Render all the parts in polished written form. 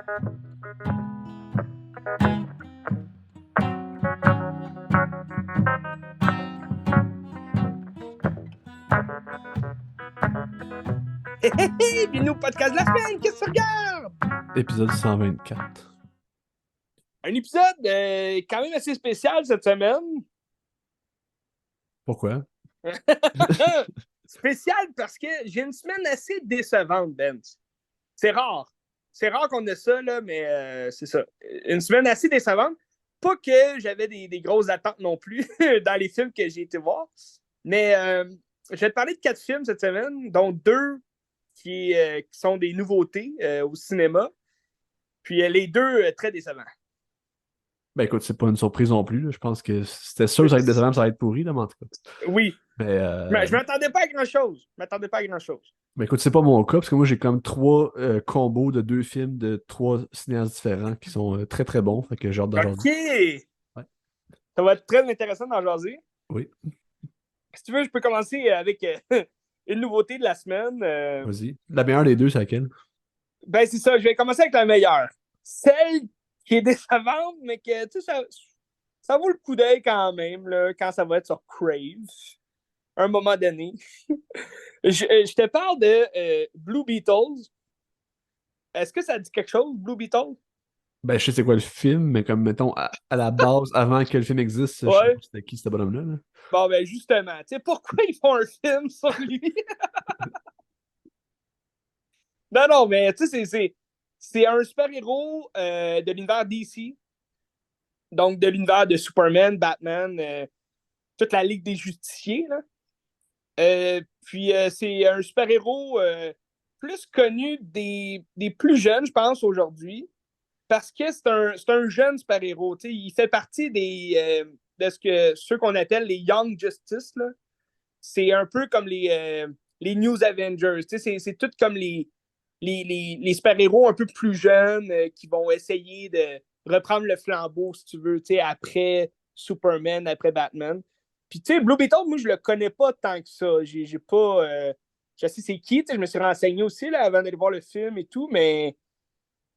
Hé hé hé, bienvenue au podcast de la semaine, qu'est-ce que tu regardes? Épisode 124. Un épisode quand même assez spécial cette semaine. Pourquoi? Spécial parce que j'ai une semaine assez décevante, Ben. C'est rare. C'est rare qu'on ait ça, là, mais c'est ça. Une semaine assez décevante. Pas que j'avais des grosses attentes non plus dans les films que j'ai été voir. Mais je vais te parler de 4 films cette semaine, dont 2 qui sont des nouveautés au cinéma. Puis les 2 très décevants. Ben écoute, c'est pas une surprise non plus, là. Je pense que c'était sûr que ça va être décevant, ça va être pourri, là, mais en tout cas. Oui, Mais je m'attendais pas à grand-chose. Je m'attendais pas à grand-chose. ben écoute, c'est pas mon cas, parce que moi j'ai comme 3 combos de 2 films de 3 cinéastes différents qui sont très très bons. Fait que j'ai hâte d'en jaser. OK! Ouais. Ça va être très intéressant d'en jaser. Oui, Si tu veux, je peux commencer avec une nouveauté de la semaine. vas-y. La meilleure des deux, c'est laquelle? Ben, c'est ça. Je vais commencer avec la meilleure. Celle qui est décevante, mais que, tu sais, ça vaut le coup d'œil quand même, là, quand ça va être sur Crave, à un moment donné. Je te parle de Blue Beetles. Est-ce que ça dit quelque chose, Blue Beetles? Ben je sais c'est quoi le film, mais comme mettons, à la base, avant que le film existe, je sais Ouais. pas c'était qui ce bonhomme-là, là. Bon, ben, justement, tu sais, pourquoi ils font un film sur lui? Non, non, mais tu sais, c'est un super-héros de l'univers DC, donc de l'univers de Superman, Batman, toute la Ligue des Justiciers. Là. Puis c'est un super-héros plus connu des plus jeunes, je pense, aujourd'hui, parce que c'est un jeune super-héros. Tu sais, il fait partie de ceux qu'on appelle les Young Justice. Là. C'est un peu comme les New Avengers. Tu sais, c'est tout comme les super-héros un peu plus jeunes qui vont essayer de reprendre le flambeau, si tu veux, tu sais, après Superman, après Batman. Puis, tu sais, Blue Beetle, moi, je le connais pas tant que ça. J'ai pas. Je sais c'est qui, tu sais, je me suis renseigné aussi là, avant d'aller voir le film et tout, mais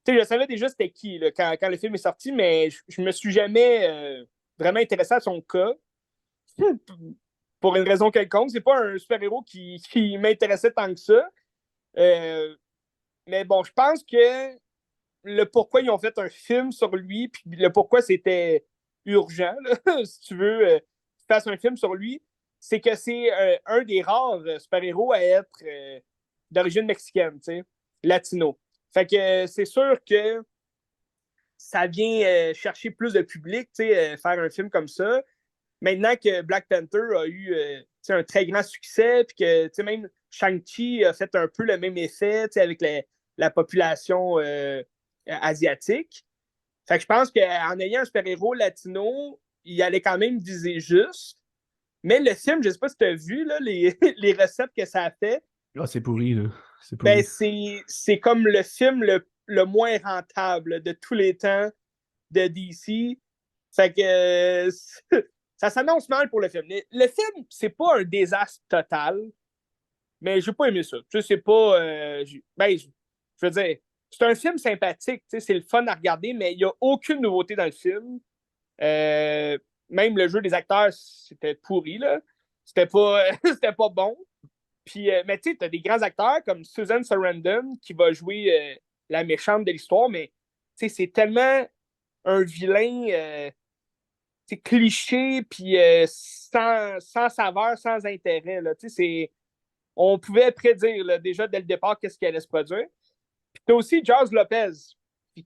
tu sais, je savais déjà c'était qui là, quand le film est sorti, mais je me suis jamais vraiment intéressé à son cas. Pour une raison quelconque. C'est pas un super-héros qui m'intéressait tant que ça. Euh, mais bon, je pense que le pourquoi ils ont fait un film sur lui, puis le pourquoi c'était urgent, là, si tu veux, qu'ils fassent un film sur lui, c'est que c'est un des rares super-héros à être d'origine mexicaine, tu sais, latino. Fait que c'est sûr que ça vient chercher plus de public, tu sais, faire un film comme ça. Maintenant que Black Panther a eu un très grand succès, puis que même Shang-Chi a fait un peu le même effet avec la population asiatique. Fait que je pense qu'en ayant un super-héros latino, il allait quand même viser juste. Mais le film, je sais pas si tu as vu là, les recettes que ça a fait, Ah, c'est pourri, là. C'est ben pourri. c'est comme le film le moins rentable de tous les temps de DC. Fait que ça s'annonce mal pour le film. Le film, c'est pas un désastre total, mais j'ai pas aimé ça. Tu sais, c'est pas. Je veux dire, c'est un film sympathique, tu sais, c'est le fun à regarder, mais il n'y a aucune nouveauté dans le film. Euh, Même le jeu des acteurs, c'était pourri, là. C'était pas, c'était pas bon. Puis, mais tu sais, t'as des grands acteurs comme Susan Sarandon qui va jouer la méchante de l'histoire, mais tu sais, c'est tellement un vilain cliché, puis sans saveur, sans intérêt. Là. On pouvait prédire là, déjà dès le départ qu'est-ce qui allait se produire. Puis tu as aussi George Lopez,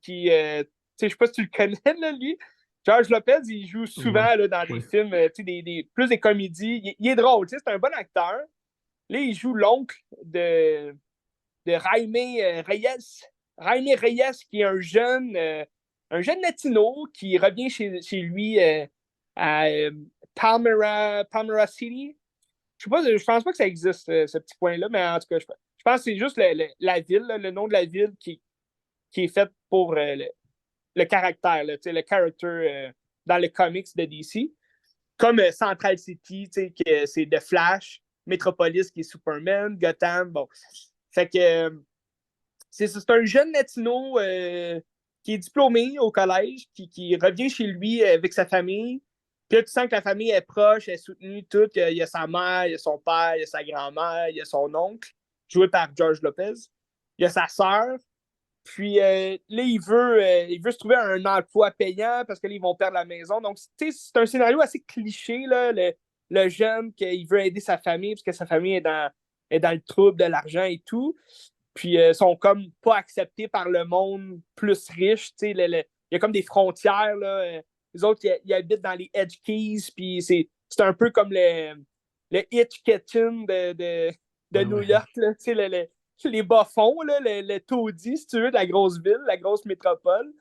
qui, je sais pas si tu le connais, là, lui. George Lopez, il joue Ouais. souvent là, dans des Ouais. films, plus des comédies. Il est drôle, c'est un bon acteur. Là, il joue l'oncle de Jaime Reyes. Jaime Reyes, qui est un jeune latino qui revient chez lui à Palmyra City. Je pense pas que ça existe, ce petit coin-là, mais en tout cas, je pense que c'est juste la ville, là, le nom de la ville qui est fait pour le caractère, là, le character dans les comics de DC. Comme Central City, que c'est The Flash, Metropolis qui est Superman, Gotham, bon. Fait que c'est un jeune latino qui est diplômé au collège, qui revient chez lui avec sa famille. Puis là, tu sens que la famille est proche, elle est soutenue, tout. Il y a sa mère, il y a son père, il y a sa grand-mère, il y a son oncle, joué par George Lopez. Il y a sa sœur. Puis là, il veut se trouver un emploi payant parce que là, ils vont perdre la maison. Donc, c'est un scénario assez cliché, là, le jeune qui veut aider sa famille parce que sa famille est dans le trouble de l'argent et tout. Puis sont comme pas acceptés par le monde plus riche. Il y a comme des frontières. Là, les autres, ils habitent dans les Edge Keys. Puis c'est un peu comme le Hitch Kitchen de Ouais, New ouais. York. Là, les bas-fonds, là, le taudis, si tu veux, de la grosse ville, la grosse métropole.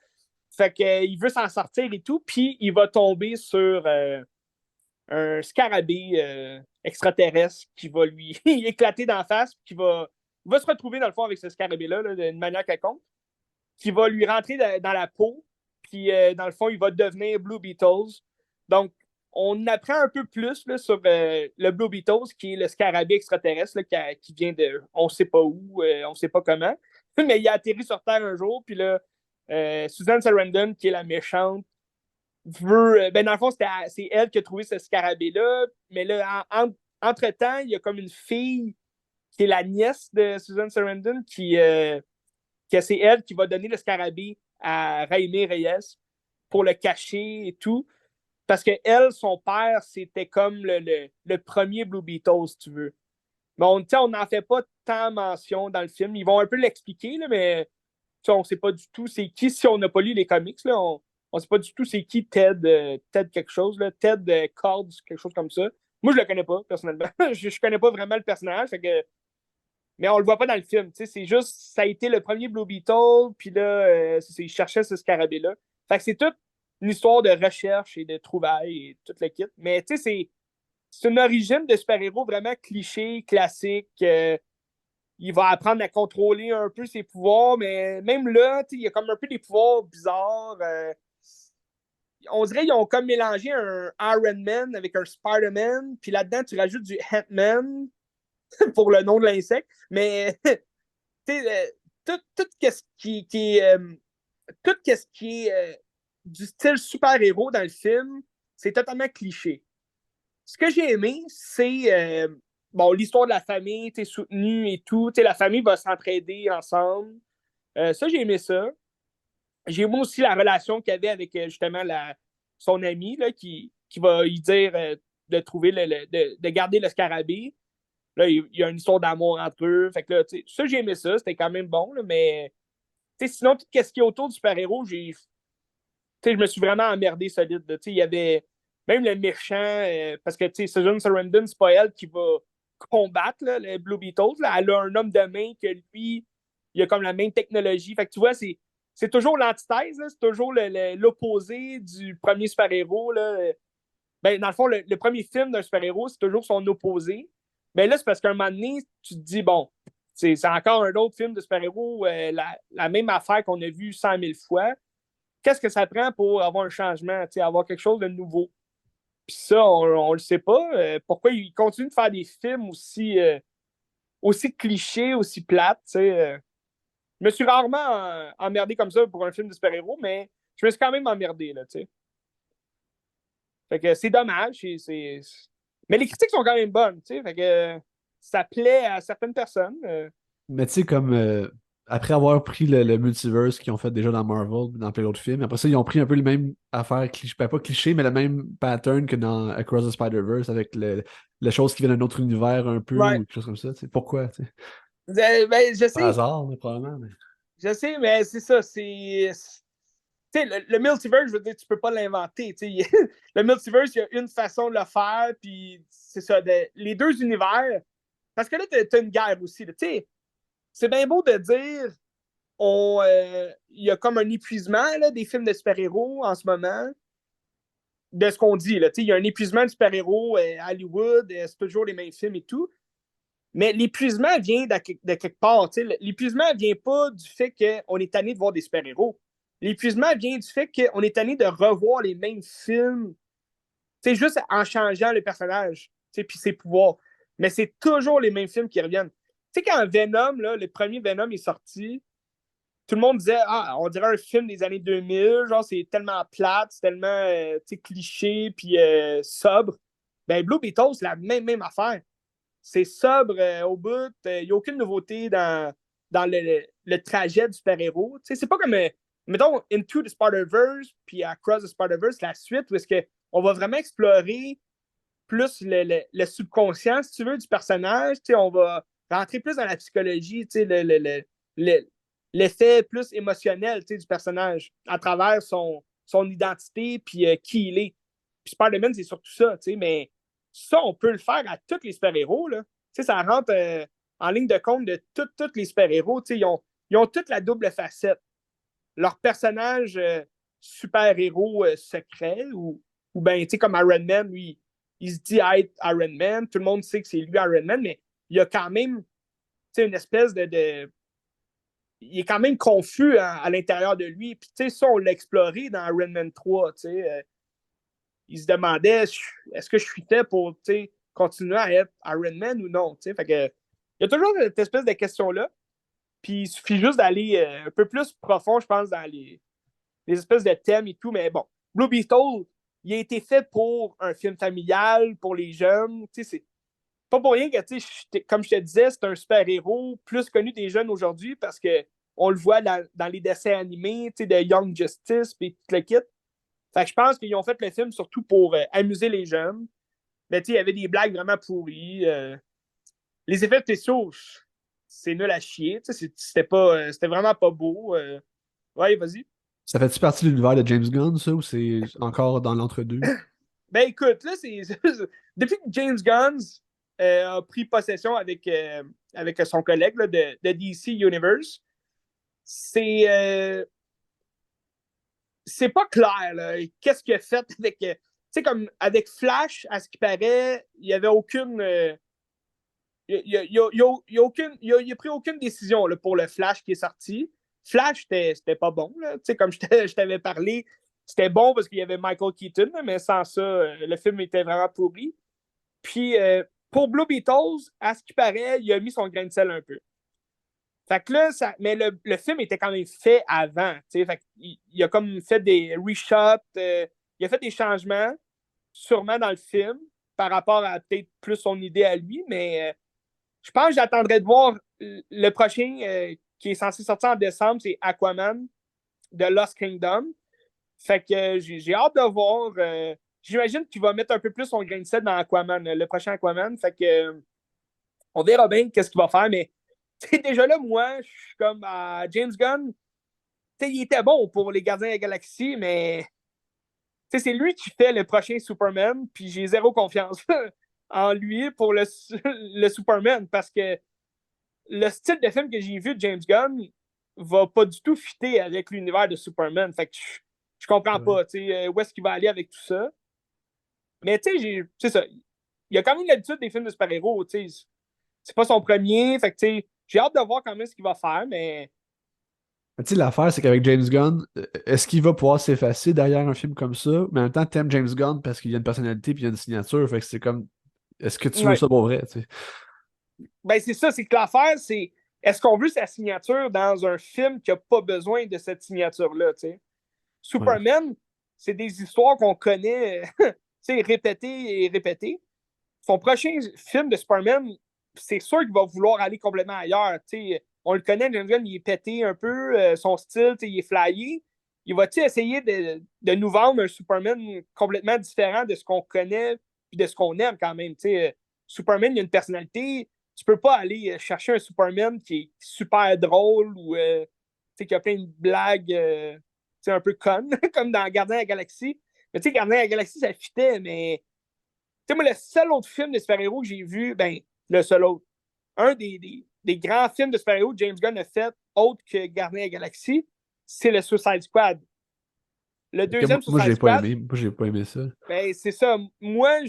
Fait qu'il veut s'en sortir et tout. Puis il va tomber sur un scarabée extraterrestre qui va lui éclater d'en face. Puis il va se retrouver dans le fond avec ce scarabée-là, là, d'une manière quelconque, qui va lui rentrer dans la peau, puis dans le fond, il va devenir Blue Beetles. Donc, on apprend un peu plus là, sur le Blue Beetles, qui est le scarabée extraterrestre là, qui vient de on ne sait pas où, on ne sait pas comment, mais il a atterri sur Terre un jour, puis là, Susan Sarandon, qui est la méchante, ben dans le fond, c'est elle qui a trouvé ce scarabée-là, mais là, entre-temps, il y a comme une fille qui est la nièce de Susan Sarandon, que c'est elle qui va donner le scarabée à Raimi Reyes pour le cacher et tout. Parce que elle, son père, c'était comme le premier Blue Beetle, si tu veux. Mais on n'en fait pas tant mention dans le film. Ils vont un peu l'expliquer, là, mais on ne sait pas du tout c'est qui, si on n'a pas lu les comics, là, on ne sait pas du tout c'est qui Ted quelque chose, là, Ted Cords, quelque chose comme ça. Moi, je le connais pas, personnellement. je connais pas vraiment le personnage, fait que mais on le voit pas dans le film. C'est juste, ça a été le premier Blue Beetle, puis là, il cherchait ce scarabée-là. Fait que c'est toute une histoire de recherche et de trouvailles et tout le kit. Mais tu sais, c'est une origine de super-héros vraiment cliché, classique. Il va apprendre à contrôler un peu ses pouvoirs, mais même là, il y a comme un peu des pouvoirs bizarres. On dirait qu'ils ont comme mélangé un Iron Man avec un Spider-Man, puis là-dedans, tu rajoutes du Ant-Man pour le nom de l'insecte. Mais tout ce qui est tout ce qui est du style super-héros dans le film, c'est totalement cliché. Ce que j'ai aimé, c'est bon, l'histoire de la famille, t'es soutenue et tout. La famille va s'entraider ensemble. Ça, j'ai aimé ça. J'ai aimé aussi la relation qu'il y avait avec justement son ami là, qui va lui dire de trouver de garder le scarabée. Là, il y a une histoire d'amour entre eux. Fait que là, ça, j'ai aimé ça. C'était quand même bon, là, mais sinon, tout ce qui est autour du super-héros, je me suis vraiment emmerdé solide. Là. Il y avait même le méchant, parce que Susan Sarandon, c'est pas elle qui va combattre là, le Blue Beetles. Là. Elle a un homme de main que lui, il a comme la même technologie. Fait que tu vois, c'est toujours l'antithèse, c'est toujours l'opposé du premier super-héros. Là. Ben, dans le fond, le premier film d'un super-héros, c'est toujours son opposé. Mais là, c'est parce qu'à un moment donné, tu te dis, bon, c'est encore un autre film de super-héros, la même affaire qu'on a vu 100 000 fois. Qu'est-ce que ça prend pour avoir un changement, avoir quelque chose de nouveau? Puis ça, on le sait pas. Pourquoi ils continuent de faire des films aussi clichés, aussi plates? Je me suis rarement emmerdé comme ça pour un film de super-héros, mais je me suis quand même emmerdé. Là, fait que c'est dommage. Mais les critiques sont quand même bonnes. Fait que ça plaît à certaines personnes. Mais tu sais, comme après avoir pris le multiverse qu'ils ont fait déjà dans Marvel, dans plein d'autres films, après ça, ils ont pris un peu le même affaire, cliché, pas cliché, mais le même pattern que dans Across the Spider-Verse avec les choses qui viennent d'un autre univers un peu, ou Ouais. quelque chose comme ça. Pourquoi? Tu sais? Ben, je Par sais. hasard, mais probablement. Mais... Je sais, mais c'est ça. Le multiverse, je veux dire, tu peux pas l'inventer. Le multiverse, il y a une façon de le faire, puis c'est ça. Les deux univers. Parce que là, t'as une guerre aussi. C'est bien beau de dire il y a comme un épuisement là, des films de super-héros en ce moment, de ce qu'on dit. Il y a un épuisement de super-héros à Hollywood, c'est toujours les mêmes films et tout. Mais l'épuisement vient de quelque part. L'épuisement vient pas du fait qu'on est tanné de voir des super-héros. L'épuisement vient du fait qu'on est tanné de revoir les mêmes films, juste en changeant le personnage puis ses pouvoirs. Mais c'est toujours les mêmes films qui reviennent. Quand Venom, là, le premier Venom est sorti, tout le monde disait, ah, on dirait un film des années 2000, genre, c'est tellement plate, c'est tellement, cliché, puis sobre. Ben, Blue Beetle, c'est la même affaire. C'est sobre au bout, il n'y a aucune nouveauté dans le trajet du super-héros. C'est pas comme, mettons, Into the Spider-Verse, puis Across the Spider-Verse, la suite, où est-ce qu'on va vraiment explorer plus le subconscient, si tu veux, du personnage. On va rentrer plus dans la psychologie, l'effet plus émotionnel du personnage à travers son identité puis qui il est. Puis Spider-Man, c'est surtout ça, mais ça, on peut le faire à tous les super-héros. Là. Ça rentre en ligne de compte de tous les super-héros. Ils ont toute la double facette. Leur personnage super-héros secret, ou bien, comme Iron Man, lui, il se dit être Iron Man. Tout le monde sait que c'est lui Iron Man, mais il y a quand même une espèce de il est quand même confus à l'intérieur de lui. Puis, ça, on l'a exploré dans Iron Man 3. Il se demandait est-ce que je suis fait pour continuer à être Iron Man ou non. Fait que, il y a toujours cette espèce de question-là. Puis, il suffit juste d'aller un peu plus profond, je pense, dans les espèces de thèmes et tout. Mais bon, Blue Beetle, il a été fait pour un film familial, pour les jeunes. C'est pas pour rien que, comme je te disais, c'est un super-héros plus connu des jeunes aujourd'hui parce qu'on le voit dans les dessins animés de Young Justice et tout le kit. Fait que je pense qu'ils ont fait le film surtout pour amuser les jeunes. Mais il y avait des blagues vraiment pourries. Les effets spéciaux, c'est nul à chier. C'était vraiment pas beau. Ouais, vas-y. Ça fait-tu partie de l'univers de James Gunn, ça, ou c'est encore dans l'entre-deux? Ben écoute, là, depuis que James Gunn a pris possession avec son collègue là, de DC Universe, c'est pas clair, là. Qu'est-ce qu'il a fait avec. Tu sais, comme avec Flash, à ce qui paraît, il n'y avait aucune. Il a pris aucune décision là, pour le Flash qui est sorti. Flash, c'était pas bon. Là. Comme je t'avais parlé, c'était bon parce qu'il y avait Michael Keaton, mais sans ça, le film était vraiment pourri. Puis pour Blue Beetles, à ce qui paraît, il a mis son grain de sel un peu. Fait que là, mais le film était quand même fait avant. Fait il a comme fait des reshots, il a fait des changements, sûrement dans le film, par rapport à peut-être plus son idée à lui, mais je pense que j'attendrai de voir le prochain qui est censé sortir en décembre, c'est Aquaman de Lost Kingdom. Fait que j'ai hâte de voir. J'imagine qu'il va mettre un peu plus son grain de sel dans Aquaman, le prochain Aquaman. Fait que on verra bien qu'est-ce qu'il va faire, mais déjà là, moi, je suis comme James Gunn. Il était bon pour les Gardiens de la Galaxie, mais c'est lui qui fait le prochain Superman, puis j'ai zéro confiance en lui pour le Superman parce que le style de film que j'ai vu de James Gunn va pas du tout fitter avec l'univers de Superman. Fait que je comprends pas où est-ce qu'il va aller avec tout ça. Mais c'est ça. Il a quand même l'habitude des films de super-héros. C'est pas son premier. Fait que j'ai hâte de voir quand même ce qu'il va faire, mais. Tu sais, l'affaire, c'est qu'avec James Gunn, est-ce qu'il va pouvoir s'effacer derrière un film comme ça? Mais en même temps, t'aimes James Gunn parce qu'il y a une personnalité et il y a une signature. Fait que c'est comme. Est-ce que tu veux Ouais. ça pour vrai? Tu sais? Ben, c'est ça, c'est que l'affaire, c'est est-ce qu'on veut sa signature dans un film qui n'a pas besoin de cette signature-là, tu sais? Ouais. Superman, c'est des histoires qu'on connaît, répétées et répétées. Son prochain film de Superman, c'est sûr qu'il va vouloir aller complètement ailleurs, tu sais. On le connaît, James Gunn, il est pété un peu, son style, il est flyé. Il va essayer de nous vendre un Superman complètement différent de ce qu'on connaît et de ce qu'on aime quand même, tu sais. Superman, il a une personnalité. Tu peux pas aller chercher un Superman qui est super drôle ou qui a plein de blagues un peu connes, comme dans Gardien de la Galaxie. Mais tu sais, Gardien de la Galaxie, ça fitait, mais moi, le seul autre film de super-héros que j'ai vu, ben, le seul autre, un des grands films de super-héros que James Gunn a fait, autre que Gardien de la Galaxie, c'est le Suicide Squad. Le deuxième Moi, je Suicide l'ai pas Squad, aimé. Moi, j'ai pas aimé ça. ben, c'est ça. Moi,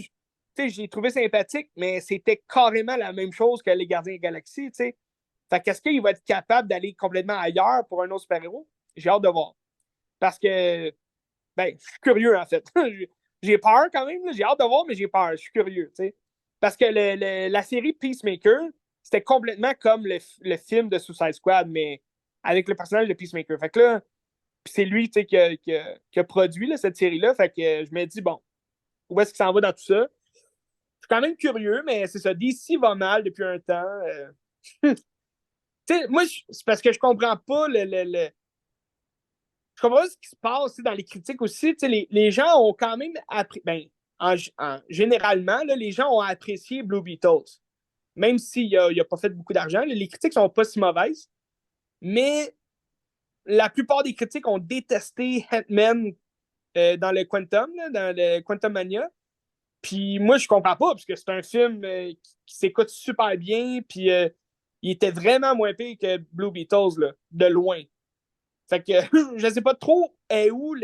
j'ai trouvé sympathique, mais c'était carrément la même chose que les Gardiens de la Galaxie, tu sais. Fait qu'est-ce qu'il va être capable d'aller complètement ailleurs pour un autre super-héros? J'ai hâte de voir. Parce que, ben, je suis curieux, en fait. J'ai peur quand même. J'ai hâte de voir, mais j'ai peur. Je suis curieux, tu sais. Parce que la série Peacemaker, c'était complètement comme le film de Suicide Squad, mais avec le personnage de Peacemaker. Fait que là, c'est lui qui a produit là, cette série-là. Fait que je me dis, bon, où est-ce qu'il s'en va dans tout ça? Je suis quand même curieux, mais c'est ça. DC va mal depuis un temps. Moi, c'est parce que je comprends pas je comprends pas ce qui se passe dans les critiques aussi. Les gens ont quand même appris. Ben, généralement, là, les gens ont apprécié Blue Beetles. Même s'il n'a pas fait beaucoup d'argent. Les critiques sont pas si mauvaises. Mais la plupart des critiques ont détesté Ant-Man dans le Quantum, là, dans le Quantum Mania. Puis moi, je comprends pas, parce que c'est un film qui s'écoute super bien, puis il était vraiment moins pire que Blue Beetles, là, de loin. Fait que je sais pas trop où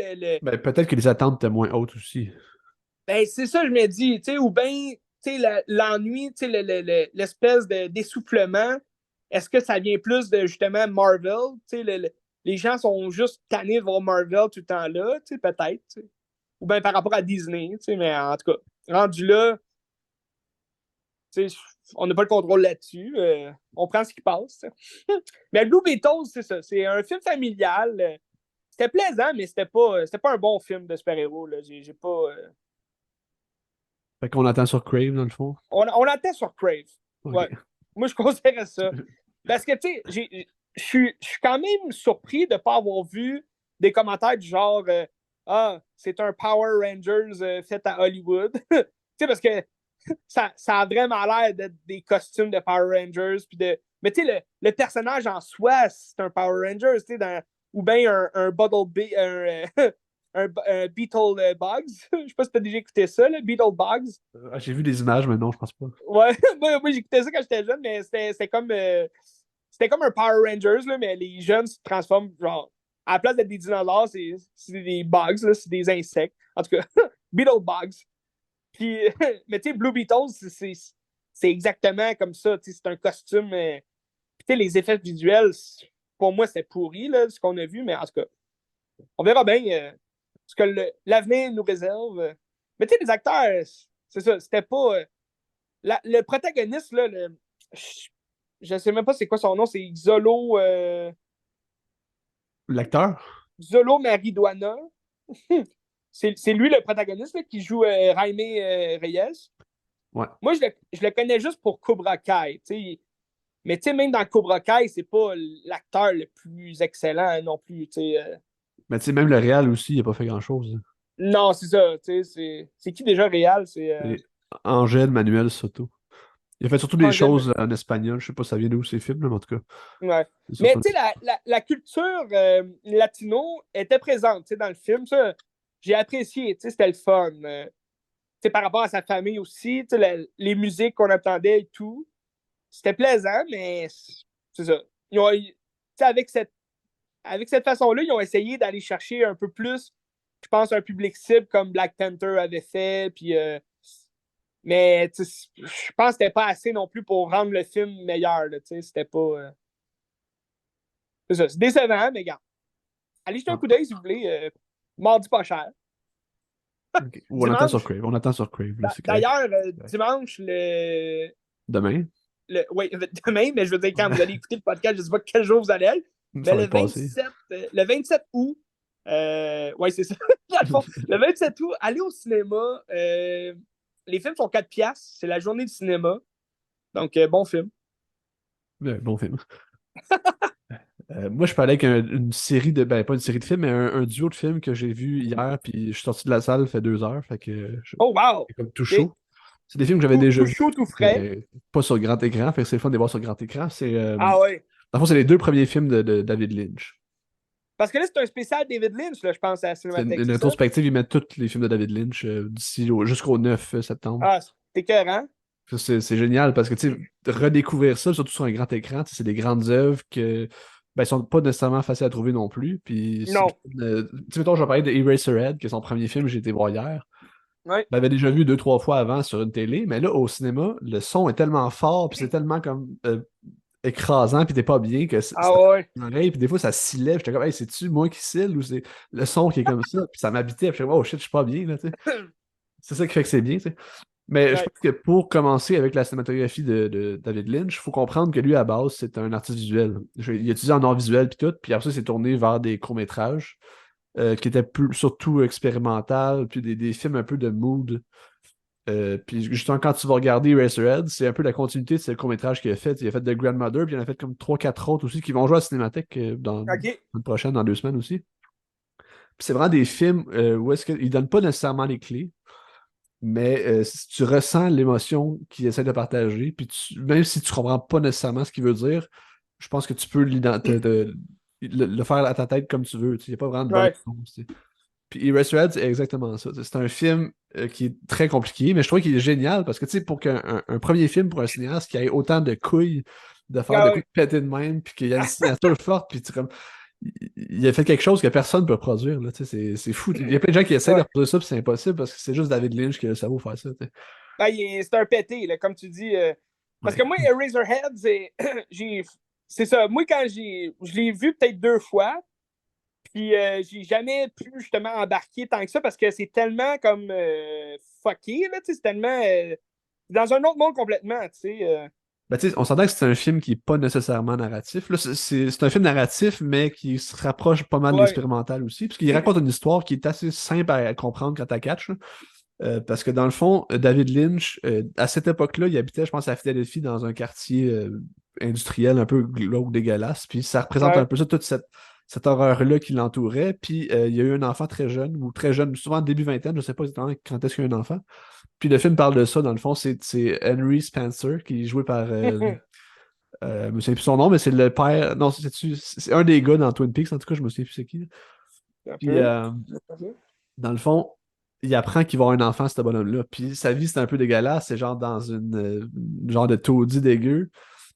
Ben, peut-être que les attentes étaient moins hautes aussi. Ben, c'est ça, je me dis, tu sais, ou bien, tu sais, l'ennui, tu sais, l'espèce d'essoufflement, est-ce que ça vient plus de, justement, Marvel? Tu sais, les gens sont juste tannés de voir Marvel tout le temps là, tu sais, peut-être, tu sais. Ou bien par rapport à Disney, tu sais, mais en tout cas, rendu là, tu sais, on n'a pas le contrôle là-dessus. On prend ce qui passe. Mais Blue Beetles, c'est ça. C'est un film familial. C'était plaisant, mais c'était pas un bon film de super-héros. J'ai pas. Fait qu'on attend sur Crave, dans le fond. On attend sur Crave. OK. Ouais. Moi, je considère ça. Parce que, tu sais, je suis quand même surpris de ne pas avoir vu des commentaires du genre Ah, c'est un Power Rangers fait à Hollywood. Tu sais, parce que ça a vraiment l'air d'être des costumes de Power Rangers. Mais tu sais, le personnage en soi, c'est un Power Rangers, tu sais, ou bien un un Beetle Bugs. Je sais pas si tu as déjà écouté ça, le Beetle Bugs. J'ai vu des images, mais non, je pense pas. Ouais, moi j'écoutais ça quand j'étais jeune, mais c'était comme un Power Rangers, là, mais les jeunes se transforment, genre, à la place d'être des dinosaures, c'est des bugs, là, c'est des insectes. En tout cas, Beetle Bugs. Puis, mais tu sais, Blue Beetles, c'est exactement comme ça. C'est un costume. Puis, tu sais, les effets visuels, pour moi, c'est pourri, là, ce qu'on a vu, mais en tout cas, on verra bien ce que l'avenir nous réserve. Mais tu sais, les acteurs, c'est ça, c'était pas. Le protagoniste, là, je sais même pas c'est quoi son nom, c'est L'acteur? Xolo Mariduana. C'est lui le protagoniste là, qui joue Jaime Reyes. Ouais. Moi, je le connais juste pour Cobra Kai. T'sais. Mais même dans Cobra Kai, c'est pas l'acteur le plus excellent non plus. Mais tu sais, même le Real aussi, il a pas fait grand-chose. Non, c'est ça. C'est qui déjà Réal? C'est Et Angèle Manuel Soto. Il a fait surtout des Angel. choses en espagnol. Je sais pas ça vient d'où ces films, là, mais en tout cas. Ouais. C'est Mais surtout... tu sais, la culture latino était présente dans le film. Ça, j'ai apprécié. C'était le fun. Par rapport à sa famille aussi, les musiques qu'on entendait et tout. C'était plaisant, mais c'est ça. Avec cette façon-là, ils ont essayé d'aller chercher un peu plus, je pense, un public cible comme Black Panther avait fait. Puis, mais je pense que c'était pas assez non plus pour rendre le film meilleur. C'était pas. C'est ça. C'est décevant, mais regarde. Allez jeter un coup d'œil si vous voulez. Mardi pas cher. Okay. Ou on attend sur Dimanche. Crave. On attend sur Crave, là, c'est correct. D'ailleurs, dimanche, Demain? Oui, demain, mais je veux dire, quand vous allez écouter le podcast, je ne sais pas quel jour vous allez être, Ça mais va être passé. le 27 août, oui, c'est ça. Le 27 août, allez au cinéma. Les films sont 4 piastres. C'est la journée du cinéma. Donc, bon film. Ouais, bon film. Moi, je parlais avec une série de. Ben, pas une série de films, mais un duo de films que j'ai vu hier, puis je suis sorti de la salle, il fait 2 heures, fait que Oh, wow! c'est comme tout Okay. chaud. C'est des films que j'avais déjà Tout vus, chaud, tout frais. mais pas sur grand écran, fait que c'est le fun de les voir sur grand écran. Ah ouais. Dans le fond, c'est les deux premiers films de David Lynch. Parce que là, c'est un spécial David Lynch, là, je pense, à la C'est Cinémathèque, une c'est ça? rétrospective, ils mettent tous les films de David Lynch jusqu'au 9 septembre. Ah, c'est écœurant. C'est génial parce que, tu sais, redécouvrir ça, surtout sur un grand écran, tu sais, c'est des grandes œuvres que, ben, sont pas nécessairement faciles à trouver non plus. Puis, Non. tu sais, mettons, je vais parler de Eraserhead, qui est son premier film que j'ai été voir hier. Ouais. Je l'avais déjà vu 2, 3 fois avant sur une télé, mais là, au cinéma, le son est tellement fort, puis c'est tellement comme écrasant, puis t'es pas bien que ça Ah ouais. l'oreille, puis des fois, ça scillait. J'étais comme, hey, c'est-tu moi qui cille ou c'est le son qui est comme ça? Puis ça m'habitait, puis j'étais comme, oh shit, je suis pas bien, là, tu sais. C'est ça qui fait que c'est bien, tu sais. Mais je Ouais. pense que pour commencer avec la cinématographie de David Lynch, il faut comprendre que lui, à base, c'est un artiste visuel. Il a étudié en art visuel puis tout, puis après ça, il s'est tourné vers des courts-métrages qui étaient surtout expérimental, puis des films un peu de mood. Puis justement, quand tu vas regarder Eraserhead, c'est un peu la continuité de ce court-métrage qu'il a fait. Il a fait The Grandmother, puis il en a fait comme trois quatre autres aussi qui vont jouer à la Cinémathèque dans OK. une prochaine, dans 2 semaines aussi. Puis c'est vraiment des films où est-ce qu'ils donnent pas nécessairement les clés, mais si tu ressens l'émotion qu'il essaie de partager, puis même si tu comprends pas nécessairement ce qu'il veut dire, je pense que tu peux le faire à ta tête comme tu veux. Il n'y a pas vraiment de bonne Ouais. réponse. Puis Eraserhead, c'est exactement ça. C'est un film qui est très compliqué, mais je trouve qu'il est génial parce que, tu sais, pour qu'un un premier film pour un cinéaste qui ait autant de couilles de faire Ah de coups ouais. de péter de même, puis qu'il y a une signature forte, puis tu comme. Il a fait quelque chose que personne ne peut produire. Là, tu sais, c'est fou. Il y a plein de gens qui essayent de Ouais. reproduire ça, puis c'est impossible parce que c'est juste David Lynch qui a le cerveau pour faire ça. Tu sais. Ben, c'est un pété, là, comme tu dis. Parce que Ouais. moi, Eraserhead, j'ai, c'est ça. Moi, quand je l'ai vu peut-être 2 fois, puis j'ai jamais pu justement embarquer tant que ça parce que c'est tellement comme fucké, là, tu sais, c'est tellement dans un autre monde complètement, tu sais. Ben, tu sais, on s'entend que c'est un film qui n'est pas nécessairement narratif. Là, c'est un film narratif, mais qui se rapproche pas mal de Ouais. l'expérimental aussi, parce qu'il raconte une histoire qui est assez simple à comprendre quand tu catch. Là. Parce que dans le fond, David Lynch, à cette époque-là, il habitait, je pense, à Philadelphie, dans un quartier industriel un peu glauque, dégueulasse. Puis ça représente un Ouais. peu ça, toute cette horreur-là qui l'entourait. Puis il y a eu un enfant très jeune, souvent début vingtaine, je sais pas exactement quand est-ce qu'il y a un enfant. Puis le film parle de ça, dans le fond, c'est Henry Spencer, qui est joué par, je me souviens plus son nom, mais c'est le père, non, c'est un des gars dans Twin Peaks, en tout cas, je me souviens plus c'est qui. Un Puis peu. dans le fond, il apprend qu'il va avoir un enfant, ce bonhomme-là. Puis sa vie, c'est un peu dégueulasse. C'est genre dans une genre de taudis dégueu.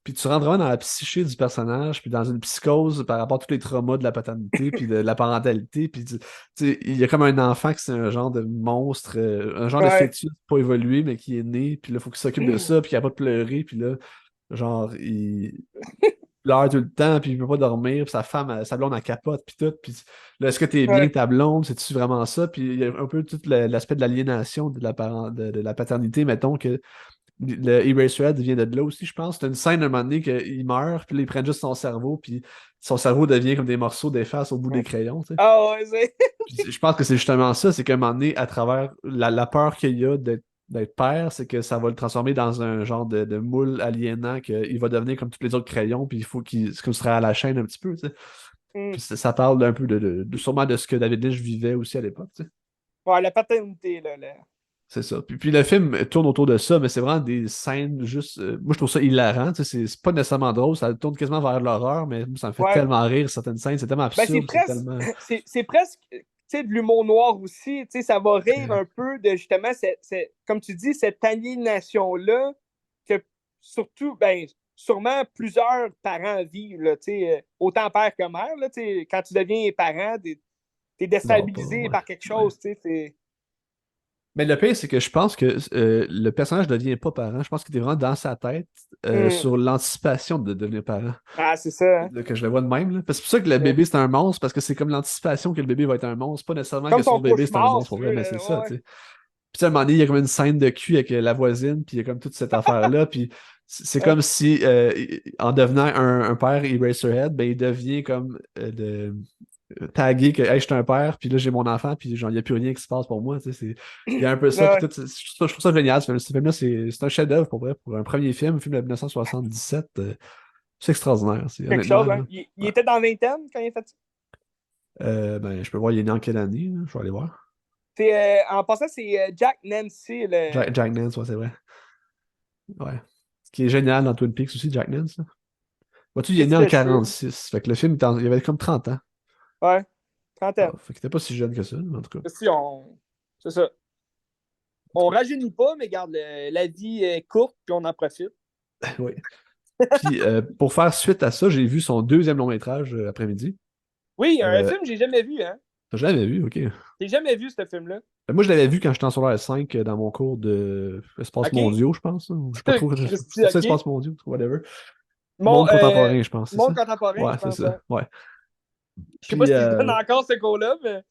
Puis tu rentres vraiment dans la psyché du personnage, puis dans une psychose par rapport à tous les traumas de la paternité, puis de la parentalité. Puis tu sais, il y a comme un enfant qui c'est un genre de monstre, un genre de Ouais. fœtus pas évolué, mais qui est né. Puis là, il faut qu'il s'occupe de ça, puis il a pas de pleurer. Puis là, genre, il pleure tout le temps, puis il peut pas dormir, puis sa femme, sa blonde, elle capote, puis tout. Puis là, est-ce que t'es bien Ouais. ta blonde? C'est-tu vraiment ça? Puis il y a un peu tout l'aspect de l'aliénation de la paternité, mettons que le Eraserhead vient de là aussi, je pense. C'est une scène à un moment donné qu'il meurt, puis là, ils prennent juste son cerveau, puis son cerveau devient comme des morceaux d'efface au bout des crayons, tu sais. Ah ouais, c'est. Puis je pense que c'est justement ça, c'est qu'à un moment donné, à travers la peur qu'il y a d'être père, c'est que ça va le transformer dans un genre de moule aliénant, qu'il va devenir comme tous les autres crayons, puis il faut qu'il. C'est comme s'il serait à la chaîne un petit peu, tu sais. Hmm. Puis ça parle un peu sûrement de ce que David Lynch vivait aussi à l'époque, tu sais. Ouais, la paternité, là. C'est ça. Puis le film tourne autour de ça, mais c'est vraiment des scènes juste. Moi, je trouve ça hilarant. Tu sais, c'est pas nécessairement drôle, ça tourne quasiment vers l'horreur, mais ça me fait Ouais. tellement rire certaines scènes. C'est tellement Ben, c'est absurde, c'est presque, tellement. c'est presque, tu sais, de l'humour noir aussi. Tu sais, ça va rire un peu de, justement, comme tu dis, cette aliénation-là que, surtout, ben, sûrement plusieurs parents vivent, là, tu sais, autant père que mère, là, tu sais, quand tu deviens parent, t'es Non, pas. déstabilisé Ouais. par quelque Ouais. chose, tu sais, Mais le pire, c'est que je pense que le personnage ne devient pas parent. Je pense qu'il est vraiment dans sa tête Hmm. sur l'anticipation de devenir parent. Ah, c'est ça, hein. Là, que je le vois de même. Là. Parce que c'est pour ça que le Ouais. bébé, c'est un monstre, parce que c'est comme l'anticipation que le bébé va être un monstre. Pas nécessairement que Comme son son bébé, c'est un cauchemar, monstre si pour tu vrai, veux, mais là. c'est ça, Ouais. tu sais. Puis à un moment donné, il y a comme une scène de cul avec la voisine, puis il y a comme toute cette affaire-là. Puis c'est Ouais. comme si, en devenant un père Eraserhead, ben, il devient comme tagué que hey, je suis un père, puis là j'ai mon enfant, puis genre, il n'y a plus rien qui se passe pour moi. Tu sais, il y a un peu ça. Puis Ouais. tout, je trouve ça génial. Ce film-là, c'est un chef-d'œuvre pour vrai. Pour un premier film, un film de 1977, c'est extraordinaire. Quelque Honnêtement, chose, hein. là. Il Ouais. était dans la vingtaine quand il a fait ça. Ben, je peux voir, il est né en quelle année, là? Je vais aller voir. En passant, c'est Jack Nancy, Jack Nance, ouais, c'est vrai. Ouais. Ce qui est génial dans Twin Peaks aussi, Jack Nance. Là. Vois-tu, il est né petit en de cheveux. 46. Fait que le film, il avait comme 30 ans. Ouais, Ah, trentaine. fait qu'il était pas si jeune que ça, en tout cas. Si on... C'est ça. On rajeunit pas, mais garde, la vie est courte, puis on en profite. Oui. Puis, pour faire suite à ça, j'ai vu son deuxième long métrage après-midi. Oui, un Euh, film que j'ai jamais vu, hein. T'as jamais vu, ok. J'ai jamais vu ce film-là. Moi, je l'avais vu quand j'étais en secondaire 5 dans mon cours de espaces OK? mondiaux, je pense. Hein. Je sais pas trop. Christy, C'est ça, OK? espaces mondiaux, whatever. Mon, Monde contemporain, je pense, c'est Monde ça? contemporain, Ouais, je c'est pense, ouais. ça. Ouais. Je sais pas Puis, s'il se donne encore ce cours-là, mais.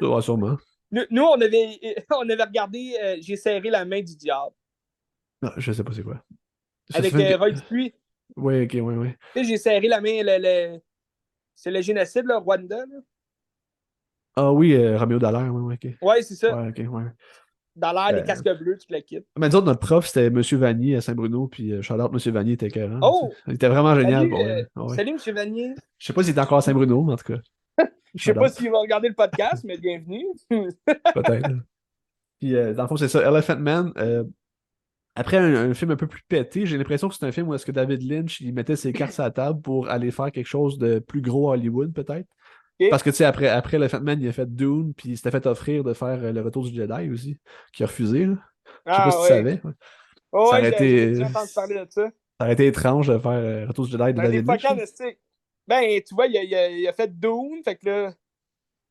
ouais, sûrement. Nous, on avait regardé J'ai serré la main du diable Non, je sais pas c'est quoi. C'est ce avec film que... Roy Dupuis. Ouais, ok, ouais, ouais. Tu sais, j'ai serré la main, c'est le génocide, là, Rwanda. Là. Ah oui, Roméo Dallaire, ouais, ouais, ok. Ouais, c'est ça. Ouais, ok, ouais. Dans l'air, les Euh, casques bleus, tu le quittes. mais nous autres, notre prof, c'était Monsieur Vanier à Saint-Bruno, puis Charlotte, Monsieur Vanier était écœurant. Tu sais. Oh! Il était vraiment génial Salut, pour vrai. Ah ouais. salut, M. Vanier. Je sais pas s'il était encore à Saint-Bruno, mais en tout cas, Je sais pas Charlotte, s'il va regarder le podcast, mais bienvenue. peut-être. Puis dans le fond, c'est ça, Elephant Man. Après un film un peu plus pété, j'ai l'impression que c'est un film où est-ce que David Lynch il mettait ses cartes à la table pour aller faire quelque chose de plus gros à Hollywood, peut-être. OK. Parce que tu sais, après Elephant Man, il a fait Dune, puis il s'était fait offrir de faire Le Retour du Jedi aussi, qui a refusé, là. Je sais pas si Ah tu ouais. savais. Ouais. Oh, Ça ouais, aurait j'ai été, déjà entendu parler de ça. ça aurait été étrange de faire Retour du Jedi de Ça a été David Lynch, fucking là. honestique. Ben, tu vois, il a fait Dune, fait que là,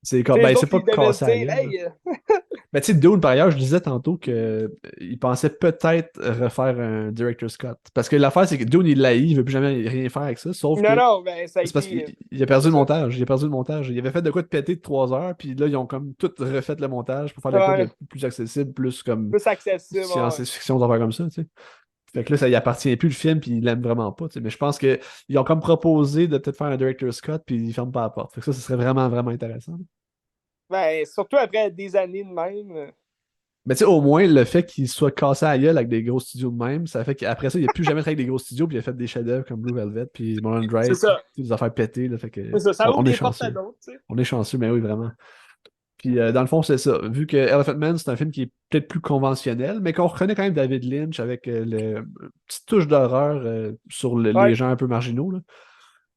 C'est tu comme, sais, ben, les c'est autres, pas ils devaient se cassé à dire, gueule. hey, Mais tu sais, Dune, par ailleurs, je disais tantôt que il pensait peut-être refaire un Director's Cut. Parce que l'affaire, c'est que Dune, il l'haït, il veut plus jamais rien faire avec ça, sauf non, que non, ben, ça a c'est parce été. qu'il a perdu C'est le ça. montage. Il a perdu le montage. Il avait fait de quoi de péter de 3 heures, puis là, ils ont comme tout refait le montage pour faire de quoi de Ouais, plus accessible, plus comme plus accessible, ouais. science-fiction, des affaires comme ça, tu sais. Fait que là, ça y appartient plus le film, puis il l'aime vraiment pas, tu sais. Mais je pense qu'ils ont comme proposé de peut-être faire un Director's Cut, puis ils ferment pas la porte. Fait que ça, ce serait vraiment, vraiment intéressant. Ben, surtout après des années de même. Mais tu sais, au moins, le fait qu'il soit cassé à la gueule avec des gros studios de même, ça fait qu'après ça, il n'a plus jamais travaillé avec des gros studios, puis il a fait des chefs-d'œuvre comme Blue Velvet, puis Mulholland C'est Drive, puis ça. des affaires pétées, là, fait que C'est ça. Ça ouvre on est des portes à chanceux. d'autres, tu sais. On est chanceux, mais oui, vraiment. Puis dans le fond, c'est ça. Vu que Elephant Man, c'est un film qui est peut-être plus conventionnel, mais qu'on reconnaît quand même David Lynch avec une petite touche d'horreur sur les Ouais, gens un peu marginaux, là.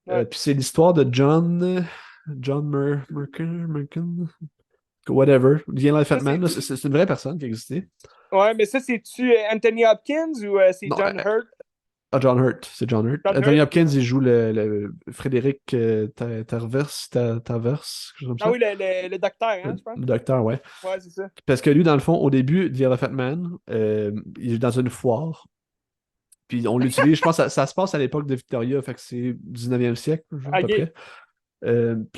ouais. Puis c'est l'histoire de John Merkin, whatever, The Elephant Ça, Man, là. c'est-tu? C'est une vraie personne qui existait. Ouais, mais ça, c'est-tu Anthony Hopkins ou c'est Non, John Hurt? ah, John Hurt, c'est John Hurt. John Anthony Hurt? Hopkins, il joue le Frédéric Tarvers, quelque chose comme Ah ça. oui, le docteur, hein, je pense. Le docteur, ouais. Ouais, c'est ça. Parce que lui, dans le fond, au début, The Elephant Man, il est dans une foire. Puis on l'utilise, je pense que ça se passe à l'époque de Victoria, fait que c'est 19e siècle, genre, à peu Ok. près. Puis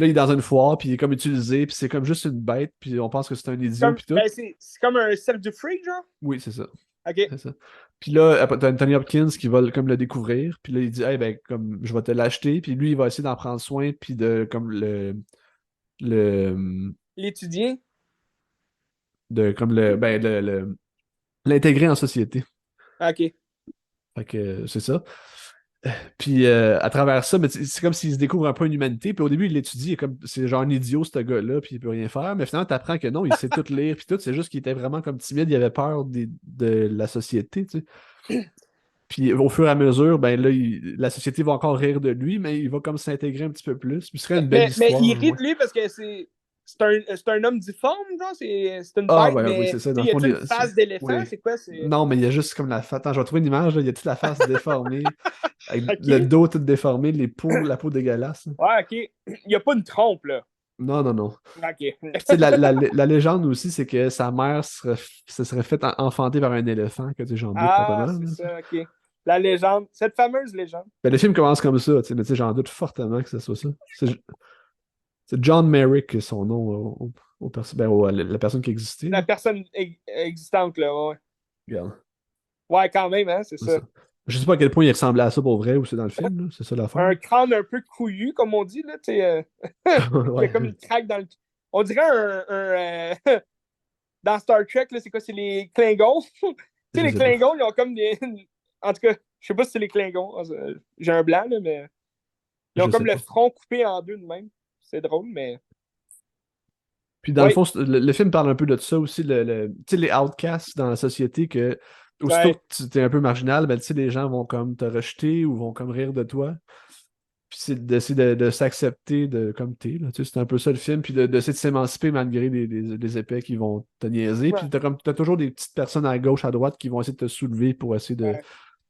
là, il est dans une foire, puis il est comme utilisé, puis c'est comme juste une bête, puis on pense que c'est un idiot, Comme, puis tout. ben, c'est comme un self-defeat, genre? Oui, c'est ça. Ok. C'est ça. Puis là, après, t'as Anthony Hopkins qui va comme le découvrir. Puis là, il dit, hey, ben, comme, je vais te l'acheter. Puis lui, il va essayer d'en prendre soin. Puis de, comme, le, L'étudiant? comme l'intégrer en société. Ok. Fait que c'est ça. Puis à travers ça, mais c'est comme s'il se découvre un peu une humanité. Puis au début, il l'étudie, et comme c'est genre un idiot, ce gars-là, puis il peut rien faire. Mais finalement, t'apprends que non, il sait tout lire, puis tout. C'est juste qu'il était vraiment comme timide, il avait peur de la société, tu sais. Puis au fur et à mesure, ben là, la société va encore rire de lui, mais il va comme s'intégrer un petit peu plus. Puis ce serait une belle Mais il histoire, rit ouais. de lui parce que c'est un homme difforme, genre, c'est une Ah, bête, ben oui, mais c'est ça. Dans tu sais, le y fond, a-tu une face d'éléphant? oui. C'est quoi? C'est. Non, mais il y a juste comme la face. Attends, je vais trouver une image, là. Il y a toute la face déformée, avec le Ok. dos tout déformé, la peau dégueulasse, là. Ouais, ok. Il n'y a pas une trompe, là. Non, non, non. Ok. Puis tu sais, la légende aussi, c'est que sa mère se serait faite enfanter par un éléphant, que tu sais, j'en doute Ah, fortement, c'est là. ça, ok. La légende, cette fameuse légende. Ben, le film commence comme ça, tu sais, mais tu sais, j'en doute fortement que ce soit ça. C'est John Merrick, son nom la personne qui existait, La là. personne existante, là, ouais. Regarde, Ouais, quand même, hein, c'est c'est ça. ça. Je sais pas à quel point il ressemblait à ça pour vrai ou c'est dans le film, là. C'est ça l'affaire. Un crâne un peu couillu, comme on dit, là, tu sais. Il y a Ouais, comme une craque dans le. On dirait dans Star Trek, là, c'est quoi? C'est les Klingons. Tu sais, je les sais pas. Klingons, ils ont comme des. En tout cas, je sais pas si c'est les Klingons. J'ai un blanc, là, mais. Ils ont Je comme sais le pas. front coupé en deux de même. C'est drôle, mais. Puis dans le Oui, fond, le film parle un peu de ça aussi, tu sais, les outcasts dans la société que aussitôt ouais, que tu es un peu marginal, ben tu sais, les gens vont comme te rejeter ou vont comme rire de toi. Puis c'est d'essayer de s'accepter comme t'es, là. Tu sais, c'est un peu ça le film, puis d'essayer de s'émanciper malgré les épais qui vont te niaiser. ouais, Puis t'as toujours des petites personnes à gauche, à droite qui vont essayer de te soulever pour essayer ouais.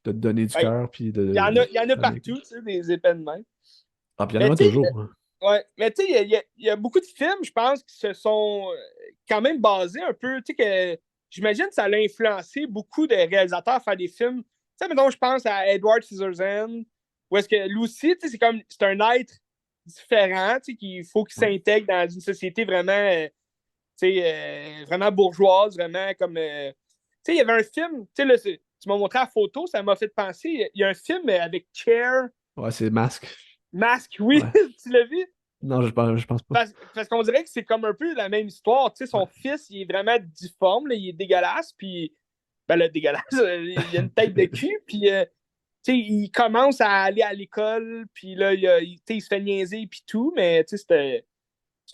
de te donner du Ouais. cœur, puis Il y en a d'aller. partout, tu sais, des épais de même. Ah, puis il y en Mais aura tu sais, toujours, hein. ouais, mais tu sais, il y a beaucoup de films, je pense, qui se sont quand même basés un peu, tu sais, que j'imagine que ça l'a influencé beaucoup de réalisateurs à faire des films. Tu sais, mettons, je pense à Edward Scissorhands, où est-ce que lui aussi, tu sais, c'est un être différent, tu sais, qu'il faut qu'il Ouais. s'intègre dans une société vraiment, tu vraiment bourgeoise, vraiment comme. Il y avait un film, tu m'as montré la photo, ça m'a fait penser. Il y a un film avec Cher, Ouais, c'est Masque. Masque, oui, Ouais. tu l'as vu? Non, je pense pas. Parce qu'on dirait que c'est comme un peu la même histoire. Ouais. Son fils, il est vraiment difforme, là, il est dégueulasse, puis. Ben là, dégueulasse, il a une tête de cul, puis. Il commence à aller à l'école, puis là, il se fait niaiser, puis tout, mais c'est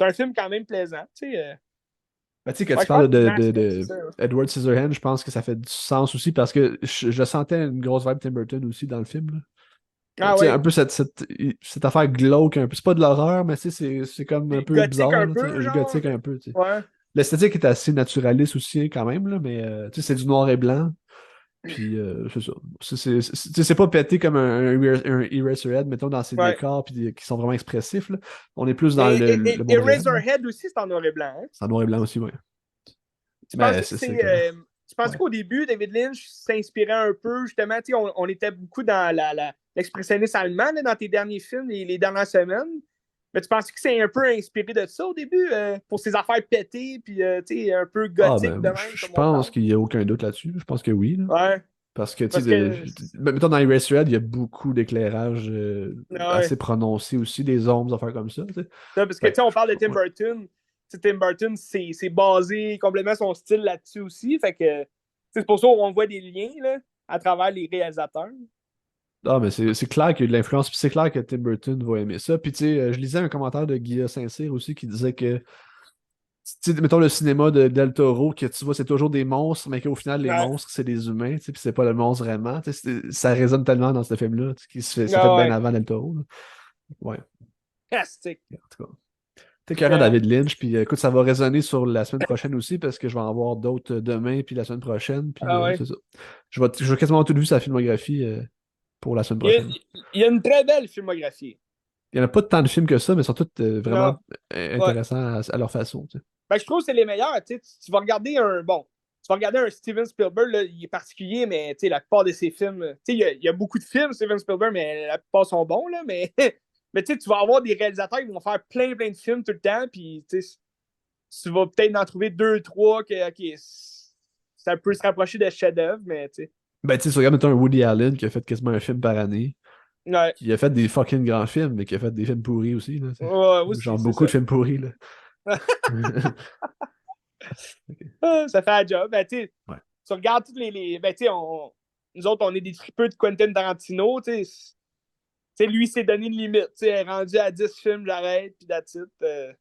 un film quand même plaisant. Ben, tu sais, quand Ouais, tu je pense parles que Mask, c'est ça. Edward Scissorhands, je pense que ça fait du sens aussi parce que je sentais une grosse vibe Tim Burton aussi dans le film. Là. Ah Tu sais, un ouais. peu cette affaire glauque, un peu. C'est pas de l'horreur, mais tu sais, c'est comme un Puis peu gothique bizarre, un là, tu peu, sais, genre. gothique un peu. Tu sais. Ouais. L'esthétique est assez naturaliste aussi, quand même, là, mais tu sais, c'est du noir et blanc. Puis c'est ça. Tu sais, c'est pas pété comme un Eraserhead, mettons, dans ses Ouais. décors puis qui sont vraiment expressifs. Là. On est plus dans Et le monde réel. Là. Razorhead aussi, c'est en noir et blanc. Hein? C'est en noir et blanc aussi, ouais. Tu Mais pensais que c'est c'est. que. Tu pensais Ouais. qu'au début, David Lynch s'inspirait un peu, justement, on était beaucoup dans l'expressionnisme allemand là, dans tes derniers films, les dernières semaines. Mais tu penses que c'est un peu inspiré de ça au début, pour ses affaires pétées, puis un peu Ah gothique de ben, même, je comme on pense parle? qu'il n'y a aucun doute là-dessus. Je pense que oui. Là. Ouais. Parce que, tu sais, Parce que. mettons dans Eraserhead, il y a beaucoup d'éclairage Ouais. assez prononcé aussi, des ombres, des affaires comme ça. Tu sais. Parce que, Fait tu sais, on parle de que, Tim ouais. Burton. Tim Burton, c'est basé complètement son style là-dessus aussi. Fait que, c'est pour ça qu'on voit des liens là, à travers les réalisateurs. Ah, mais c'est clair qu'il y a de l'influence, puis c'est clair que Tim Burton va aimer ça. Puis, tu sais, je lisais un commentaire de Guillaume Saint-Cyr aussi qui disait que, tu sais, mettons le cinéma de Del Toro, que tu vois, c'est toujours des monstres, mais qu'au final, les Ouais. monstres, c'est des humains, tu sais, puis c'est pas le monstre vraiment. Tu sais, ça résonne tellement dans ce film-là, tu sais, c'est fait Ah bien ouais. avant Del Toro. Là. Ouais, Fantastique. en tout cas. T'es carré Euh, David Lynch, puis écoute, ça va résonner sur la semaine prochaine aussi, parce que je vais en voir d'autres demain, puis la semaine prochaine, puis ah ouais. c'est ça. Je vais quasiment tout vu sa filmographie pour la semaine Il y, a, prochaine. il y a une très belle filmographie. Il n'y en a pas tant de films que ça, mais ils sont tous vraiment Non. Ouais. intéressants à leur façon. Tu sais. Ben, je trouve que c'est les meilleurs. Tu vas regarder un. Bon, tu vas regarder un Steven Spielberg, là, il est particulier, mais la plupart de ses films. Il y a beaucoup de films, Steven Spielberg, mais la plupart sont bons, là, mais. Mais tu vas avoir des réalisateurs qui vont faire plein de films tout le temps, puis tu vas peut-être en trouver deux, trois que ok, ça peut se rapprocher de chef-d'œuvre, mais tu sais. Ben, tu sais, tu regardes, mettons, un Woody Allen qui a fait quasiment un film par année, Ouais, qui a fait des fucking grands films, mais qui a fait des films pourris aussi. Là, tu sais. ouais, Genre aussi, c'est beaucoup de ça. films pourris. Là. Ça fait la job. Ben, Ouais. tu regardes toutes ben, nous autres, on est des tripeux de Quentin Tarantino, lui, il s'est donné une limite. Rendu à 10 films, j'arrête, puis that's it. C'est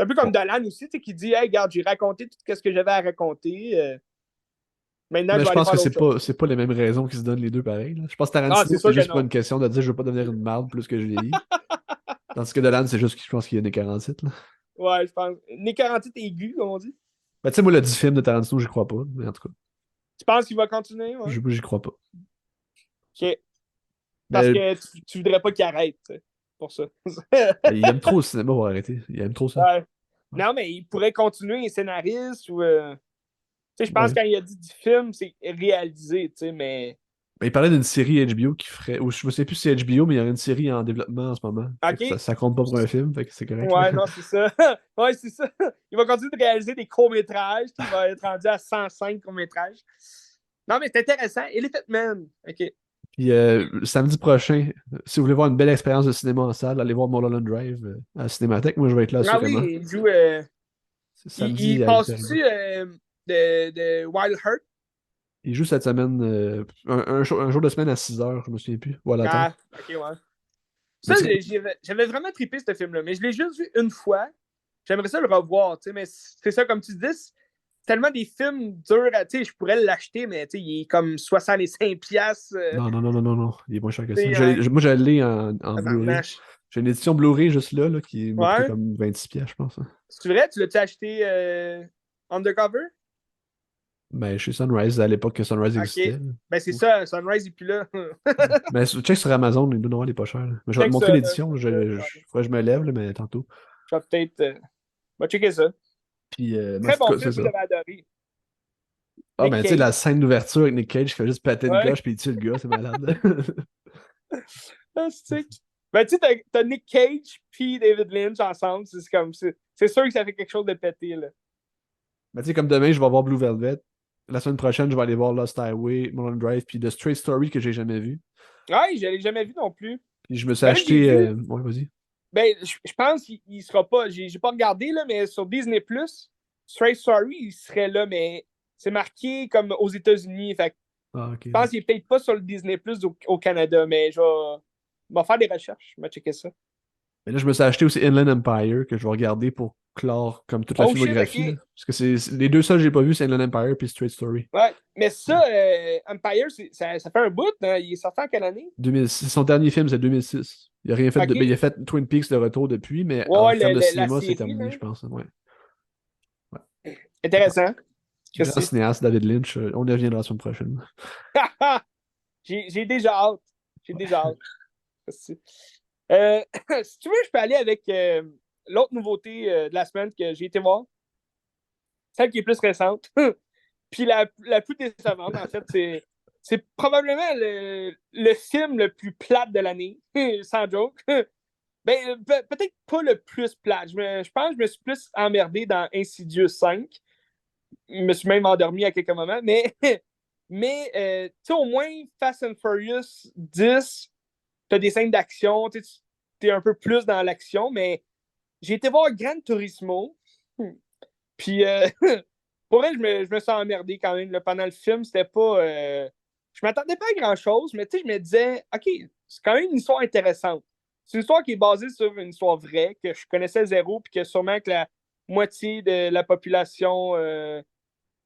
un peu comme Bon. Dolan aussi, qui dit hey, regarde, j'ai raconté tout ce que j'avais à raconter. Maintenant, Mais je vais je aller pense faire que d'autres choses. c'est pas les mêmes raisons qui se donnent les deux pareil. Là. Je pense que Ah, c'est Tarantino, c'est sûr que juste pas non. une question de dire je veux pas devenir une marde plus que je vieillis. Tandis que Dolan, c'est juste que je pense qu'il y a des 47. Là. Ouais, je pense. Nécarantite aigu, comme on dit. Ben, tu sais, moi, le 10 film de Tarantino, j'y crois pas. Mais en tout cas, Tu penses qu'il va continuer? Ouais. j'y crois pas. OK. Parce Mais que tu voudrais pas qu'il arrête, pour ça. il aime trop le cinéma pour arrêter. Il aime trop ça. Ouais. Ouais. Non, mais il pourrait continuer, un scénariste ou. Je pense Ouais. que quand il a dit du film, c'est réalisé, mais. Mais il parlait d'une série HBO qui ferait. Ou je me sais plus si c'est HBO, mais il y aurait une série en développement en ce moment. Fait que OK. ça compte pas pour un film, fait que c'est correct. Là. Ouais, non, c'est ça. Ouais, c'est ça. Il va continuer de réaliser des courts-métrages. Il va être rendu à 105 courts-métrages. Non, mais c'est intéressant. Elephant Man. OK. Puis samedi prochain, si vous voulez voir une belle expérience de cinéma en salle, allez voir Mulholland Drive à la Cinémathèque. Moi, je vais être là Ah oui, assurément. il joue. C'est Il samedi à 8h30. passe-tu de Wild Heart? Il joue cette semaine, un jour de semaine à 6h, je me souviens plus. Voilà, temps. Ah, ok, ouais. Mais Ça, tu sais, j'avais vraiment trippé ce film-là, mais je l'ai juste vu une fois. J'aimerais ça le revoir, mais c'est ça, comme tu dis, c'est tellement des films durs à, je pourrais l'acheter, mais il est comme 65 piastres. non, non, non, non, non, non. Il est moins cher que ça. Hein, Moi, je l'ai en Blu-ray. tabarnache. J'ai une édition Blu-ray juste là qui m'a coûté Ouais. comme 26 pièces, je pense. Hein. C'est vrai, tu l'as-tu acheté Undercover? Ben, chez Sunrise, à l'époque que Sunrise Ok. existait. Ben, c'est Là. ça, Sunrise est plus là. Mais check sur Amazon, il doit en avoir les pas chers. Là. Mais je vais te Check montrer ça, là. l'édition. Faudrait que je me lève, là, mais tantôt. Je vais peut-être. Va checker ça. Puis, moi, Très en tout bon cas, film, c'est moi ça. j'avais adoré. Ah, Nick ben, tu sais, la Cage. scène d'ouverture avec Nick Cage qui fait juste péter une Ouais. coche puis il tue le gars, c'est malade. Fantastique. Ben, tu sais, t'as Nick Cage puis David Lynch ensemble. C'est sûr que ça fait quelque chose de pété, là. Mais tu sais, comme demain, je vais voir Blue Velvet. La semaine prochaine, je vais aller voir Lost Highway, Mulholland Drive, puis The Straight Story que j'ai jamais vu. Ouais, je l'ai jamais vu non plus. Puis je me suis Ben là, j'ai acheté. vu. Ouais, vas-y. Ben, je pense qu'il sera pas. J'ai pas regardé, là, mais sur Disney Straight Story, il serait là, mais c'est marqué comme aux États-Unis. Fait que Ah, ok. je pense qu'il est peut-être pas sur le Disney Plus au Canada, mais je vais faire des recherches. Je vais checker ça. Mais là, je me suis acheté aussi Inland Empire que je vais regarder pour clore comme toute la Oh shit, filmographie, là. ok. Parce que les deux seuls que j'ai pas vu, c'est Inland Empire puis Straight Story. Ouais. Mais ça, Empire, ça fait un bout, hein? Il est sorti en quelle année? 2006, son dernier film, c'est 2006. Il a rien fait de. Ben, il a Ok. fait Twin Peaks de retour depuis, mais Ouais, en ouais, termes de la cinéma, c'est série, terminé, là. je pense. Ouais. Ouais. Intéressant. Grand Merci. cinéaste, David Lynch. On y reviendra la semaine prochaine. J'ai déjà hâte. J'ai déjà hâte. Merci. Si tu veux, je peux aller avec l'autre nouveauté de la semaine que j'ai été voir. Celle qui est plus récente. Puis la plus décevante, en fait, c'est probablement le film le plus plate de l'année, sans joke. Ben, peut-être pas le plus plate. Je pense que je me suis plus emmerdé dans Insidious 5. Je me suis même endormi à quelques moments, mais tu sais, au moins, Fast and Furious 10, t'as des scènes d'action, tu es un peu plus dans l'action, mais j'ai été voir Gran Turismo, puis pour elle, je me sens emmerdé quand même. Là, pendant le film, c'était pas. Je m'attendais pas à grand-chose, mais tu sais, je me disais, OK, c'est quand même une histoire intéressante. C'est une histoire qui est basée sur une histoire vraie, que je connaissais zéro, puis que sûrement que la moitié de la population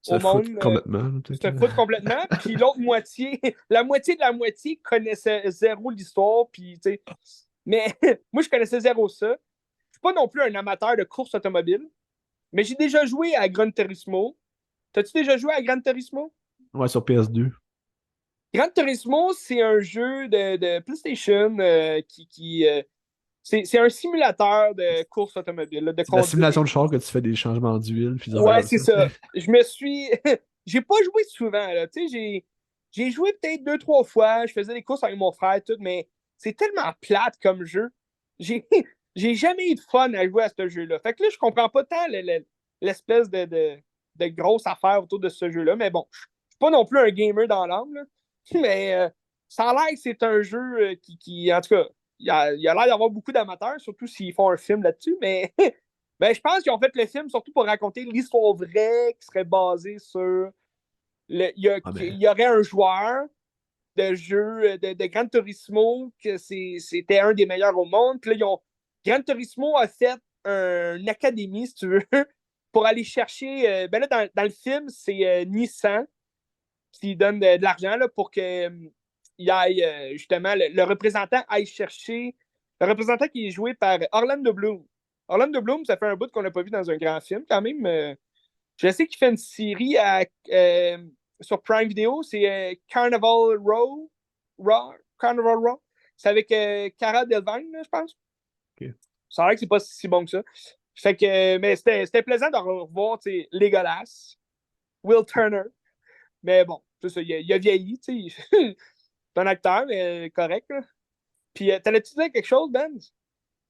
Se au fout monde complètement, là, peut-être, se là. foutent complètement, puis l'autre moitié, la moitié de la moitié connaissait zéro l'histoire, puis tu sais. Mais moi, je connaissais zéro ça. Je suis pas non plus un amateur de course automobile, mais j'ai déjà joué à Gran Turismo. T'as-tu déjà joué à Gran Turismo? Ouais, sur PS2. Gran Turismo, c'est un jeu de PlayStation c'est un simulateur de course automobile, là, de C'est de la conduite. simulation de char que tu fais des changements d'huile puis des affaires Ouais, comme c'est ça. ça. Je me suis. J'ai pas joué souvent, là. Tu sais, j'ai joué peut-être deux, trois fois. Je faisais des courses avec mon frère, tout, mais c'est tellement plate comme jeu. J'ai j'ai jamais eu de fun à jouer à ce jeu-là. Fait que là, je comprends pas tant l'espèce de grosse affaire autour de ce jeu-là. Mais bon, je suis pas non plus un gamer dans l'âme, là. Mais ça a l'air que c'est un jeu en tout cas, il a l'air d'avoir beaucoup d'amateurs, surtout s'ils font un film là-dessus. Mais ben, je pense qu'ils ont fait le film surtout pour raconter l'histoire vraie qui serait basée sur. Ah, Il mais y aurait un joueur de jeu de Gran Turismo que c'était un des meilleurs au monde. Puis là, Gran Turismo a fait une académie, si tu veux, pour aller chercher. Ben là, dans le film, c'est Nissan qui donne de l'argent là, pour que il aille justement le représentant aille chercher. Le représentant qui est joué par Orlando Bloom. Orlando Bloom, ça fait un bout qu'on n'a pas vu dans un grand film quand même. Je sais qu'il fait une série sur Prime Video, c'est Carnival Row. C'est avec Cara Delevingne, je pense. ok. C'est vrai que c'est pas si bon que ça. Fait que, mais c'était plaisant de revoir Legolas, Will Turner. Mais bon, c'est ça, il a vieilli, tu sais. C'est un acteur, mais correct. Là. Puis, t'allais-tu dire quelque chose, Ben?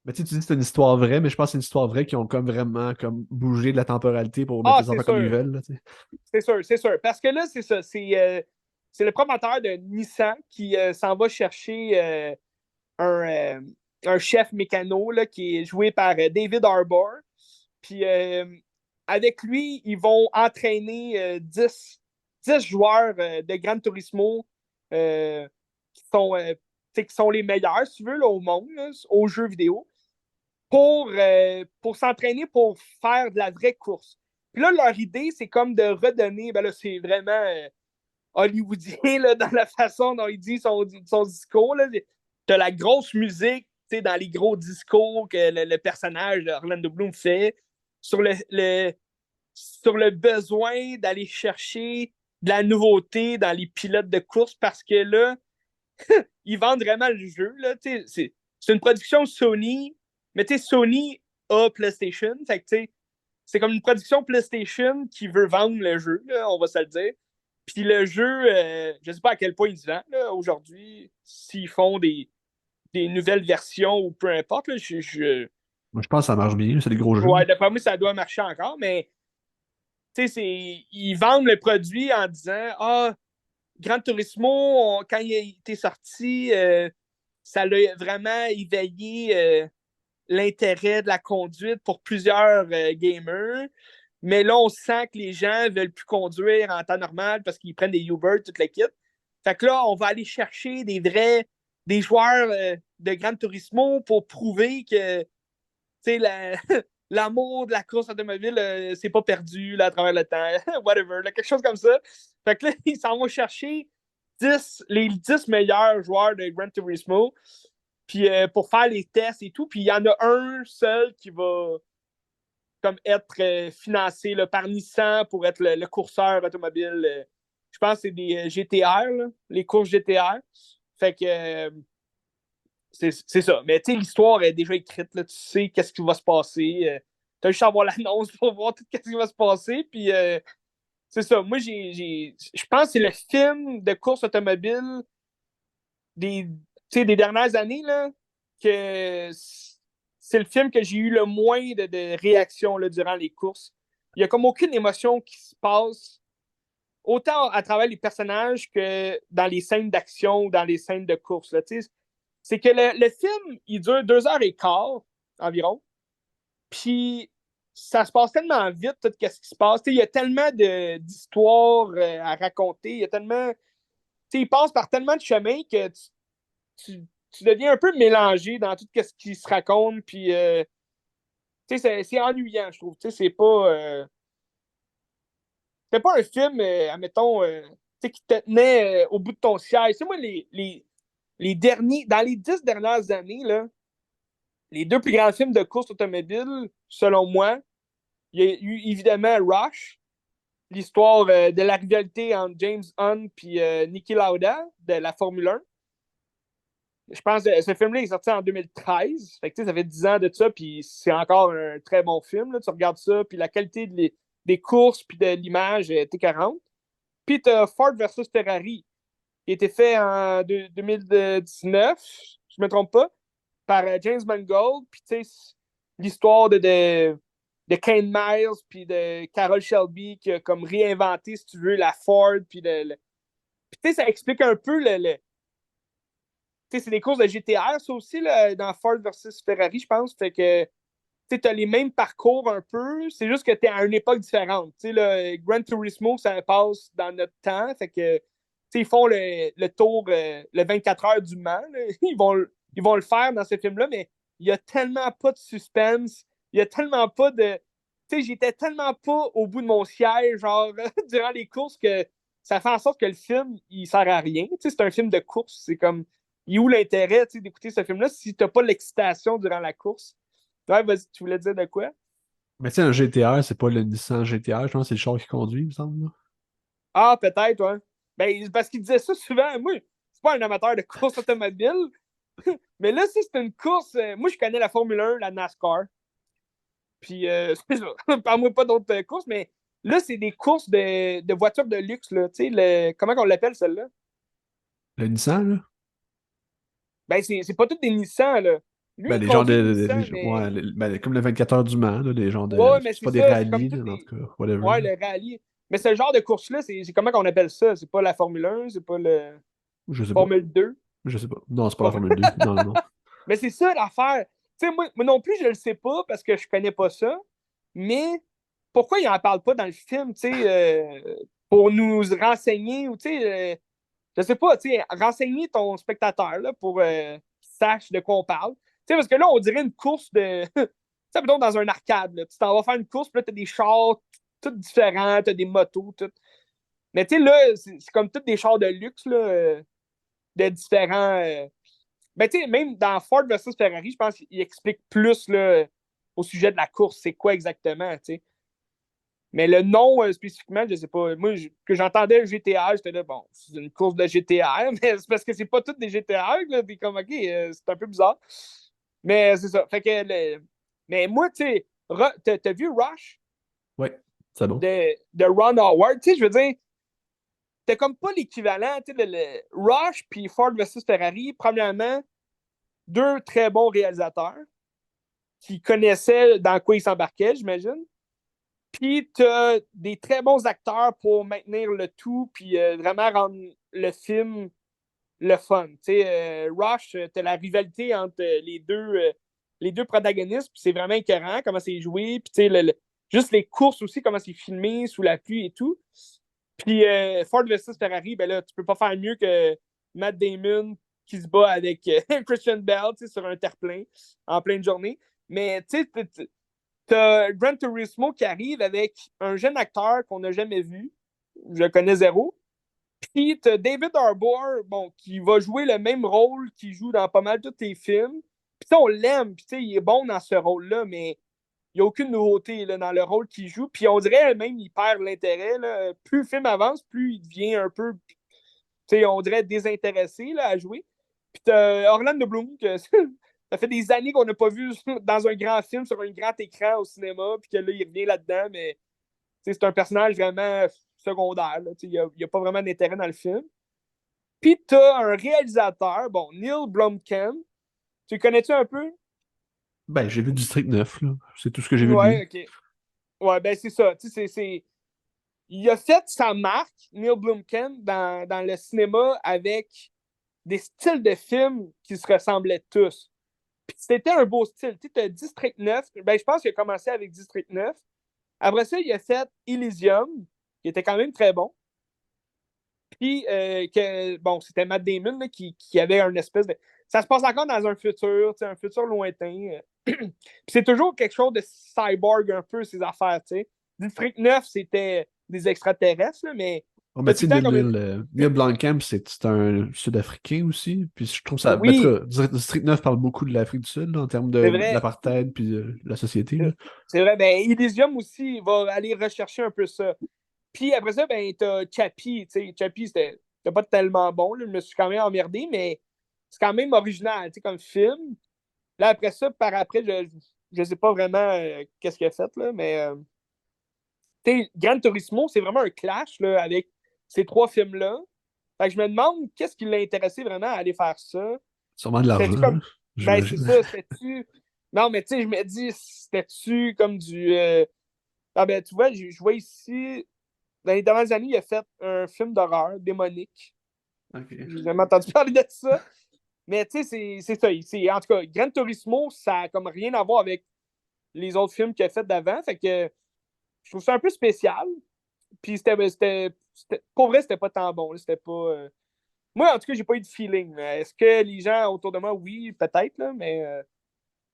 Mais tu sais, tu dis que c'est une histoire vraie, mais je pense que c'est une histoire vraie qui ont comme vraiment comme bougé de la temporalité pour mettre Ah, les c'est enfants comme ils sûr. veulent, là, tu sais. C'est sûr, c'est sûr. Parce que là, c'est ça. C'est le promoteur de Nissan qui s'en va chercher un, euh, un chef mécano là, qui est joué par David Harbour. Puis avec lui, ils vont entraîner 10 joueurs de Gran Turismo euh, qui, sont, qui sont les meilleurs, si tu veux, là, au monde, là, aux jeux vidéo, pour s'entraîner pour faire de la vraie course. Puis là, leur idée, c'est comme de redonner, ben là, c'est vraiment hollywoodien là, dans la façon dont il dit son discours. T'as la grosse musique dans les gros discours que le personnage d'Orlando Bloom fait sur sur le besoin d'aller chercher de la nouveauté dans les pilotes de course parce que là, ils vendent vraiment le jeu. Là, c'est une production Sony, mais Sony a PlayStation. Fait que, c'est comme une production PlayStation qui veut vendre le jeu, là, on va se le dire. Puis le jeu, je sais pas à quel point ils se vendent aujourd'hui, s'ils font des nouvelles versions ou peu importe. Là, Moi, je pense que ça marche bien, c'est des gros jeux. ouais, d'après moi, ça doit marcher encore, mais ils vendent le produit en disant Ah, Gran Turismo, quand il a été sorti, ça l'a vraiment éveillé l'intérêt de la conduite pour plusieurs gamers. Mais là, on sent que les gens veulent plus conduire en temps normal parce qu'ils prennent des Uber, toute l'équipe. Fait que là, on va aller chercher des joueurs de Gran Turismo pour prouver que la, l'amour de la course automobile, c'est pas perdu là, à travers le temps. Whatever, là, quelque chose comme ça. Fait que là, ils s'en vont chercher les 10 meilleurs joueurs de Gran Turismo puis, pour faire les tests et tout. Puis il y en a un seul qui va comme être financé là, par Nissan pour être le courseur automobile. Je pense que c'est des GTR, là, les courses GTR. Fait que c'est ça. Mais tu sais, l'histoire est déjà écrite. Là, tu sais qu'est-ce qui va se passer. Tu as juste à voir l'annonce pour voir tout ce qui va se passer. Puis c'est ça. Moi, je pense que c'est le film de course automobile des, des dernières années là, que c'est le film que j'ai eu le moins de réactions là, durant les courses. Il n'y a comme aucune émotion qui se passe, autant à travers les personnages que dans les scènes d'action ou dans les scènes de course. Là, c'est que le film, il dure 2 heures et quart environ. Puis ça se passe tellement vite, tout ce qui se passe. Il y a tellement d'histoires à raconter. Il y a tellement. Il passe par tellement de chemins que tu deviens un peu mélangé dans tout ce qui se raconte. Puis c'est ennuyant, je trouve. C'est pas un film, admettons, qui te tenait au bout de ton siège. Moi, dans les 10 dernières années, là, les 2 plus grands films de course automobile, selon moi, il y a eu évidemment Rush, l'histoire de la rivalité entre James Hunt et Niki Lauda de la Formule 1. Je pense que ce film-là est sorti en 2013. Fait que, ça fait 10 ans de ça, puis c'est encore un très bon film. Là. Tu regardes ça, puis la qualité des courses puis de l'image est écœurante. Puis tu as Ford versus Ferrari, qui a été fait en 2019, je ne me trompe pas, par James Mangold. Puis tu sais, l'histoire de Kane Miles puis de Carroll Shelby qui a comme réinventé, si tu veux, la Ford. Puis puis tu sais, ça explique un peu c'est des courses de GTR, ça aussi, là, dans Ford versus Ferrari, je pense. Fait que tu as les mêmes parcours un peu, c'est juste que tu es à une époque différente. Le Gran Turismo, ça passe dans notre temps. Fait que ils font le tour le 24 heures du Mans. Là. Ils vont le faire dans ce film-là, mais il n'y a tellement pas de suspense. Il n'y a tellement pas de. J'étais tellement pas au bout de mon siège, genre, durant les courses, que ça fait en sorte que le film, il sert à rien. C'est un film de course. C'est comme. Il est où l'intérêt d'écouter ce film-là si tu n'as pas l'excitation durant la course? Ouais, vas-y, tu voulais dire de quoi? Mais tu sais, un GTR, c'est pas le Nissan GTR, je pense que c'est le char qui conduit, il me semble. Là. Ah, peut-être, ouais. Ben, parce qu'il disait ça souvent. Moi, je suis pas un amateur de course automobile. Mais là, si c'est une course. Moi, je connais la Formule 1, la NASCAR. Puis, c'est ça. Parle-moi pas d'autres courses, mais là, c'est des courses de voitures de luxe, là. Tu sais, comment on l'appelle, celle-là? Le Nissan, là? Ben, c'est pas toutes des Nissan, là. Lui, Ben, il les gens conduit une Nissan, ouais, mais. ben, comme le 24 heures du Mans, là, les gens de. Ouais, mais C'est c'est pas des ça. C'est comme rallyes, toutes là, en des. tout cas, whatever. Ouais, le rallye. Mais ce genre de course-là, c'est comment on appelle ça? C'est pas la Formule 1, c'est pas le Je sais pas. Formule 2. Je sais pas. Non, c'est pas la Bon, Formule 2. Non, non. mais c'est ça l'affaire. Tu sais, moi non plus, je le sais pas parce que je connais pas ça. Mais pourquoi ils en parlent pas dans le film, tu sais, pour nous renseigner ou, tu sais, je sais pas, tu sais, renseigner ton spectateur, là, pour qu'il sache de quoi on parle. Tu sais, parce que là, on dirait une course de. Tu sais, plutôt dans un arcade, là. Tu t'en vas faire une course, puis là, t'as des chars tout différents, t'as des motos, tout. Mais tu sais, là, c'est comme tous des chars de luxe, là, de différents. Ben, tu sais, même dans Ford versus Ferrari, je pense qu'il explique plus là, au sujet de la course, c'est quoi exactement, tu sais. Mais le nom spécifiquement, je sais pas. Moi, que j'entendais GTR, j'étais là, bon, c'est une course de GTR, mais c'est parce que c'est pas toutes des GTR, là. T'es comme, ok, c'est un peu bizarre. Mais c'est ça. Fait que, mais moi, tu sais, t'as vu Rush Ouais, c'est bon. de Ron Howard? Tu sais, je veux dire, t'as comme pas l'équivalent, tu sais, Rush puis Ford versus Ferrari, premièrement, deux très bons réalisateurs qui connaissaient dans quoi ils s'embarquaient, j'imagine. Puis t'as des très bons acteurs pour maintenir le tout, puis vraiment rendre le film le fun. Tu sais, Rush, t'as la rivalité entre les deux protagonistes, puis c'est vraiment écœurant comment c'est joué, puis tu sais, juste les courses aussi, comment c'est filmé sous la pluie et tout. Puis Ford versus Ferrari, ben là, tu peux pas faire mieux que Matt Damon qui se bat avec Christian Bale sur un terre-plein en pleine journée. Mais tu sais, t'as Gran Turismo qui arrive avec un jeune acteur qu'on n'a jamais vu. Je connais zéro. Puis t'as David Harbour, bon, qui va jouer le même rôle qu'il joue dans pas mal tous les films. Puis on l'aime, puis il est bon dans ce rôle-là, mais il n'y a aucune nouveauté là, dans le rôle qu'il joue. Puis on dirait même qu'il perd l'intérêt. Là. Plus le film avance, plus il devient un peu, on dirait, désintéressé là, à jouer. Puis t'as Orlando Bloom, que ça fait des années qu'on n'a pas vu dans un grand film, sur un grand écran au cinéma, puis que là, il revient là-dedans, mais c'est un personnage vraiment secondaire. Il n'y a pas vraiment d'intérêt dans le film. Puis t'as un réalisateur, bon, Neil Blomkamp. Tu le connais-tu un peu? Ben, j'ai vu District 9, là. C'est tout ce que j'ai vu de Ouais, lui. ok. Ouais, ben c'est ça. Il a fait sa marque, Neil Blomkamp, dans le cinéma avec des styles de films qui se ressemblaient tous. Puis c'était un beau style. Tu sais, District 9, ben, je pense qu'il a commencé avec District 9. Après ça, il a fait Elysium, qui était quand même très bon. Puis, bon, c'était Matt Damon là, qui avait un espèce de. Ça se passe encore dans un futur lointain. Puis c'est toujours quelque chose de cyborg un peu, ces affaires, tu sais. District 9, c'était des extraterrestres, là, mais Oh, mais t'as tout tu le sais, temps comme une. Neil Blomkamp, c'est un Sud-Africain aussi. Puis je trouve ça. Ben, en tout Oui, cas, District 9 parle beaucoup de l'Afrique du Sud, là, en termes c'est de vrai. l'apartheid puis de la société, là. C'est vrai. Ben, Elysium aussi va aller rechercher un peu ça. Puis après ça, ben, t'as Chappie. Tu sais, Chappie, c'était pas tellement bon. Là, je me suis quand même emmerdé, mais c'est quand même original, tu sais, comme film. Là, après ça, par après, je sais pas vraiment qu'est-ce qu'il a fait, là, mais Gran Turismo, c'est vraiment un clash là, avec ces trois films-là. Fait que je me demande qu'est-ce qui l'a intéressé vraiment à aller faire ça. Sûrement de l'argent, C'était-tu là, comme. Ben, c'est j'imagine. ça, c'était-tu. Non, mais tu sais, je me dis, c'était-tu comme du. Ah, ben, tu vois, je vois ici, dans les dernières années, il a fait un film d'horreur démonique. OK. J'ai jamais entendu parler de ça. Mais tu sais, c'est ça. En tout cas, Gran Turismo, ça a comme rien à voir avec les autres films qu'il a fait d'avant. Fait que je trouve ça un peu spécial. Puis pour vrai, c'était pas tant bon. C'était pas. Moi, en tout cas, j'ai pas eu de feeling. Est-ce que les gens autour de moi, oui, peut-être, là, mais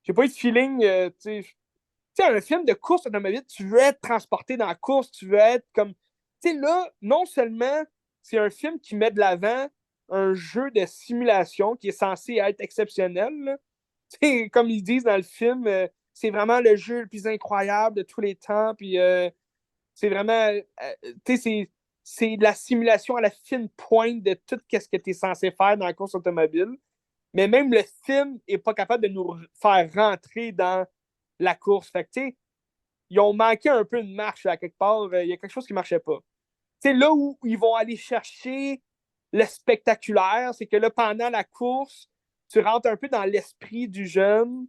j'ai pas eu de feeling. Tu sais, un film de course automobile, tu veux être transporté dans la course, tu veux être comme. Tu sais, là, non seulement c'est un film qui met de l'avant un jeu de simulation qui est censé être exceptionnel, là. Tu sais, comme ils disent dans le film, c'est vraiment le jeu le plus incroyable de tous les temps, puis c'est vraiment. Tu sais, c'est de la simulation à la fine pointe de tout ce que tu es censé faire dans la course automobile. Mais même le film n'est pas capable de nous faire rentrer dans la course. Fait que, tu sais, ils ont manqué un peu de marche à quelque part. Il y a quelque chose qui ne marchait pas. Tu sais, là où ils vont aller chercher le spectaculaire, c'est que là, pendant la course, tu rentres un peu dans l'esprit du jeune.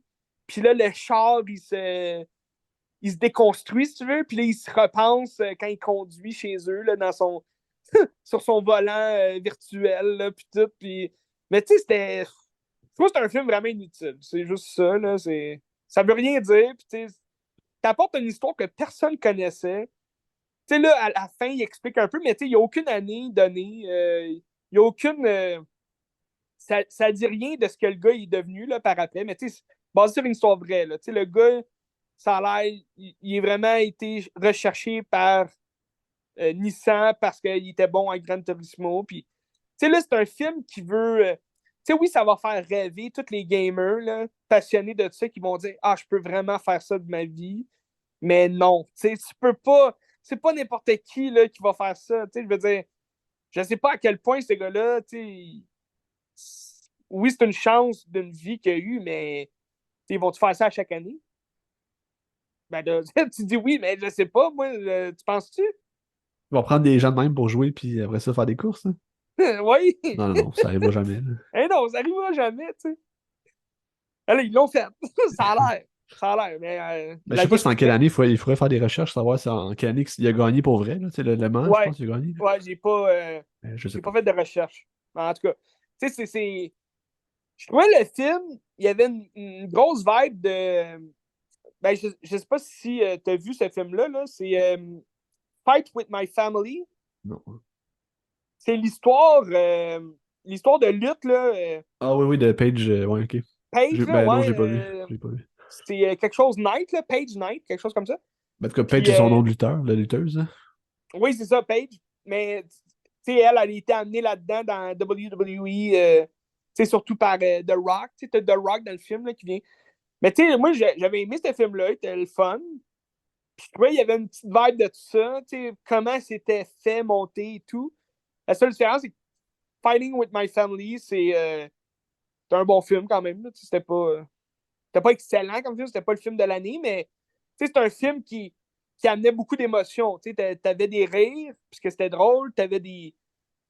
Puis là, le char, il se déconstruit, si tu veux, puis là, il se repense quand il conduit chez eux, là, sur son volant virtuel, là, puis tout. Puis. Mais tu sais, je trouve que c'est un film vraiment inutile. C'est juste ça, là. Ça veut rien dire, puis tu sais, t'apportes une histoire que personne connaissait. Tu sais, là, à la fin, il explique un peu, mais tu sais, il n'y a aucune année donnée. Il n'y a aucune. Ça dit rien de ce que le gars est devenu, là, par après, mais tu sais, c'est basé sur une histoire vraie, là. Tu sais, le gars, ça a l'air, il a vraiment été recherché par Nissan parce qu'il était bon en Gran Turismo. Puis, tu sais, là, c'est un film qui veut. Tu sais, oui, ça va faire rêver tous les gamers là, passionnés de ça qui vont dire ah, je peux vraiment faire ça de ma vie. Mais non, tu sais, tu peux pas. C'est pas n'importe qui là, qui va faire ça. Tu sais, je veux dire, je sais pas à quel point ces gars-là, tu sais, oui, c'est une chance d'une vie qu'il y a eu, mais ils vont-tu faire ça à chaque année? Ben, là, tu dis oui, mais je sais pas, moi, tu penses-tu? Ils vont prendre des gens de même pour jouer, puis après ça, faire des courses, hein. Oui! Non, non, non, ça arrivera jamais, là. Eh non, ça arrivera jamais, tu sais. Là, ils l'ont fait. Ça a l'air. Ça a l'air. Mais Ben, je la sais pas si question en quelle année, il faudrait faire des recherches, savoir si en quelle année il a gagné pour vrai. Là. Tu sais, le Mans, je ouais, pense qu'il a gagné. ouais, Je sais j'ai pas. pas fait de recherche. Mais en tout cas, tu sais, je trouvais le film, il y avait une grosse vibe de. Ben, je sais pas si tu as vu ce film-là, là. C'est Fight with My Family. Non. C'est l'histoire de lutte, là. Ah oui, oui, de Page. Ouais, ok. Paige, là, Ben non, je ouais. l'ai pas vu. Je l'ai pas vu. C'est quelque chose Knight, là. Paige Knight, quelque chose comme ça. Ben, en tout cas, Page, Puis, c'est son nom de lutteur, la lutteuse. Hein. oui, c'est ça, Paige. Mais, tu sais, elle a été amenée là-dedans dans WWE, tu sais, surtout par The Rock. Tu sais, t'as The Rock dans le film, là, qui vient. Mais, tu sais, moi, j'avais aimé ce film-là. Il était le fun. Puis, je trouvais qu'il y avait une petite vibe de tout ça. Tu sais, comment c'était fait, monté et tout. La seule différence, c'est que Fighting with My Family, c'est un bon film quand même. Là. C'était pas excellent comme film, c'était pas le film de l'année, mais c'est un film qui amenait beaucoup d'émotions. T'avais des rires, puisque c'était drôle, t'avais des.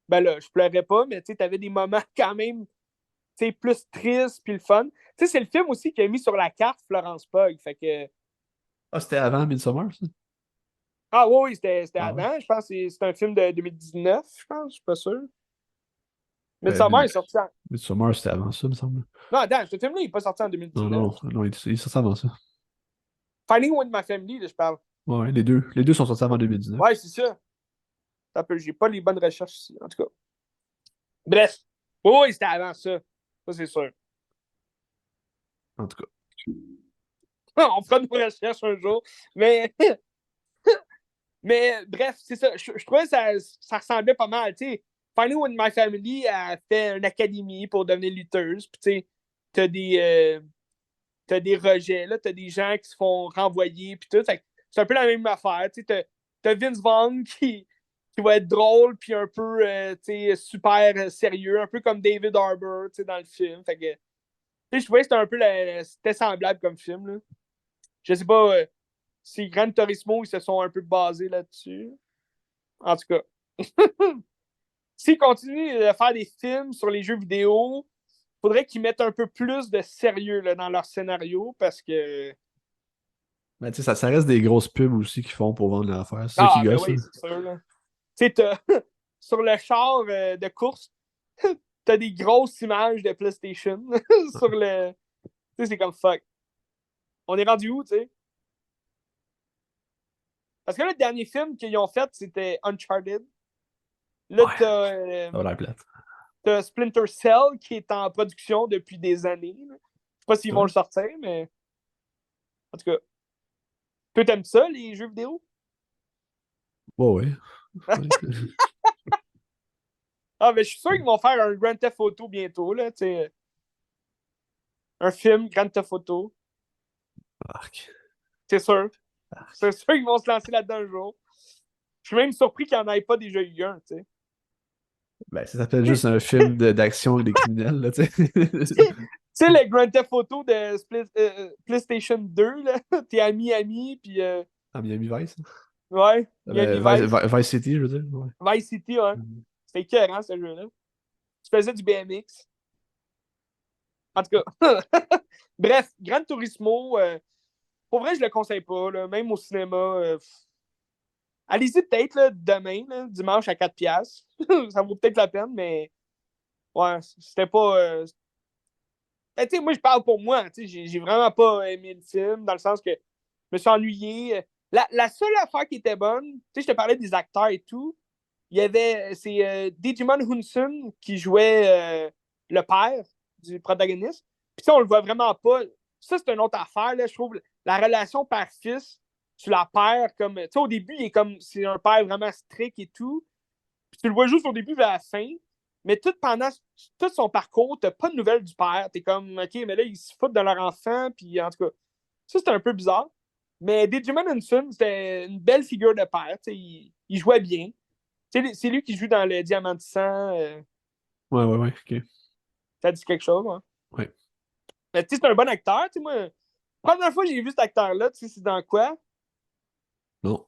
Ben là, je pleurais pas, mais t'avais des moments quand même plus tristes puis le fun. C'est le film aussi qui a mis sur la carte Florence Pugh. Fait que. Ah, c'était avant Midsommar, ça? Ah oui, oui, c'était Ah ouais. avant. Je pense que c'est un film de 2019, je pense, je suis pas sûr. Mais Ben, sa mère est sorti en. Midsommar, c'était avant ça, me semble. Non, attends, ce film-là, il est pas sorti en Non, 2019. non, non, il est sorti avant ça. Finding with My Family, là, je parle. Ouais, ouais, les deux. Les deux sont sortis avant 2019. Ouais, c'est ça. J'ai pas les bonnes recherches ici, en tout cas. Bref. Oui, c'était avant ça. Ça, c'est sûr. En tout cas. On fera nos recherches un jour. Mais, mais bref, c'est ça. Je trouvais que ça ressemblait pas mal. T'sais. Finally with My Family a fait une académie pour devenir lutteuse. Puis, tu sais, t'as des rejets, là. T'as des gens qui se font renvoyer. Puis tout. C'est un peu la même affaire. T'as Vince Vaughn qui va être drôle. Puis un peu, super sérieux. Un peu comme David Harbour, dans le film. Fait que. Je trouvais que c'était un peu c'était semblable comme film. Là. Je sais pas si Gran Turismo ils se sont un peu basés là-dessus. En tout cas. S'ils continuent de faire des films sur les jeux vidéo, il faudrait qu'ils mettent un peu plus de sérieux là, dans leur scénario parce que. Mais tu sais, ça reste des grosses pubs aussi qu'ils font pour vendre l'affaire. C'est ça qui Ah, ben gosse, là. oui, c'est sûr. Là. Tu sais, sur le char de course, t'as des grosses images de PlayStation sur le. Tu sais, c'est comme fuck. On est rendu où, tu sais? Parce que là, le dernier film qu'ils ont fait, c'était Uncharted. Là, Ouais, ça va l'air plate. t'as Splinter Cell qui est en production depuis des années. Là. Je sais pas s'ils C'est vont vrai? le sortir, mais en tout cas. Toi, t'aimes ça, les jeux vidéo? Ouais, ouais. Ah, mais je suis sûr qu'ils vont faire un Grand Theft Auto bientôt, là, tu sais. Un film Grand Theft Auto. Arc. C'est sûr. C'est Arc. sûr qu'ils vont se lancer là-dedans un jour. Je suis même surpris qu'il n'y en ait pas déjà eu un, tu sais. Ben, ça s'appelle juste un film d'action avec des criminels, là, tu sais. Tu sais, le Grand Theft Auto de PlayStation 2, là, t'es à Miami, puis À Miami Vice. ouais, Ah, Miami ben, Vice, Vice City, je veux dire. Ouais. Vice City, ouais. C'était écœurant, ce jeu-là. Tu faisais du BMX. En tout cas. Bref, Gran Turismo, pour vrai, je le conseille pas, là, même au cinéma. Allez-y peut-être là, demain, là, dimanche à 4$. Ça vaut peut-être la peine, mais ouais, c'était pas. Moi, je parle pour moi. J'ai vraiment pas aimé le film, dans le sens que je me suis ennuyé. La seule affaire qui était bonne, je te parlais des acteurs et tout. Il y avait. C'est Digimon Hunsun qui jouait le père du protagoniste. Puis on le voit vraiment pas. Ça, c'est une autre affaire. Là, je trouve la relation père-fils, tu la perds comme. Tu sais, au début, il est comme. C'est un père vraiment strict et tout. Puis tu le vois juste au début vers la fin. Mais tout pendant tout son parcours, t'as pas de nouvelles du père. T'es comme, OK, mais là, ils se foutent de leur enfant. Puis en tout cas, ça, c'était un peu bizarre. Mais Digimon Hunsun, c'était une belle figure de père. Il jouait bien. C'est lui qui joue dans le Diamant de sang. Ouais, ouais, ouais, ok. Ça dit quelque chose, moi. Ouais. Mais tu sais, c'est un bon acteur. Moi, la première fois que j'ai vu cet acteur-là, tu sais, c'est dans quoi? Non,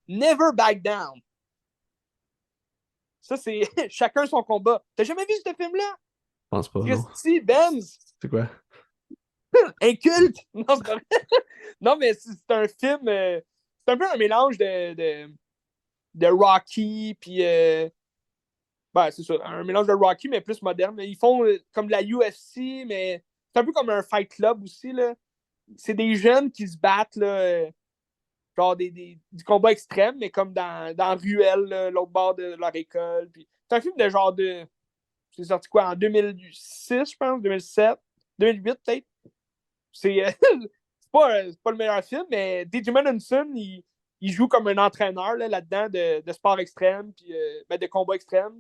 Never Back Down. Ça, c'est chacun son combat. T'as jamais vu ce film-là? je pense pas, non. Christy Benz. C'est quoi? Inculte! Non, c'est pas vrai. Non, mais c'est un film. C'est un peu un mélange de Rocky, puis. Ben, c'est ça, un mélange de Rocky, mais plus moderne. Ils font comme de la UFC, mais c'est un peu comme un Fight Club aussi, là. C'est des jeunes qui se battent, là, genre du combat extrême, mais comme dans Ruelle, l'autre bord de leur école. Puis, c'est un film de genre de. C'est sorti quoi, en 2006, je pense, 2007, 2008 peut-être. C'est c'est pas le meilleur film, mais Digimon Henson, il joue comme un entraîneur là-dedans de sport extrême, puis ben, de combat extrême.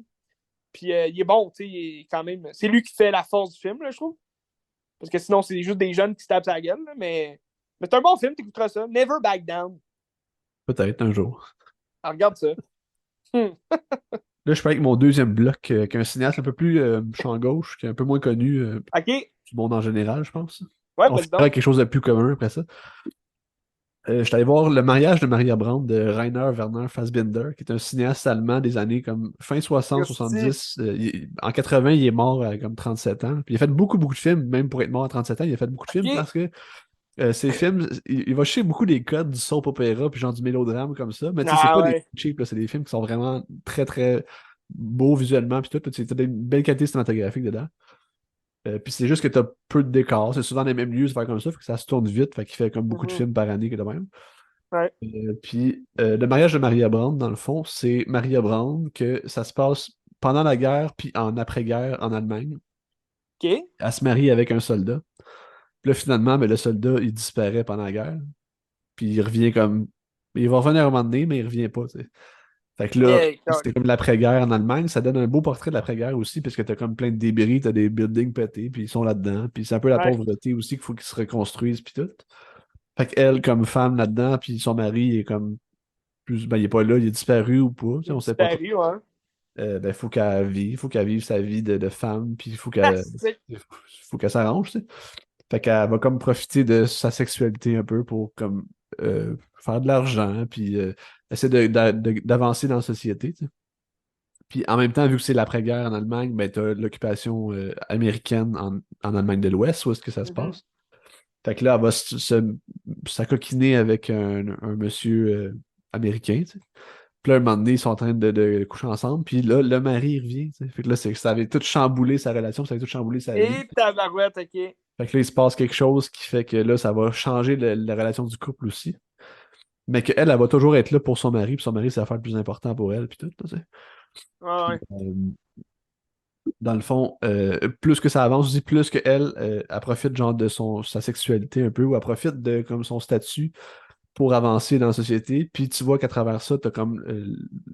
Puis il est bon, tu sais, il est quand même. C'est lui qui fait la force du film, là, je trouve. Parce que sinon, c'est juste des jeunes qui se tapent sa gueule, là, mais c'est un bon film, t'écouteras ça. Never Back Down. Peut-être un jour. Alors, regarde ça. Là, je parle avec mon deuxième bloc, qu'un cinéaste un peu plus champ gauche, qui est un peu moins connu OK. du monde en général, je pense. Ouais, On vas-y finira donc. avec quelque chose de plus commun après ça. Je suis allé voir Le mariage de Maria Brandt de Rainer Werner Fassbinder, qui est un cinéaste allemand des années comme fin 60, Merci. 70. En 80, il est mort à comme 37 ans. Puis il a fait beaucoup, beaucoup de films, même pour être mort à 37 ans, il a fait beaucoup de films OK. parce que ces films, il va chercher beaucoup des codes du soap opéra puis genre du mélodrame comme ça. Mais tu sais, c'est Ah pas des ouais. films cheap, là, c'est des films qui sont vraiment très, très beaux visuellement puis tout. T'as des belles qualités cinématographiques dedans. Puis c'est juste que t'as peu de décors. C'est souvent dans les mêmes lieux, c'est faire comme ça, fait que ça se tourne vite, fait qu'il fait comme beaucoup de Mhm. films par année que de même. Ouais. Le mariage de Maria Brand, dans le fond, c'est Maria Brand que ça se passe pendant la guerre puis en après-guerre en Allemagne. OK. Elle se marie avec un soldat. Puis là, finalement, mais le soldat, il disparaît pendant la guerre. Puis il revient comme. Il va revenir un moment donné, mais il revient pas, tu sais. Fait que là, Hey, c'était comme l'après-guerre en Allemagne. Ça donne un beau portrait de l'après-guerre aussi, parce que t'as comme plein de débris, t'as des buildings pétés, puis ils sont là-dedans. Puis c'est un peu la ouais. pauvreté aussi qu'il faut qu'ils se reconstruisent, puis tout. Fait qu'elle, comme femme là-dedans, puis son mari est comme plus. Ben, il est pas là, il est disparu ou pas, tu sais, Il a on sait pas trop. disparu, ouais. Ben, faut qu'elle vive sa vie de femme, puis Plastique. faut qu'elle s'arrange, tu sais. Fait qu'elle va comme profiter de sa sexualité un peu pour comme faire de l'argent, puis essayer d'avancer dans la société, tu sais. Puis en même temps, vu que c'est l'après-guerre en Allemagne, ben t'as l'occupation américaine en Allemagne de l'Ouest, où est-ce que ça se Mhm. passe. Fait que là, elle va s'acoquiner avec un monsieur américain, tu sais. Puis là, un moment donné, ils sont en train de coucher ensemble. Puis là, le mari, il revient. Tu sais. Fait que là, ça avait tout chamboulé sa relation, ça avait tout chamboulé sa vie. Et tabarouette, OK. Fait que là, il se passe quelque chose qui fait que là, ça va changer la relation du couple aussi. Mais qu'elle, elle va toujours être là pour son mari. Puis son mari, c'est l'affaire le plus important pour elle. Puis tout, tu sais. Ouais, Puis, ouais. dans le fond, plus que ça avance aussi, plus qu'elle, elle profite genre de sa sexualité un peu, ou elle profite de comme son statut pour avancer dans la société. Puis tu vois qu'à travers ça, tu as comme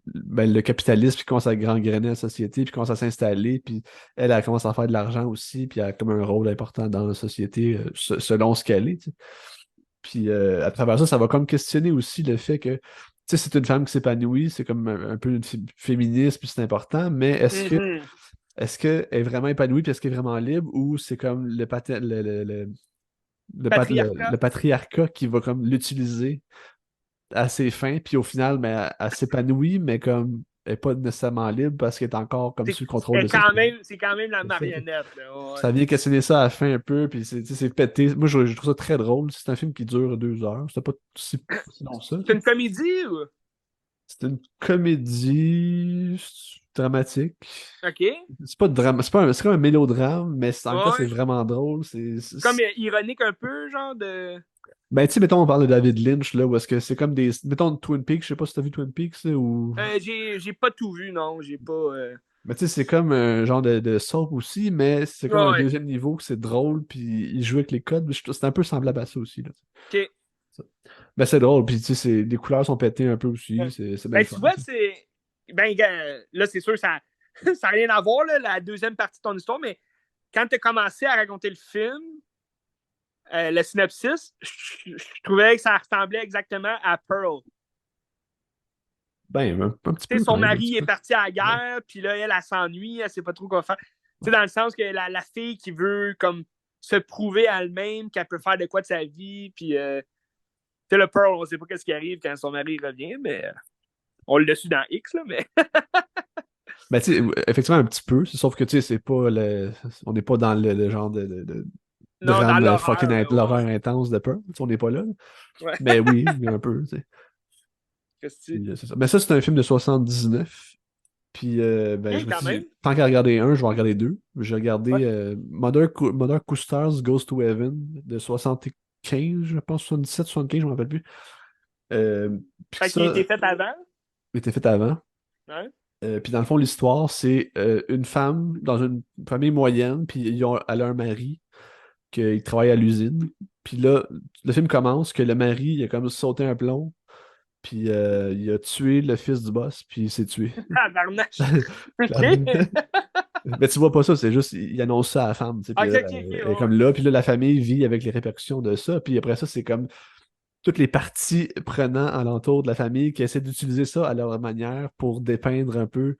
ben, le capitalisme qui commence à gangréner la société, puis commence à s'installer, puis elle commence à faire de l'argent aussi, puis elle a comme un rôle important dans la société selon ce qu'elle est. Tu sais. Puis à travers ça, ça va comme questionner aussi le fait que tu sais, c'est une femme qui s'épanouit, c'est comme un peu une féministe, puis c'est important, mais Mhm. est-ce qu'elle est vraiment épanouie, puis est-ce qu'elle est vraiment libre, ou c'est comme le Patriarcat. patriarcat qui va comme l'utiliser à ses fins, puis au final, mais elle s'épanouit, mais comme elle n'est pas nécessairement libre parce qu'elle est encore comme sous le contrôle de ça. C'est quand même la C'est ça, tu sais. marionnette, là. Ouais. Ça vient questionner ça à la fin un peu, puis tu sais, c'est pété. Moi, je trouve ça très drôle. C'est un film qui dure 2 heures. C'était pas si long que ça, C'est tu sais. une comédie ou? C'est une comédie dramatique. OK. C'est pas de drame, c'est comme un mélodrame, mais en même temps, c'est Ouais. vraiment drôle. Comme ironique un peu, genre de. Ben, tu sais, mettons, on parle de David Lynch, là, où est-ce que c'est comme des. Mettons, Twin Peaks, je sais pas si t'as vu Twin Peaks, là, ou. J'ai pas tout vu, non. J'ai pas. Mais tu sais, c'est comme un genre de soap aussi, mais c'est comme un Ouais. deuxième niveau, que c'est drôle, puis il joue avec les codes. C'est un peu semblable à ça aussi, là. OK. Ça. Ben, c'est drôle, puis tu sais, les couleurs sont pétées un peu aussi, c'est bien le Ben, fun, tu vois, ça. c'est. Ben, là, c'est sûr, ça ça n'a rien à voir, là, la deuxième partie de ton histoire, mais quand tu as commencé à raconter le film, le synopsis, je trouvais que ça ressemblait exactement à Pearl. Ben, un petit Tu sais, peu son quand même, un petit mari est peu. parti à la Ouais, guerre, puis là, elle s'ennuie, elle sait pas trop quoi faire. Tu sais, ouais. dans le sens que la fille qui veut comme se prouver à elle-même qu'elle peut faire de quoi de sa vie, puis tu sais, le Pearl, on sait pas qu'est-ce qui arrive quand son mari revient, mais on l'a su dans X, là, mais. Ben, tu sais, effectivement, un petit peu, sauf que, tu sais, c'est pas on n'est pas dans le genre Non, dans fucking l'horreur, là, l'horreur ouais. intense de peur. Tu sais, on n'est pas là. Ouais. Mais oui, un peu, tu sais. Qu'est-ce que tu... Puis, c'est ça. Mais ça, c'est un film de 79. Puis ben, je Ok, me quand suis même. dit, tant qu'à regarder un, je vais en regarder deux. J'ai regardé Ouais. Mother Cooster's Goes to Heaven de 75, je pense, 77, 75, je ne me rappelle plus. Puis que Fait qu'il ça était fait avant. était fait avant. Ouais. Puis dans le fond, l'histoire, c'est une femme dans une famille moyenne, puis elle a un mari qui travaille à l'usine. Puis là, le film commence que le mari, il a comme sauté un plomb, puis il a tué le fils du boss, puis il s'est tué. Tabarnache. Puis Ok. mais tu vois pas ça, c'est juste, il annonce ça à la femme, tu sais, puis Ok, là, ok, ok, elle est comme ouais. là, puis là, la famille vit avec les répercussions de ça, puis après ça, c'est comme toutes les parties prenant alentour de la famille qui essaient d'utiliser ça à leur manière pour dépeindre un peu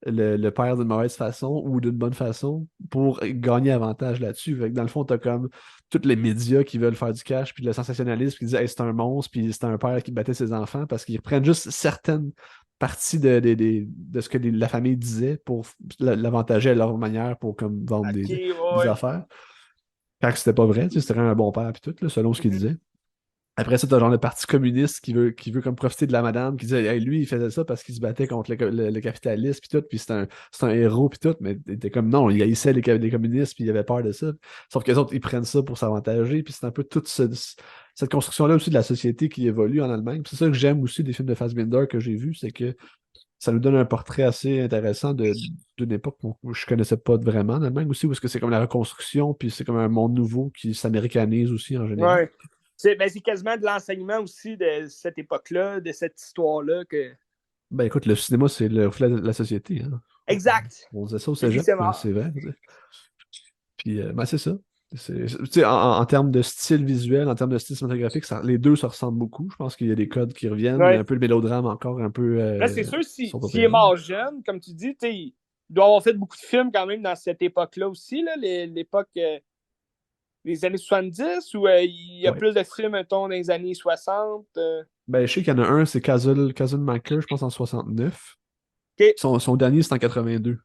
le père d'une mauvaise façon ou d'une bonne façon pour gagner avantage là-dessus. Fait que dans le fond, t'as comme tous les médias qui veulent faire du cash, puis le sensationnalisme qui disent hey, c'est un monstre, puis c'est un père qui battait ses enfants parce qu'ils reprennent juste certaines parties de ce que la famille disait pour l'avantager à leur manière pour comme vendre Ok, des ouais. affaires. Quand c'était pas vrai, tu sais, c'était vraiment un bon père puis tout, là, selon ce qu'il Mhm. disait. Après ça, t'as genre le parti communiste qui veut comme profiter de la madame, qui dit hey, lui, il faisait ça parce qu'il se battait contre le capitalisme, puis tout, puis c'est un héros, puis tout, mais t'es comme non, il haïssait les communistes, puis il avait peur de ça. Sauf que les autres, ils prennent ça pour s'avantager, puis c'est un peu toute cette construction-là aussi de la société qui évolue en Allemagne. Puis c'est ça que j'aime aussi des films de Fassbinder que j'ai vus, c'est que ça nous donne un portrait assez intéressant d'une époque où je connaissais pas vraiment en Allemagne aussi, où est-ce que c'est comme la reconstruction, puis c'est comme un monde nouveau qui s'américanise aussi en général. Ouais. C'est quasiment de l'enseignement aussi de cette époque-là, de cette histoire-là que. Ben écoute, le cinéma, c'est le reflet de la société, hein. On, Exact. on disait ça au Le cégep, lycée mais mort. c'est vrai, tu sais. Puis, ben c'est ça. Tu sais, en termes de style visuel, en termes de style cinématographique, les deux se ressemblent beaucoup. Je pense qu'il y a des codes qui reviennent. Il y a Ouais. un peu le mélodrame encore, un peu Là, c'est sûr, qui sont pas s'il est présents. mort jeune, comme tu dis, il doit avoir fait beaucoup de films quand même dans cette époque-là aussi, là, l'époque des années 70, où il y a Ouais. plus de films, mettons, dans les années 60. Ben, je sais qu'il y en a un, c'est Castle McClure, je pense en 69. OK. Son dernier, c'est en 82.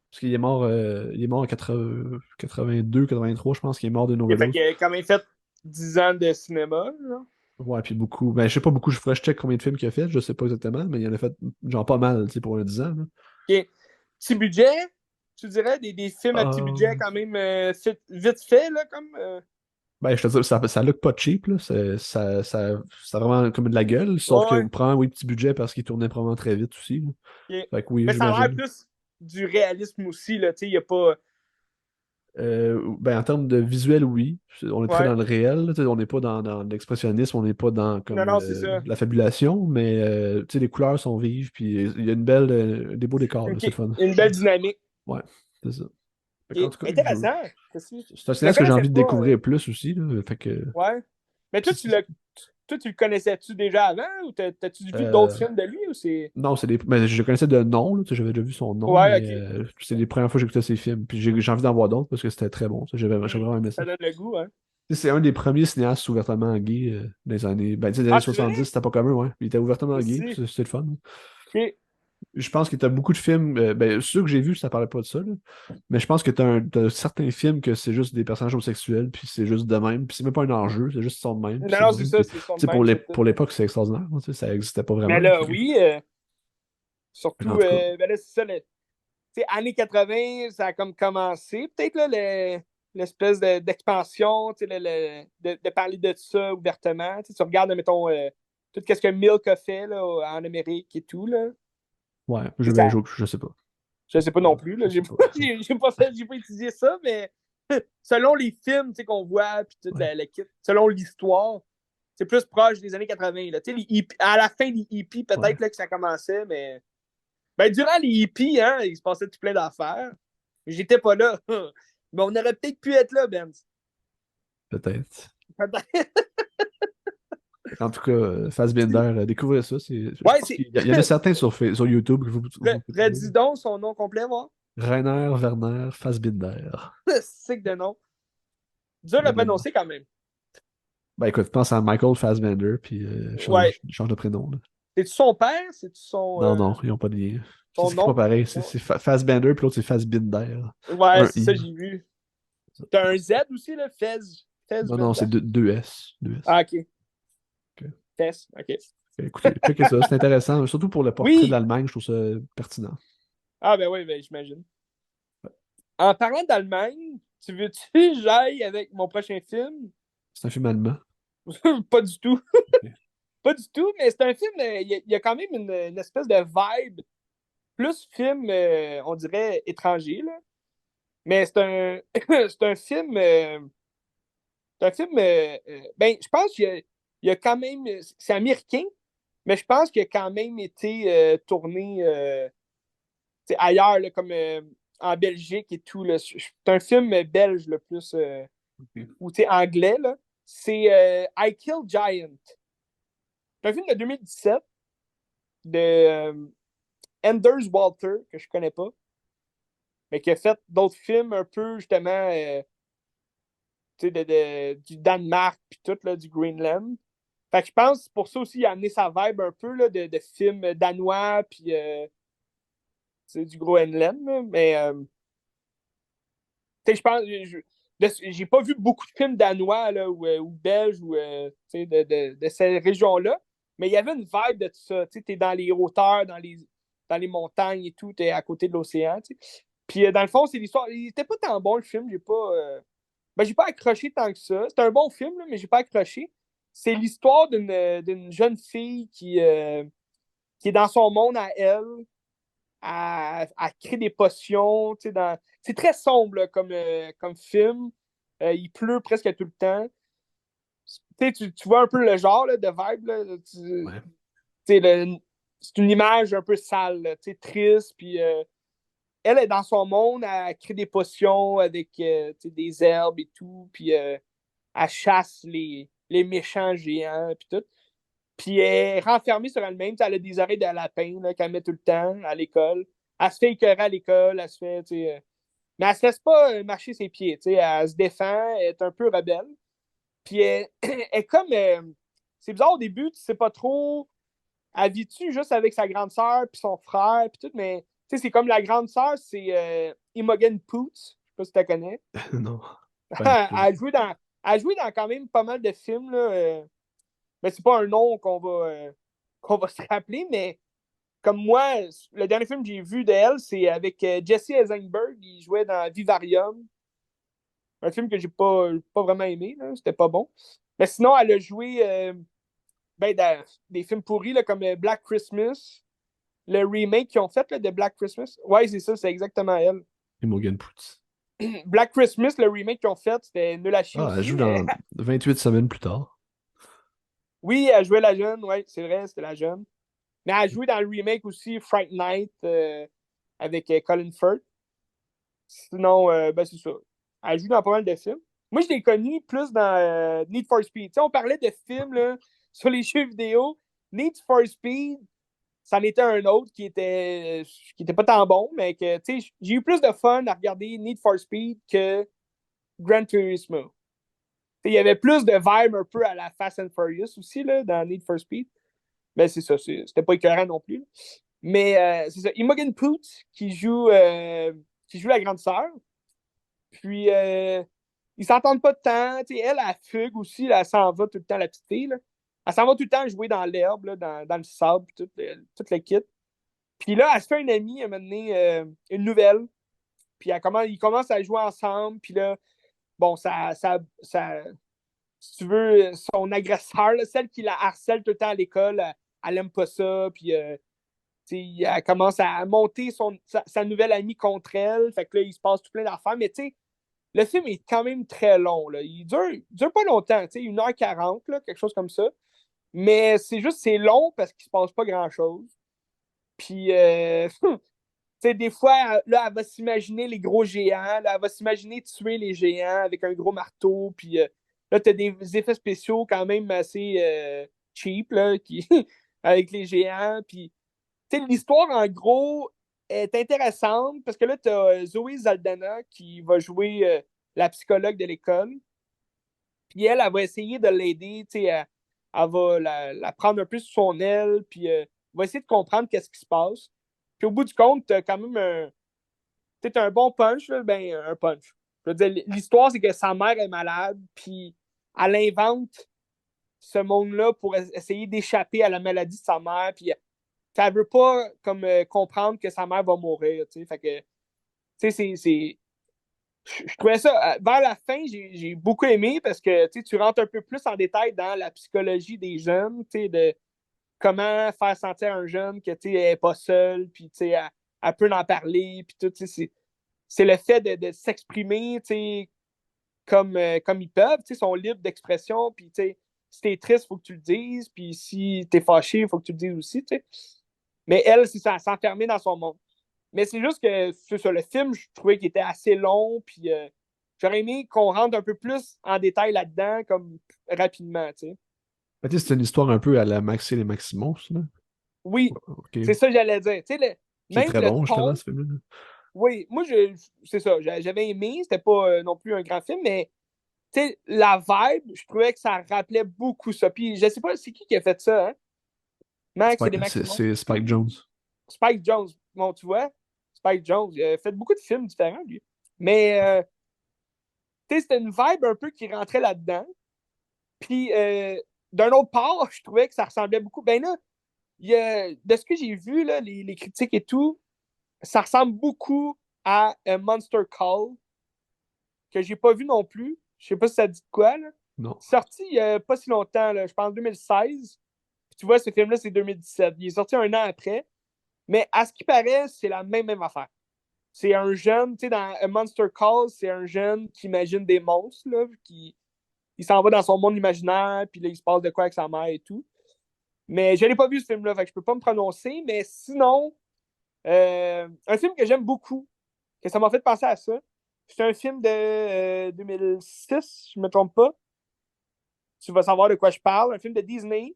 Parce qu'il est mort en 82, 83, je pense qu'il est mort d'une Fait overdose. qu'il a quand même fait 10 ans de cinéma. Là. Ouais, puis beaucoup. Ben, je sais pas beaucoup, je ferais je check combien de films qu'il a fait, je sais pas exactement, mais il en a fait genre pas mal, tu sais, pour un 10 ans, là. OK. Petit budget, tu dirais, des films à petit budget Euh, quand même vite fait, là, comme. Ben, je te dis, ça look pas cheap, là. Ça a vraiment comme de la gueule, sauf que Ouais. prend, oui, petit budget parce qu'il tournait probablement très vite aussi, là. OK. Fait que oui, Mais ça a l'air j'imagine. plus du réalisme aussi, là. Tu sais, il n'y a pas. Ben, en termes de visuel, oui. On est très Ouais. dans le réel, là, tu sais, on n'est pas dans l'expressionnisme, on n'est pas dans Non, comme non, c'est ça. la fabulation, mais tu sais, les couleurs sont vives, puis il y a des beaux décors, là, c'est le OK. fun. Une belle dynamique. Ouais, c'est ça. Fait qu'en OK. tout cas, Intéressant. c'est un Je le cinéaste que j'ai connaissais envie de pas. découvrir plus aussi, là. Fait que. Ouais. Mais toi, Puis c'est- toi, tu le connaissais-tu déjà avant ou t'as-tu vu d'autres euh, films de lui ou c'est. Non, mais je le connaissais de nom, là, tu sais, j'avais déjà vu son nom, Ouais, mais ok. c'est les premières fois que j'écoutais ses films. Puis j'ai envie d'en voir d'autres parce que c'était très bon. J'ai vraiment aimé ça. Ça donne le goût, hein. Tu sais, c'est un des premiers cinéastes ouvertement gay des années. Ben, tu sais, des années Ah, c'est vrai? 70, c'était pas commun, ouais. Il était ouvertement gay, puis Aussi. c'est le fun, hein. Ok. Je pense que t'as beaucoup de films. Ben, ceux que j'ai vus, ça parlait pas de ça, là. Mais je pense que t'as certains films que c'est juste des personnages homosexuels, puis c'est juste de même. Puis c'est même pas un enjeu, c'est juste ils sont de même, puis Non, c'est de non, c'est même. ça, Puis, tu c'est son sais, même, c'est tout. pour l'époque, c'est extraordinaire, hein, tu sais, ça existait pas Mais vraiment. là, Fait que, oui, en surtout, tout cas, ben là, c'est ça, tu sais, années 80, ça a comme commencé. Peut-être là, l'espèce d'expansion, tu sais, de parler de ça ouvertement. Tu sais, tu regardes, mettons, tout ce que Milk a fait là, en Amérique et tout, là. ouais, Tu sais, ça, je sais pas. je sais pas non plus, Je là. sais pas. J'ai pas étudié ça, mais selon les films tu sais, qu'on voit, puis toute Ouais. la kit, selon l'histoire, c'est plus proche des années 80. Là. Tu sais, à la fin des hippies, Ouais, peut-être là, que ça commençait, mais. Ben, durant les hippies, hein, il se passait tout plein d'affaires. J'étais pas là. Mais on aurait peut-être pu être là, Ben. peut-être. En tout cas, Fassbinder, découvrez ça. Je Ouais, pense c'est. qu'il y en a certains sur YouTube que vous pouvez trouver. Redis donc son nom complet, voir. Rainer Werner Fassbinder. Sick de nom. Dur à Mais prononcer quand même. ben écoute, pense à Michael Fassbender, puis Ouais. change de prénom, là. C'est-tu son père? C'est-tu son, Non, non, ils n'ont pas de lien. Ça son s'écrit pas nom? pareil. Non. C'est Fassbender, puis l'autre, c'est Fassbinder. Ouais, Un c'est ça, I. j'ai vu. T'as un Z aussi, là, Fez. Fez Non, non, c'est Vendamme. deux S. Deux S. Ah, ok. Ok. Fez, ok. Écoutez, checkez ça, c'est intéressant. Surtout pour le portrait de Oui! l'Allemagne, je trouve ça pertinent. Ah, ben oui, ben, j'imagine. En parlant d'Allemagne, tu veux-tu que j'aille avec mon prochain film? C'est un film allemand. Pas du tout. Ok. Pas du tout, mais c'est un film, il y a quand même une espèce de vibe, plus film, on dirait, étranger, là. Mais c'est un, c'est un film, ben, je pense qu'il y a quand même, c'est américain, mais je pense qu'il a quand même été tourné ailleurs, là, comme en Belgique et tout. Là. C'est un film belge le plus, Ok. ou anglais. Là. C'est I Kill Giant. C'est un film de 2017 de Anders Walter, que je connais pas, mais qui a fait d'autres films un peu justement du Danemark puis tout, là, du Greenland. Fait que je pense que c'est pour ça aussi il a amené sa vibe un peu là, de films danois puis du Groenland. Là. Mais je pense j'ai pas vu beaucoup de films danois là, ou belges ou de ces régions-là, mais il y avait une vibe de tout ça. Tu es dans les hauteurs, dans les montagnes et tout, tu es à côté de l'océan. Puis dans le fond, c'est l'histoire. Il était pas tant bon le film, j'ai pas accroché tant que ça. C'est un bon film, là, mais j'ai pas accroché. C'est l'histoire d'une jeune fille qui est dans son monde à elle, à créer des potions. C'est très sombre là, comme film. Il pleut presque tout le temps. Tu vois un peu le genre là, de vibe. Là, Ouais. c'est une image un peu sale, là, triste. Puis elle est dans son monde, elle crée des potions avec des herbes et tout. Puis elle chasse les méchants géants. Puis tout. Puis elle est renfermée sur elle-même. Elle a des oreilles de lapin qu'elle met tout le temps à l'école. Elle se fait écœurer à l'école. Elle se fait, mais elle se laisse pas marcher ses pieds. Elle se défend. Elle est un peu rebelle. Puis elle, elle est comme. C'est bizarre au début, tu sais pas trop. Elle vit-tu juste avec sa grande sœur puis son frère puis tout, mais c'est comme la grande sœur, c'est Imogen Poots. Je sais pas si tu la connais. Non, elle, pas, pas du a tout. joué dans, elle a joué dans quand même pas mal de films. Là, mais c'est pas un nom qu'on va se rappeler, mais comme moi, le dernier film que j'ai vu d'elle, c'est avec Jesse Eisenberg. Il jouait dans Vivarium, un film que j'ai pas vraiment aimé. Là. C'était pas bon. Mais sinon, elle a joué dans des films pourris là, comme Black Christmas, le remake qu'ils ont fait là, de Black Christmas. Ouais, c'est ça, c'est exactement elle. Et Morgan Putz. Black Christmas, le remake qu'ils ont fait, c'était nul à chier Ah, elle aussi, joue mais dans 28 semaines plus tard. oui, elle jouait la jeune, ouais, c'est vrai, c'était la jeune. Mais elle a joué dans le remake aussi, Fright Night, avec Colin Firth. Sinon, ben c'est ça. Elle joue dans pas mal de films. Moi, je l'ai connue plus dans Need for Speed. T'sais, on parlait de films là, sur les jeux vidéo. Need for Speed, c'en était un autre qui était pas tant bon, mais que j'ai eu plus de fun à regarder Need for Speed que Gran Turismo. Il y avait plus de vibe un peu à la Fast and Furious aussi là, dans Need for Speed. Mais c'est ça, c'était pas écœurant non plus. Mais c'est ça. Imogen Poots qui joue la grande sœur. Puis ils s'entendent pas de temps. Elle fugue aussi, là, elle s'en va tout le temps, la petite fille. Là. Elle s'en va tout le temps jouer dans l'herbe, là, dans le sable, tout le kit. Puis là, elle se fait une amie, à un moment donné, une nouvelle. Puis ils commencent à jouer ensemble. Puis là, bon, si tu veux, son agresseur, là, celle qui la harcèle tout le temps à l'école, elle aime pas ça. Puis elle commence à monter sa nouvelle amie contre elle. Fait que là, il se passe tout plein d'affaires. Mais tu sais, le film est quand même très long. Là. Il dure pas longtemps, 1h40, là, quelque chose comme ça. Mais c'est long parce qu'il se passe pas grand-chose. Puis, des fois, là, elle va s'imaginer les gros géants. Là, elle va s'imaginer tuer les géants avec un gros marteau. Puis là, tu as des effets spéciaux quand même assez cheap là, avec les géants. Puis, l'histoire, en gros, est intéressante parce que là, tu as Zoé Zaldana qui va jouer la psychologue de l'école. Puis elle va essayer de l'aider. Elle va la prendre un peu sous son aile. Puis va essayer de comprendre qu'est-ce qui se passe. Puis au bout du compte, tu as quand même un bon punch. Là, ben, un punch. Je veux dire, l'histoire, c'est que sa mère est malade, puis elle invente ce monde-là pour essayer d'échapper à la maladie de sa mère, puis elle veut pas comme comprendre que sa mère va mourir, tu sais. Fait que, tu sais, je trouvais ça, vers la fin, j'ai beaucoup aimé parce que tu rentres un peu plus en détail dans la psychologie des jeunes, de comment faire sentir un jeune que elle n'est pas seule, puis elle peut en parler, puis tout. C'est le fait de s'exprimer comme ils peuvent, ils sont libres d'expression, puis si t'es triste, il faut que tu le dises, puis si t'es fâché, il faut que tu le dises aussi. T'sais. Mais elle, c'est ça, elle s'enfermer dans son monde. Mais c'est juste que c'est ça, le film, je trouvais qu'il était assez long, puis j'aurais aimé qu'on rentre un peu plus en détail là-dedans, comme rapidement, tu sais. Ben, tu sais, c'est une histoire un peu à la Max et les Maximos, là. Oui, Ok. c'est ça que j'allais dire. Tu sais, Qui est même très le bon, justement, ton, ce film-là. oui, moi, c'est ça, j'avais aimé, c'était pas non plus un grand film, mais tu sais, la vibe, je trouvais que ça rappelait beaucoup ça. Puis je sais pas, c'est qui a fait ça, hein? Max et les Maximums. C'est Spike Jones. Spike Jones. Bon, tu vois, Spike Jones, il a fait beaucoup de films différents, lui. Mais, tu sais, c'était une vibe un peu qui rentrait là-dedans. Puis, d'un autre part, je trouvais que ça ressemblait beaucoup. Ben là, de ce que j'ai vu, là, les critiques et tout, ça ressemble beaucoup à Monster Call, que j'ai pas vu non plus. Je sais pas si ça dit de quoi, là. Non. Sorti il y a pas si longtemps, là, je pense 2016. Puis tu vois, ce film-là, c'est 2017. Il est sorti un an après. Mais à ce qui paraît, c'est la même affaire. C'est un jeune, tu sais, dans A Monster Call, c'est un jeune qui imagine des monstres, là, qui il s'en va dans son monde imaginaire, puis là, il se passe de quoi avec sa mère et tout. Mais je n'ai pas vu ce film-là, fait que je peux pas me prononcer. Mais sinon, un film que j'aime beaucoup, que ça m'a fait penser à ça, c'est un film de 2006, si je me trompe pas. Tu vas savoir de quoi je parle. Un film de Disney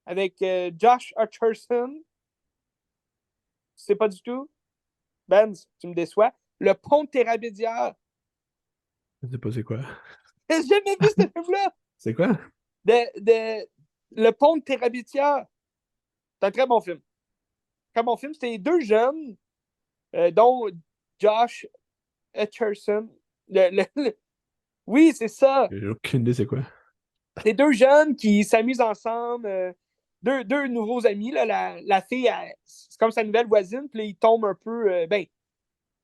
avec Josh Hutcherson. Tu sais pas du tout? Ben, tu me déçois. Le Pont de Terabédia. Je sais pas c'est quoi. J'ai jamais vu ce film-là. C'est quoi? Le Pont de Terabédia. C'est un très bon film. Très bon film. C'était deux jeunes, dont Josh Hutcherson. Oui, c'est ça. J'ai aucune idée c'est quoi. C'est deux jeunes qui s'amusent ensemble. Deux nouveaux amis. Là. La fille, c'est comme sa nouvelle voisine. Puis là, ils tombent un peu. Ben,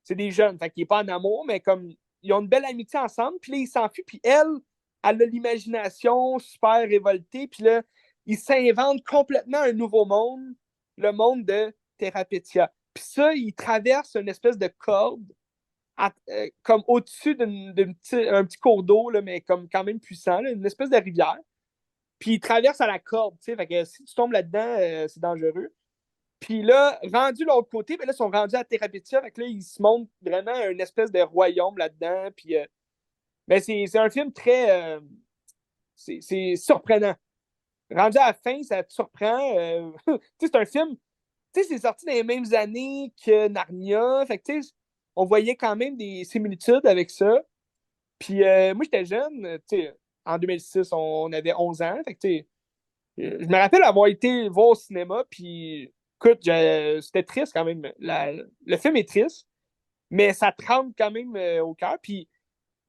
c'est des jeunes. Fait qu'il n'est pas en amour, mais comme ils ont une belle amitié ensemble. Puis là, ils s'enfuient. Puis elle a l'imagination super révoltée. Puis là, ils s'inventent complètement un nouveau monde. Le monde de Therapetia. Puis ça, ils traversent une espèce de corde comme au-dessus d'un petit cours d'eau, là, mais comme quand même puissant, là, une espèce de rivière. Puis il traverse à la corde, tu sais, fait que si tu tombes là-dedans, c'est dangereux. Puis là, rendu de l'autre côté, ben là, ils sont rendus à Thérapétia, fait que là, ils se montrent vraiment une espèce de royaume là-dedans. Puis ben, c'est un film très. C'est surprenant. Rendu à la fin, ça te surprend. Tu sais, c'est un film. Tu sais, c'est sorti dans les mêmes années que Narnia. Fait que, tu sais, on voyait quand même des similitudes avec ça. Puis moi, j'étais jeune, tu sais, en 2006, on avait 11 ans. Fait que, tu sais, je me rappelle avoir été voir au cinéma, puis écoute, c'était triste quand même. Le film est triste, mais ça te rentre quand même au cœur. Puis,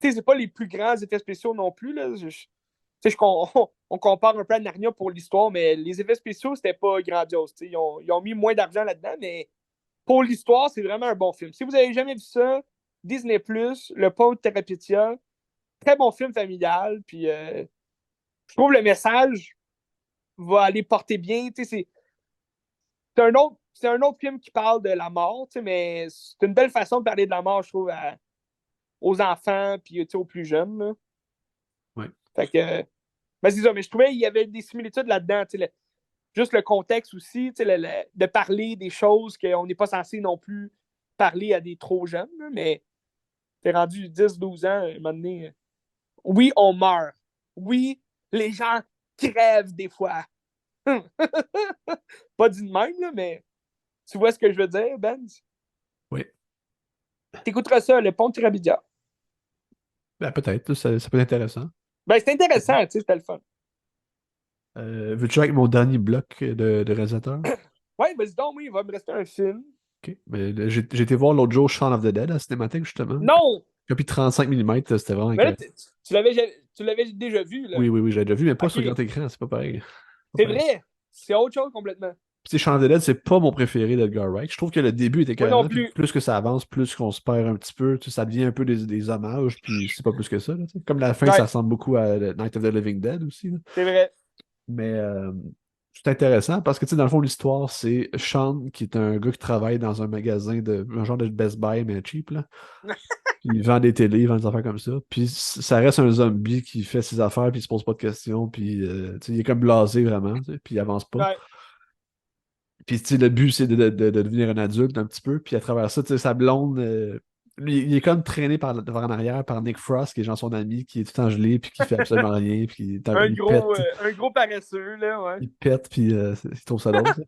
tu sais, c'est pas les plus grands effets spéciaux non plus. Là. Tu sais, on compare un peu à Narnia pour l'histoire, mais les effets spéciaux, c'était pas grandiose. Ils ont mis moins d'argent là-dedans, mais pour l'histoire, c'est vraiment un bon film. Si vous n'avez jamais vu ça, Disney+, Le Pont de Terabithia, très bon film familial. Puis je trouve le message va aller porter bien. C'est un autre film qui parle de la mort, mais c'est une belle façon de parler de la mort, je trouve, aux enfants puis aux plus jeunes. Là. Ouais. Fait que, ben c'est ça, mais je trouvais qu'il y avait des similitudes là-dedans. Juste le contexte aussi, de parler des choses qu'on n'est pas censé non plus parler à des trop jeunes, là, mais t'es rendu 10 12 ans, à un moment donné. Oui, on meurt. Oui, les gens crèvent des fois. Pas dit de même, là, mais tu vois ce que je veux dire, Ben? Oui. T'écouteras ça, Le Pont de Tirabidia. Ben, peut-être, ça peut être intéressant. Ben, c'est intéressant, tu sais, c'était le fun. Veux-tu avec mon dernier bloc de réalisateur? Ouais, vas-y donc, oui, il va me rester un film. OK. Mais j'ai été voir l'autre jour Shaun of the Dead à la Cinémathèque, justement. Non! Copie 35 mm, c'était vraiment Mais là, incroyable. tu l'avais déjà vu, là. Oui, oui, oui, j'ai déjà vu, mais pas OK. sur grand écran, c'est pas pareil. Pas C'est pareil. vrai. C'est autre chose complètement. Puis, tu sais, Shaun of the Dead, c'est pas mon préféré d'Edgar Wright. Je trouve que le début était Moi non cohérent, puis plus. plus que ça avance, plus qu'on se perd un petit peu, tu sais, ça devient un peu des hommages, puis c'est pas plus que ça, là, tu sais. Comme la fin, ça Ouais, ressemble beaucoup à Night of the Living Dead aussi, là. c'est vrai. Mais c'est intéressant parce que, tu sais, dans le fond, l'histoire, c'est Sean, qui est un gars qui travaille dans un magasin un genre de Best Buy, mais cheap, là. Il vend des télés, il vend des affaires comme ça. Puis ça reste un zombie qui fait ses affaires, puis il se pose pas de questions, puis tu sais, il est comme blasé vraiment, tu sais, puis il avance pas. Ouais. Puis tu sais, le but, c'est de devenir un adulte un petit peu, puis à travers ça, tu sais, sa blonde, lui, il est comme traîné devant en arrière par Nick Frost, qui est genre son ami, qui est tout le temps gelé, puis qui fait absolument rien, puis il pète, Un gros paresseux, là, ouais. il pète, puis il trouve ça drôle, ça.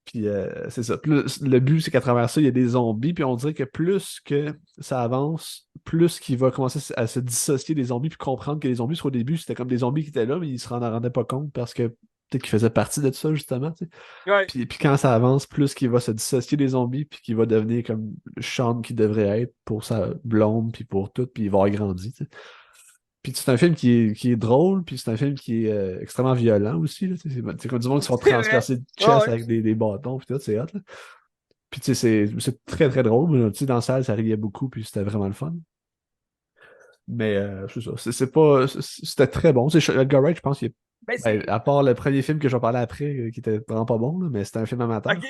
Puis c'est ça. Puis le but, c'est qu'à travers ça, il y a des zombies. Puis on dirait que plus que ça avance, plus qu'il va commencer à se dissocier des zombies, puis comprendre que les zombies, au début, c'était comme des zombies qui étaient là, mais il se rendait pas compte parce que peut-être qu'il faisait partie de tout ça, justement. Tu sais. Ouais. Puis quand ça avance, plus qu'il va se dissocier des zombies, puis qu'il va devenir comme Sean qui devrait être pour sa blonde, puis pour tout, puis il va avoir grandi. Tu sais. Puis c'est un film qui est drôle, puis c'est un film qui est extrêmement violent aussi. Là, tu sais. C'est comme du monde qui se font C'est vrai. transpercer de Ouais, chest ouais. avec des bâtons, puis tout, c'est hot. Là. Puis tu sais, c'est très très drôle. Tu sais, dans la salle, ça riait beaucoup, puis c'était vraiment le fun. Mais c'est ça. C'était très bon. C'est Edgar Wright, je pense qu'il est. Ben, Ben, c'est. à part le premier film que je vais parler après, qui était vraiment pas bon, là, mais c'était un film amateur. OK.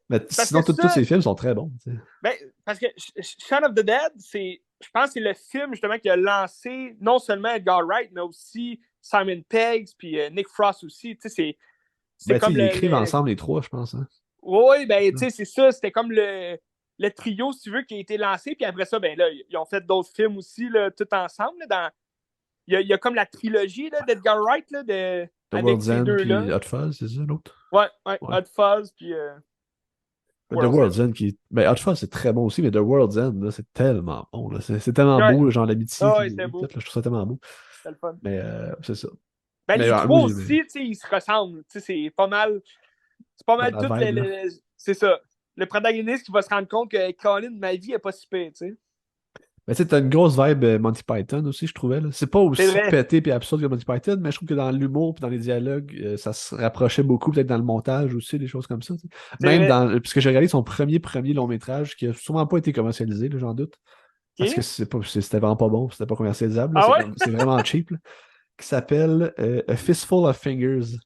Mais Parce que sinon, tous ça, ces films sont très bons. Tu sais. ben, parce que Shaun of the Dead, je pense que c'est le film justement qui a lancé non seulement Edgar Wright, mais aussi Simon Pegg, puis Nick Frost aussi. Tu sais, c'est Ben, tu sais, comme ils écrivent ensemble les trois, je pense. Hein. Oui, ben, tu sais, c'est ça. C'était comme le trio, si tu veux, qui a été lancé. Puis après ça, ben là, ils ont fait d'autres films aussi, là, tout ensemble. Là, il y a comme la trilogie là, d'Edgar Wright là, The avec World's ces End, deux-là. puis Hot Fuzz, c'est ça l'autre? Ouais, ouais, Ouais. Hot Fuzz, puis The World's End. World's End qui. Ben, Hot Fuzz, c'est très bon aussi, mais The World's End, là, c'est tellement bon. Là. C'est tellement Ouais, beau, là, genre l'amitié ah qui ouais, c'était est beau. faite, là, je trouve ça tellement beau. C'était le fun. Mais c'est ça. Ben, Mais les moi, trois aussi, tu sais, ils se ressemblent. Tu sais, c'est pas dans mal la tout vibe, là. c'est ça. Le protagoniste qui va se rendre compte que Colin, ma vie est pas si pire, tu sais. Mais tu sais, t'as une grosse vibe Monty Python aussi, je trouvais. Là. C'est pas C'est aussi vrai, pété et absurde que Monty Python, mais je trouve que dans l'humour et dans les dialogues, ça se rapprochait beaucoup, peut-être dans le montage aussi, des choses comme ça. Tu sais. c'est Même vrai. dans. Puisque j'ai regardé son premier long métrage, qui a sûrement pas été commercialisé, là, j'en doute. Parce que OK? c'était vraiment pas bon, c'était pas commercialisable. Là. Ah ouais? C'est vraiment cheap. Là, qui s'appelle A Fistful of Fingers.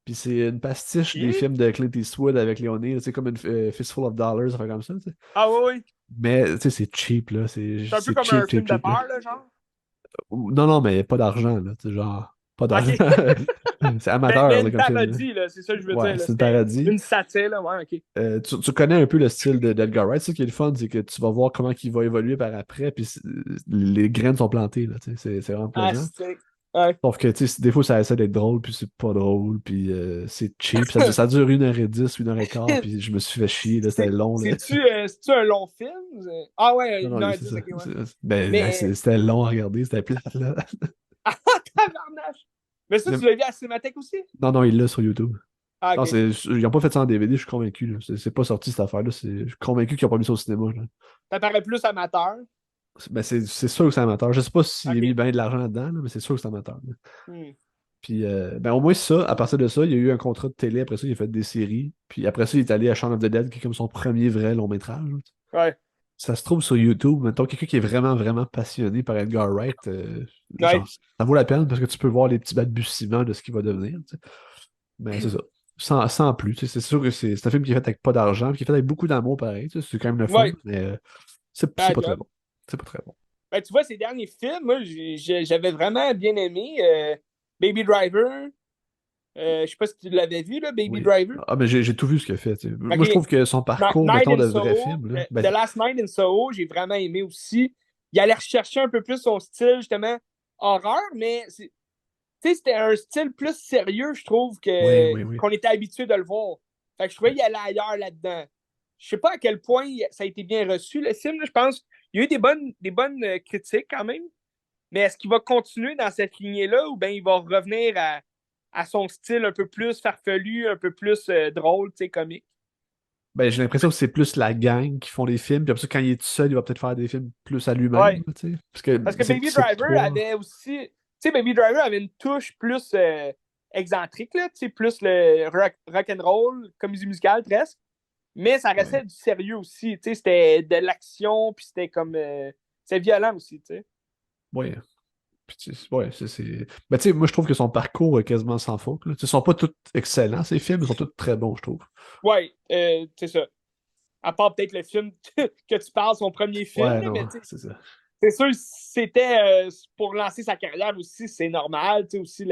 Puis c'est une pastiche des OK? films de Clint Eastwood avec Leonard, c'est comme une Fistful of Dollars, enfin comme ça. Tu sais. Ah oui, oui. Mais tu sais, c'est cheap, là. C'est un peu C'est comme un cheap, film cheap, de cheap. Là. bar, là, genre. Non, non, mais pas d'argent, là. C'est genre, pas d'argent. OK. C'est amateur, Mais là, une comme film. Là. parodie, là, c'est ça que je veux dire. Ouais, Là. c'est une C'était parodie. une satire, là, ouais, OK. Tu connais un peu le style d'Edgar Wright. Ce qui est le fun, c'est que tu vas voir comment il va évoluer par après, puis les graines sont plantées, là. Tu sais, c'est vraiment Ah, plaisant. c'est... Ouais. Sauf que, tu sais, des fois, ça essaie d'être drôle, puis c'est pas drôle, puis c'est cheap. Ça dure 1h10, 1h15, puis je me suis fait chier, là, c'était long, là. C'est-tu un long film? Ah ouais, Non, une non, heure c'est dix, ça. OK, ouais. Ben, Mais... c'était long à regarder, c'était plate, là. Ah, tabarnache! Mais ça, tu l'as vu à la Cinémathèque aussi? Non, non, il l'a sur YouTube. Ah, Non, OK. ils n'ont pas fait ça en DVD, je suis convaincu. Là. C'est pas sorti cette affaire-là. Je suis convaincu qu'ils n'ont pas mis ça au cinéma. Là. Ça paraît plus amateur. Ben, c'est sûr que c'est amateur. Je sais pas s'il a mis OK. bien de l'argent là-dedans, là, mais c'est sûr que c'est amateur. Là. Hmm. Puis ben, au moins ça, à partir de ça, il y a eu un contrat de télé. Après ça, il a fait des séries. Puis après ça, il est allé à Shaun of the Dead, qui est comme son premier vrai long métrage. Là. Ouais. Ça se trouve sur YouTube. Mettons, quelqu'un qui est vraiment, vraiment passionné par Edgar Wright, genre, Ouais. ça vaut la peine parce que tu peux voir les petits balbutiements de ce qu'il va devenir. Tu sais. Mais c'est ça. Sans plus. Tu sais, c'est sûr que c'est un film qui est fait avec pas d'argent, puis qui est fait avec beaucoup d'amour, pareil. Tu sais, c'est quand même le fun, Ouais. mais c'est Ah, pas très job. bon. C'est pas très bon. Ben, tu vois, ces derniers films, moi, j'avais vraiment bien aimé Baby Driver. Je sais pas si tu l'avais vu, là, Baby Oui. Driver. Ah, mais j'ai tout vu ce qu'il a fait. Tu sais. Moi, je OK. trouve que son parcours, Night mettons, in de vrai Soho, film, là, ben, The Last Night in Soho, j'ai vraiment aimé aussi. Il allait rechercher un peu plus son style, justement, horreur, mais tu sais, c'était un style plus sérieux, je trouve, oui, oui, oui. qu'on était habitué de le voir. Fait que je trouvais qu'il allait ailleurs là-dedans. Je sais pas à quel point ça a été bien reçu, le film, là, je pense. Il y a eu des bonnes critiques quand même, mais est-ce qu'il va continuer dans cette lignée-là ou bien il va revenir à son style un peu plus farfelu, un peu plus drôle, tu sais, comique? Ben, j'ai l'impression que c'est plus la gang qui font les films, puis après ça, quand il est tout seul, il va peut-être faire des films plus à lui-même, Ouais. tu sais. Parce que Parce que Baby c'est Driver trois. avait aussi. Tu sais, Baby Driver avait une touche plus excentrique, là, tu sais, plus le rock and roll, comédie musicale presque. Mais ça Ouais. restait du sérieux aussi. Tu sais, c'était de l'action, puis c'était comme. C'est violent aussi, tu sais. Ouais. Puis, ouais, ben, tu sais, moi, je trouve que son parcours est quasiment sans faute, là. Tu sais, ils sont pas tous excellents, ces films, ils sont tous très bons, je trouve. Ouais, c'est ça. À part peut-être le film que tu parles, son premier film, Ouais, là, mais non, tu sais, c'est ça. c'est sûr, c'était pour lancer sa carrière aussi, c'est normal, tu sais, aussi que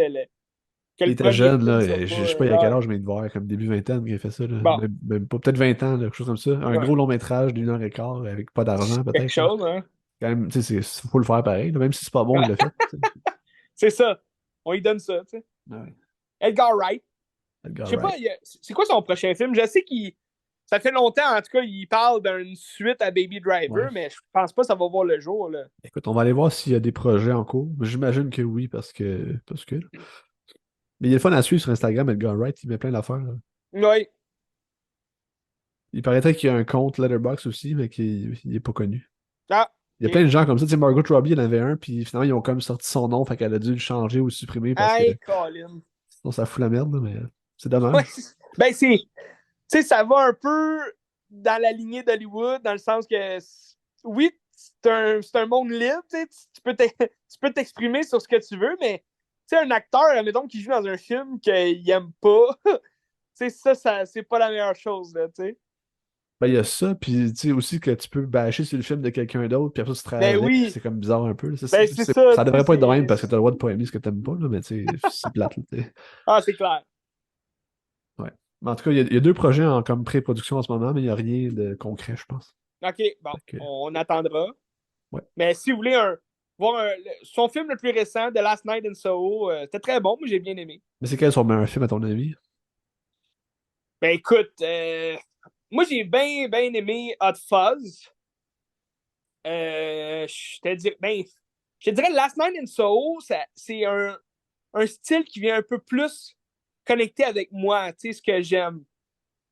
Il le était premier jeune, film là, soit je sais pas pas. il y a quel âge, mais il devait avoir comme début vingtaine qu'il a fait ça, là. Bon, Même pas, peut-être 20 ans, là, quelque chose comme ça. Un ouais, gros long métrage d'une heure et quart avec pas d'argent, quelque peut-être, là. chose, hein. Quand même, tu sais, faut le faire pareil, là. Même si c'est pas bon, il l'a fait, tu sais. C'est ça. On lui donne ça, tu sais. Ouais, Edgar Wright. Je Edgar sais pas, Wright. c'est quoi son prochain film? Je sais qu'il. Ça fait longtemps, en tout cas, il parle d'une suite à Baby Ouais. Driver, mais je pense pas que ça va voir le jour, là. Écoute, on va aller voir s'il y a des projets en cours. J'imagine que oui, parce que. Mais il est le fun à suivre sur Instagram, Edgar Wright, il met plein d'affaires, là. Oui. Il paraîtrait qu'il y a un compte Letterboxd aussi, mais qu'il il est pas connu. Ah, Il y a plein ok. de gens comme ça. Tu sais, Margot Robbie, elle en avait un, puis finalement, ils ont comme sorti son nom, fait qu'elle a dû le changer ou le supprimer parce que Hey, Colin. sinon, ça fout la merde, là, mais c'est Ouais, dommage. ben, c'est. Tu sais, ça va un peu dans la lignée d'Hollywood, dans le sens que, oui, c'est un monde libre, tu sais, tu peux t'exprimer sur ce que tu veux, mais, tu sais, un acteur, admettons, qui joue dans un film qu'il aime pas, tu sais, ça c'est pas la meilleure chose, là, tu sais. Ben, il y a ça, puis tu sais aussi que tu peux bâcher sur le film de quelqu'un d'autre, puis après ça, tu travailles Ben avec, puis oui, c'est comme bizarre un peu, là. ben c'est ça, Ça tu sais, devrait pas être de même parce que t'as le droit de pas aimer ce que t'aimes pas, là, mais tu sais, c'est plate, là, tu sais. Ah, c'est clair. Ouais. Mais en tout cas, il y a deux projets en, comme pré-production en ce moment, mais il n'y a rien de concret, je pense. OK, bon, Fait que, on attendra. ouais. Mais si vous voulez voir son film le plus récent, The Last Night in Soho, c'était très bon, moi j'ai bien aimé. Mais c'est quel son meilleur film, à ton avis? Ben écoute, moi j'ai bien aimé Hot Fuzz. Je te dirais Last Night in Soho, c'est un style qui vient un peu plus connecter avec moi, tu sais, ce que j'aime.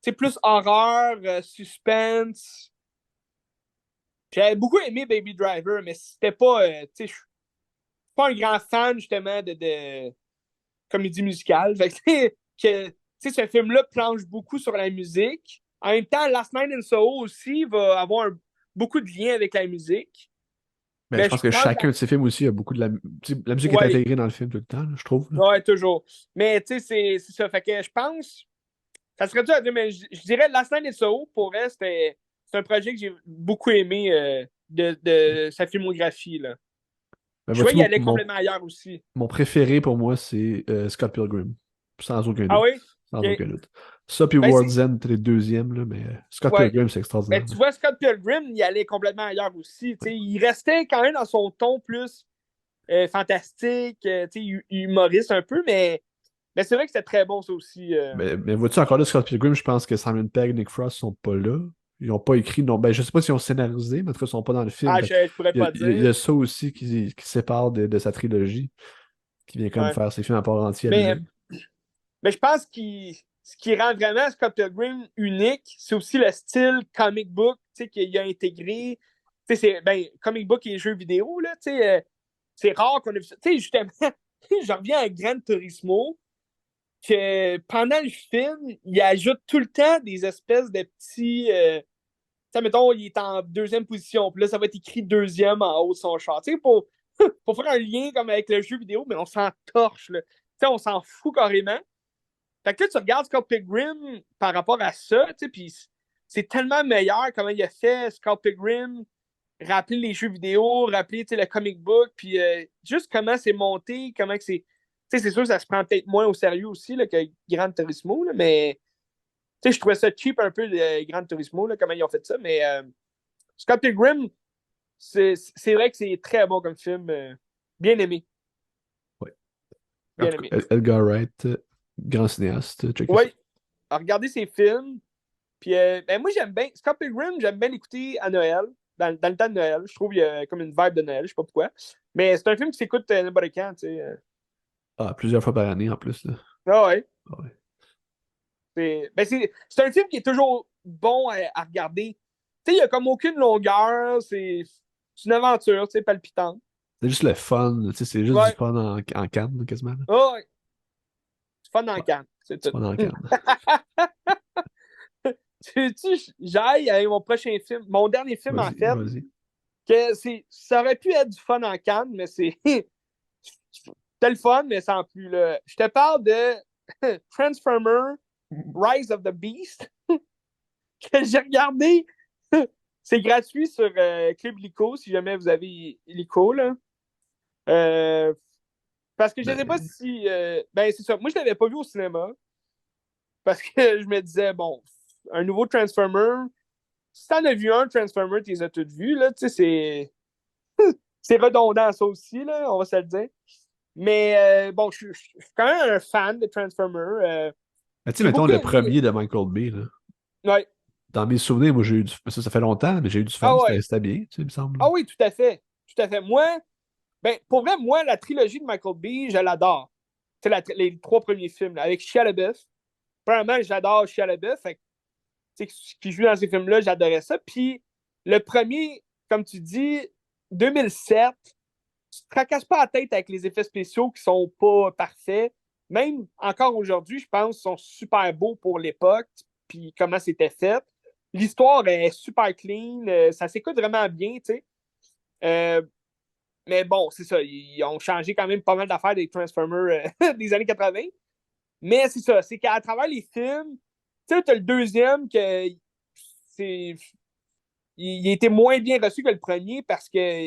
C'est plus horreur, suspense. J'avais beaucoup aimé Baby Driver, mais c'était pas, tu sais, je suis pas un grand fan justement de comédie musicale. Fait ce film-là planche beaucoup sur la musique. En même temps, Last Night in Soho aussi va avoir beaucoup de liens avec la musique. Mais je Mais je pense que pense chacun de ces films aussi a beaucoup de la. Tu sais, la musique est ouais, intégrée dans le film tout le temps, là, je trouve, là. ouais, toujours. Mais tu sais, c'est ça. Fait que je pense, ça serait dur à dire, mais je dirais Last Night in Soho, pour elle, c'est un projet que j'ai beaucoup aimé de sa filmographie, là. Mais Je vois vois-tu, qu'il allait complètement ailleurs aussi. mon préféré pour moi, c'est Scott Pilgrim. Sans aucun Ah doute. oui? Sans OK. aucun doute. Ça, puis Ben, World's End, c'est les deuxièmes, là, mais Scott ouais. Pilgrim, c'est Ben, extraordinaire, tu là. vois, Scott Pilgrim, il allait complètement ailleurs aussi. Ouais. Il restait quand même dans son ton plus fantastique, humoriste un peu, mais c'est vrai que c'était très bon, ça aussi. Mais vois-tu, encore là, Scott Pilgrim, je pense que Simon Pegg et Nick Frost sont pas là. Ils n'ont pas écrit. Non, ben, je sais pas s'ils ont scénarisé, mais en tout cas, ils sont pas dans le film. Ah, Fait je pourrais pas il y dire. a ça aussi qui sépare de sa trilogie, qui vient comme Ouais. faire ses films à part entière à Mais, lui-même. mais je pense que ce qui rend vraiment Scott Pilgrim unique, c'est aussi le style comic book qu'il a intégré. Comic book et jeux vidéo, là, c'est rare qu'on ait vu ça. Tu sais, justement, je reviens à Gran Turismo, que pendant le film, il ajoute tout le temps des espèces de petits. Tu sais, mettons, il est en deuxième position, puis là, ça va être écrit deuxième en haut de son char. Tu sais, pour faire un lien comme avec le jeu vidéo, mais on s'en torche, là. Tu sais, on s'en fout carrément. Fait que là, tu regardes Scott Pilgrim par rapport à ça, tu sais, puis c'est tellement meilleur comment il a fait Scott Pilgrim, rappeler les jeux vidéo, rappeler le comic book, puis juste comment c'est monté, comment que c'est. Tu sais, c'est sûr que ça se prend peut-être moins au sérieux aussi là, que Gran Turismo, là, mais tu sais, je trouvais ça cheap un peu de Gran Turismo, là, comment ils ont fait ça, mais Scott Pilgrim, c'est vrai que c'est très bon comme film. Bien aimé. Ouais. En Bien tout aimé. cas, Edgar Wright, grand cinéaste, checker ça. Oui, regardez ses films. Puis ben moi, j'aime bien. Scott Pilgrim, j'aime bien l'écouter à Noël, dans le temps de Noël. Je trouve qu'il y a comme une vibe de Noël, je sais pas pourquoi. Mais c'est un film qui s'écoute n'importe quand, tu sais. Ah, plusieurs fois par année en plus, là. Ah ouais. Ah ouais. C'est un film qui est toujours bon à regarder. Tu sais, il n'y a comme aucune longueur, c'est une aventure, tu sais, palpitante. C'est juste le fun, tu sais, c'est juste du Ouais, fun en canne, quasiment. Là. ouais, c'est fun dans le Ouais, camp, c'est c'est tout. fun en canne. J'aille avec mon prochain film, mon dernier film en Vas-y, fait, vas-y. que ça aurait pu être du fun en Cannes, mais c'était le fun, mais sans plus. Là. Je te parle de Transformer Rise of the Beast, que j'ai regardé. C'est gratuit sur Club Lico, si jamais vous avez Lico. Là. Euh, parce que je ne sais pas Ben, si. Ben, c'est ça. Moi, je ne l'avais pas vu au cinéma. Parce que je me disais, bon, un nouveau Transformer. Si t'en as vu un Transformer, tu les as tous vus, là. Tu sais, c'est redondant, ça aussi, là, on va se le dire. Mais bon, je suis quand même un fan de Transformers. tu sais, J'ai mettons beaucoup le aimé. premier de Michael Bay, là. Ouais. Dans mes souvenirs, moi, j'ai eu du... Ça fait longtemps, mais j'ai eu du Ah fun. ouais. C'était bien, tu sais, il me semble. Ah oui, tout à fait. Tout à fait. Moi, ben, pour vrai, moi, la trilogie de Michael Bay, je l'adore. Tu sais, les trois premiers films, là, avec Shia LaBeouf. Premièrement, j'adore Shia LaBeouf. Fait que, tu sais, ce qui joue dans ces films-là, j'adorais ça. Puis, le premier, comme tu dis, 2007, tu te tracasses pas la tête avec les effets spéciaux qui sont pas parfaits. Même encore aujourd'hui, je pense, sont super beaux pour l'époque, puis comment c'était fait. L'histoire est super clean, ça s'écoute vraiment bien, tu sais. Euh, mais bon, c'est ça, ils ont changé quand même pas mal d'affaires des Transformers des années 80. Mais c'est ça, c'est qu'à travers les films, tu sais, t'as le deuxième que c'est il était moins bien reçu que le premier parce que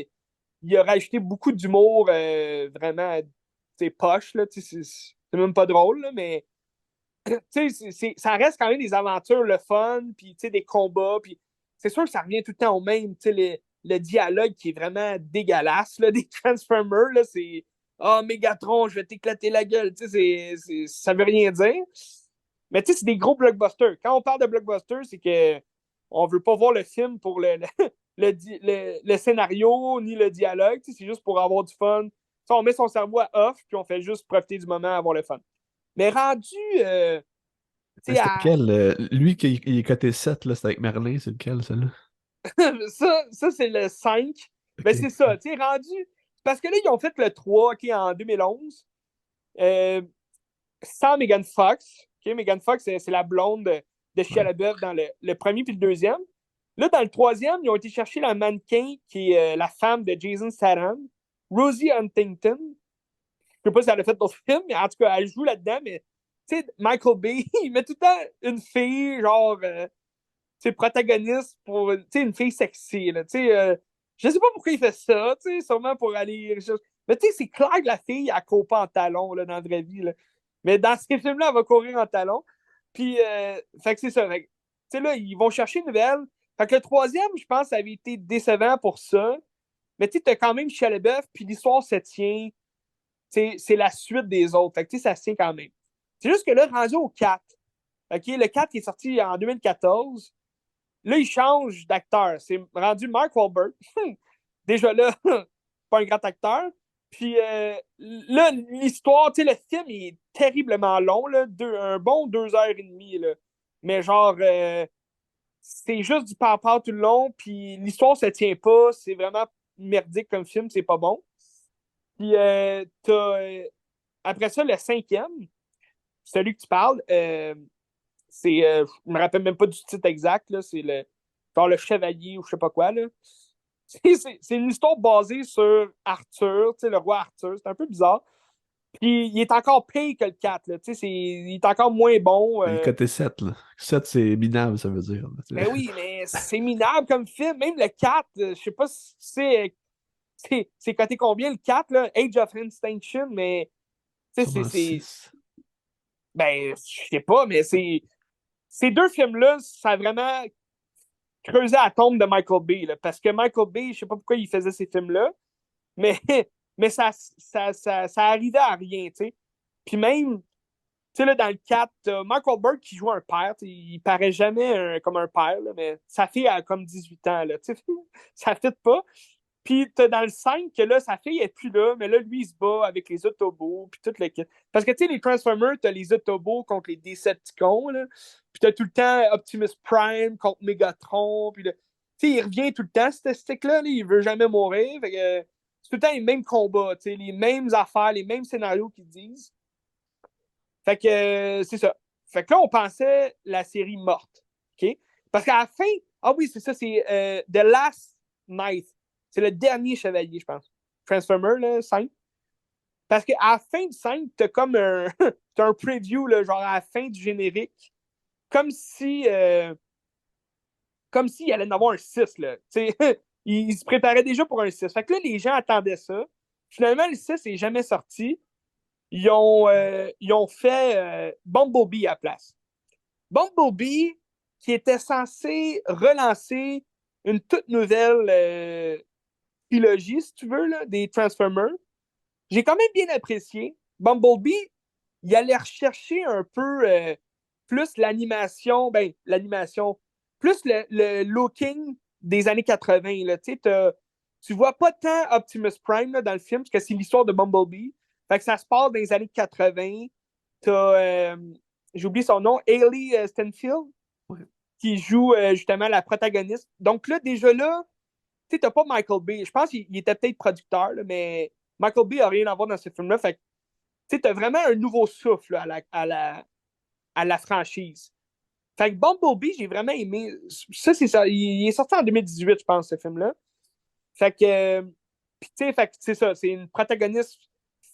il a rajouté beaucoup d'humour vraiment poche, là, c'est même pas drôle, là, mais ça reste quand même des aventures, le fun, puis des combats, puis c'est sûr que ça revient tout le temps au même, le dialogue qui est vraiment dégueulasse, là, des Transformers, là, c'est « Ah, oh, Megatron, je vais t'éclater la gueule », ça veut rien dire. Mais c'est des gros blockbusters. Quand on parle de blockbusters, c'est que on veut pas voir le film pour le scénario ni le dialogue, c'est juste pour avoir du fun. T'sais, on met son cerveau à off, puis on fait juste profiter du moment, avoir le fun. Mais rendu Mais c'était à lequel? Lui qui il est côté 7 là, c'était avec Merlin, c'est lequel, celui-là? ça c'est le 5. Ben, Ok. c'est ça, rendu. Parce que là, ils ont fait le 3 en 2011. Sans Megan Fox. Megan Fox, c'est la blonde de Shia Ouais. LaBeouf dans le premier puis le deuxième. Là, dans le troisième, ils ont été chercher la mannequin qui est la femme de Jason Statham, Rosie Huntington. Je sais pas si elle a fait d'autres films, mais en tout cas, elle joue là-dedans. Mais tu sais, Michael Bay, il met tout le temps une fille, genre, protagoniste pour une fille sexy. Là, je sais pas pourquoi il fait ça, sûrement pour aller. Mais tu sais, c'est clair que la fille, elle court pas en talons là, dans la vraie vie. Là. Mais dans ces films-là, elle va courir en talons. Puis, fait que c'est ça. Fait que, là, ils vont chercher une nouvelle. Fait que le troisième, je pense, ça avait été décevant pour ça. Mais tu sais, t'as quand même Shia LaBeouf, puis l'histoire se tient. C'est la suite des autres. Fait que ça se tient quand même. C'est juste que là, rendu au 4. OK, le 4 qui est sorti en 2014. Là, il change d'acteur. C'est rendu Mark Wahlberg. Déjà là, pas un grand acteur. Puis là, l'histoire, le film est terriblement long, là, un bon 2 heures et demie. Là. Mais genre, c'est juste du papa tout le long, puis l'histoire se tient pas. C'est vraiment merdique comme film, c'est pas bon. Puis après ça, le cinquième, celui que tu parles, je me rappelle même pas du titre exact, là, c'est genre le chevalier ou je sais pas quoi. Là. C'est une histoire basée sur Arthur, le roi Arthur. C'est un peu bizarre. Puis il est encore pire que le 4. Là, il est encore moins bon. Mais le côté 7 là. 7 c'est minable, ça veut dire. Là, tu Ben sais. oui, mais c'est minable comme film. Même le 4, je sais pas si tu sais, c'est coté combien le 4, là? Age of Extinction, mais Sûrement 6. ben, je sais pas, mais ces deux films-là, ça a vraiment creusé la tombe de Michael Bay. Là, parce que Michael Bay, je sais pas pourquoi il faisait ces films-là, mais, mais ça arrivait à rien, tu sais. Puis même, tu sais, là, dans le 4, Mark Wahlberg qui joue un père, il paraît jamais comme un père, là, mais sa fille a comme 18 ans, là, tu sais. Ça fit pas. Puis t'as dans le 5 que là, sa fille est plus là, mais là, lui, il se bat avec les Autobots, puis tout le kit. Parce que, tu sais, les Transformers, t'as les Autobots contre les Decepticons, là. Puis t'as tout le temps Optimus Prime contre Megatron, puis tu sais, il revient tout le temps, ce stick-là, là, il veut jamais mourir. Fait que c'est tout le temps les mêmes combats, tu sais, les mêmes affaires, les mêmes scénarios qu'ils disent. Fait que c'est ça. Fait que là, on pensait la série morte, OK? Parce qu'à la fin, ah oui, c'est ça, c'est The Last Knight. C'est le dernier chevalier, je pense. Transformer, là, 5. Parce qu'à la fin du 5, t'as comme un, t'as un preview, là, genre à la fin du générique, comme si comme s'il allait en avoir un 6, là. Il se préparait déjà pour un 6. Fait que là, les gens attendaient ça. Finalement, le 6 n'est jamais sorti. Ils ont fait Bumblebee à la place. Bumblebee, qui était censé relancer une toute nouvelle trilogie, si tu veux, là, des Transformers. J'ai quand même bien apprécié. Bumblebee, il allait rechercher un peu plus l'animation, ben, l'animation, plus le looking des années 80. Là. Tu vois pas tant Optimus Prime là, dans le film, parce que c'est l'histoire de Bumblebee. Fait que ça se passe dans les années 80. J'ai oublié son nom, Hailey Stenfield, Ouais. qui joue justement la protagoniste. Donc là, déjà là, tu sais, t'as pas Michael Bay. Je pense qu'il était peut-être producteur, là, mais Michael Bay a rien à voir dans ce film-là. Fait que, tu sais, t'as vraiment un nouveau souffle là, à la franchise. Fait que Bumblebee, j'ai vraiment aimé. Ça, c'est ça. Il est sorti en 2018, je pense, ce film-là. Fait que, puis tu sais, fait que c'est ça. C'est une protagoniste